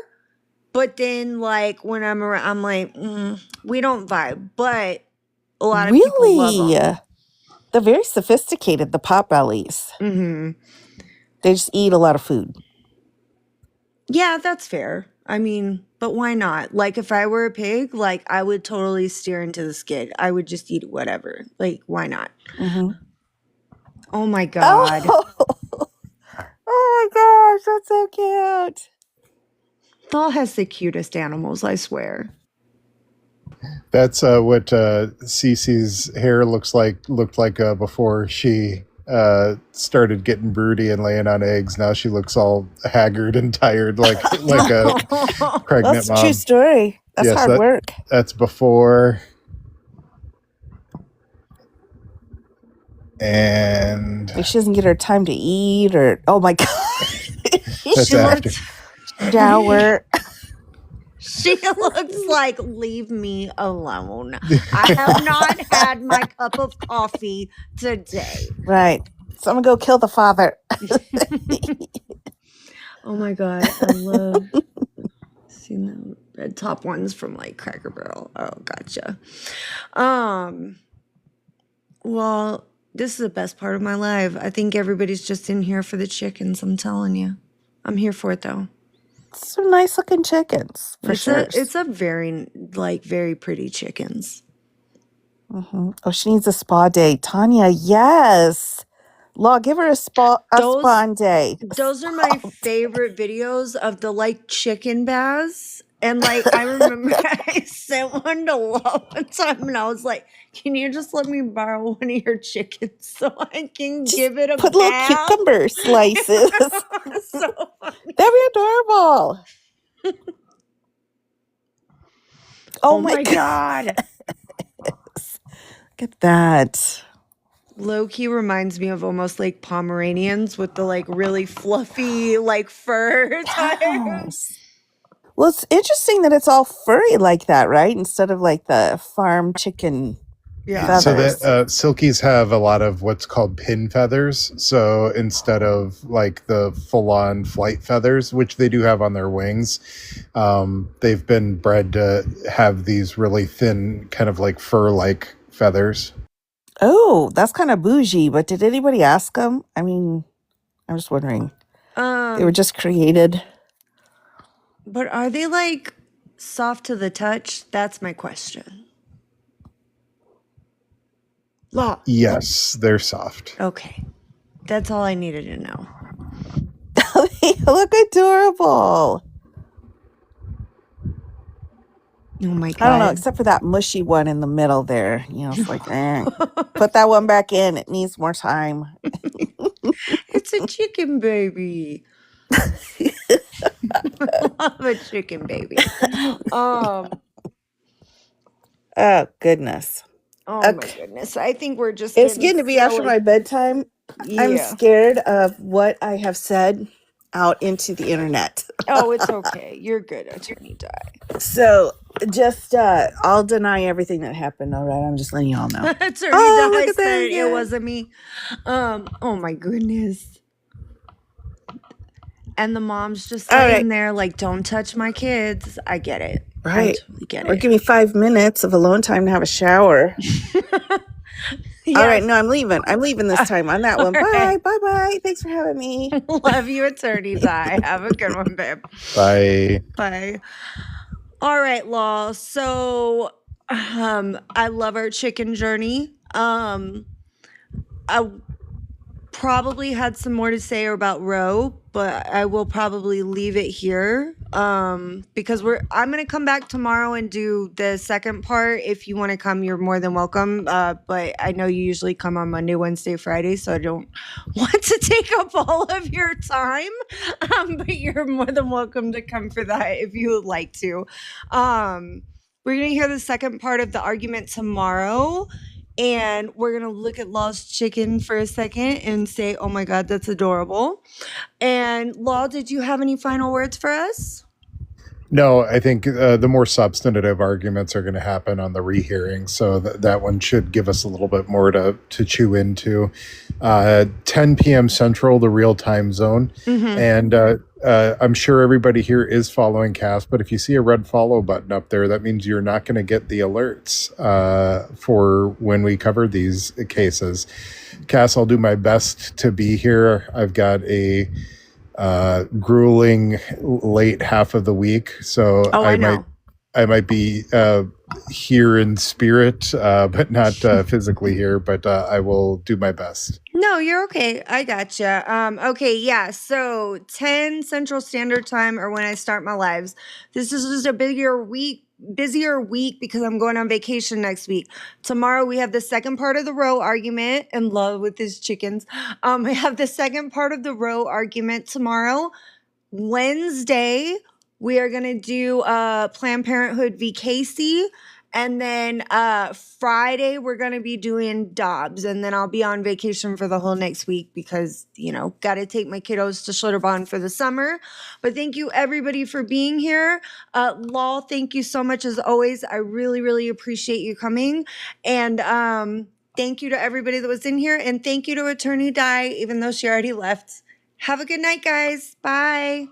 Speaker 1: but then like when I'm around, I'm like, we don't vibe. But a lot of people love
Speaker 7: Really?
Speaker 1: them.
Speaker 7: They're very sophisticated, the potbellies.
Speaker 1: Mm-hmm.
Speaker 7: They just eat a lot of food.
Speaker 1: Yeah, that's fair. I mean, but why not? Like, if I were a pig, like, I would totally steer into the skid. I would just eat whatever. Like, why not?
Speaker 7: Mm-hmm.
Speaker 1: Oh my God.
Speaker 7: Oh my gosh, that's so cute.
Speaker 1: Thal has the cutest animals, I swear.
Speaker 6: That's what Cece's hair looked like before she started getting broody and laying on eggs. Now she looks all haggard and tired, like a pregnant
Speaker 7: That's a
Speaker 6: mom.
Speaker 7: true story. That's hard work.
Speaker 6: That's before. And
Speaker 7: Like she doesn't get her time to eat, or oh my god,
Speaker 6: that's after.
Speaker 7: Shower.
Speaker 1: She looks like, leave me alone. I have not had my cup of coffee today.
Speaker 7: Right. So I'm gonna go kill the father.
Speaker 1: Oh my God. I love seeing the red top ones from like Cracker Barrel. Oh, gotcha. Well, this is the best part of my life. I think everybody's just in here for the chickens. I'm telling you. I'm here for it though.
Speaker 7: Some nice looking chickens, for sure.
Speaker 1: It's a very pretty chickens.
Speaker 7: Mm-hmm. Oh, she needs a spa day. Tanya, yes. Law, give her a spa day.
Speaker 1: Those are my favorite videos of the like chicken baths. And like I remember I sent one to Law one time and I was like, can you just let me borrow one of your chickens so I can give it a
Speaker 7: Put
Speaker 1: bath?
Speaker 7: little cucumber slices.
Speaker 1: So funny.
Speaker 7: That'd be adorable.
Speaker 1: Oh my God.
Speaker 7: Look at that.
Speaker 1: Low-key reminds me of almost like Pomeranians with the like really fluffy like fur type.
Speaker 7: Yes. Well, it's interesting that it's all furry like that, right? Instead of like the farm chicken feathers.
Speaker 6: So that silkies have a lot of what's called pin feathers. So instead of like the full-on flight feathers, which they do have on their wings, they've been bred to have these really thin, kind of like fur-like feathers.
Speaker 7: Oh, that's kind of bougie. But did anybody ask them? I mean, I'm just wondering. They were just created.
Speaker 1: But are they like soft to the touch? That's my question. Law.
Speaker 6: Yes, they're soft.
Speaker 1: Okay. That's all I needed to know.
Speaker 7: They look adorable.
Speaker 1: Oh my
Speaker 7: I don't know,
Speaker 1: God.
Speaker 7: except for that mushy one in the middle there. It's like, put that one back in. It needs more time.
Speaker 1: It's a chicken baby. Love a chicken baby.
Speaker 7: Oh, goodness.
Speaker 1: Oh my
Speaker 7: Okay.
Speaker 1: goodness. I think we're just
Speaker 7: It's
Speaker 1: getting
Speaker 7: getting to be after
Speaker 1: silly.
Speaker 7: my bedtime. I'm
Speaker 1: Yeah.
Speaker 7: scared of what I have said out into the internet.
Speaker 1: Oh, it's okay. You're good, Attorney Di.
Speaker 7: So just I'll deny everything that happened. All right, I'm just letting y'all know.
Speaker 1: Attorney
Speaker 7: Oh,
Speaker 1: Di
Speaker 7: look at that
Speaker 1: said it
Speaker 7: again.
Speaker 1: wasn't me. Oh my goodness. And the mom's just
Speaker 7: All
Speaker 1: laying
Speaker 7: right.
Speaker 1: there like, don't touch my kids. I get it. I
Speaker 7: Right.
Speaker 1: totally get
Speaker 7: Or
Speaker 1: it.
Speaker 7: give me 5 minutes of alone time to have a shower. All right,
Speaker 1: Yes.
Speaker 7: no, I'm leaving. I'm leaving this time on that one.
Speaker 1: All right.
Speaker 7: Bye. Bye. Thanks for having me.
Speaker 1: Love you, Attorney Di. Have a good one, babe.
Speaker 6: Bye.
Speaker 1: Bye. All right, Law. So I love our chicken journey. I probably had some more to say about Roe, but I will probably leave it here because I'm gonna come back tomorrow and do the second part. If you want to come, you're more than welcome. But I know you usually come on Monday, Wednesday, Friday, so I don't want to take up all of your time. But you're more than welcome to come for that if you would like to. We're gonna hear the second part of the argument tomorrow. And we're going to look at Law's chicken for a second and say, oh my God, that's adorable. And Law, did you have any final words for us?
Speaker 6: No, I think the more substantive arguments are going to happen on the rehearing, so that one should give us a little bit more to chew into. 10 p.m. Central, the real time zone, and I'm sure everybody here is following Cass. But if you see a red follow button up there, that means you're not going to get the alerts for when we cover these cases. Cass, I'll do my best to be here. I've got a grueling late half of the week, so I might be here in spirit, but not physically here. But I will do my best.
Speaker 1: No, you're okay. I gotcha. Okay, yeah. So 10 Central Standard Time or when I start my lives. This is just a busier week because I'm going on vacation next week. Tomorrow we have the second part of the Roe argument and love with his chickens. We have the second part of the Roe argument tomorrow. Wednesday, we are going to do Planned Parenthood v. Casey. And then Friday, we're going to be doing Dobbs. And then I'll be on vacation for the whole next week because, got to take my kiddos to Schlitterbahn for the summer. But thank you, everybody, for being here. Law, thank you so much as always. I really, really appreciate you coming. And thank you to everybody that was in here. And thank you to Attorney Di, even though she already left. Have a good night, guys. Bye.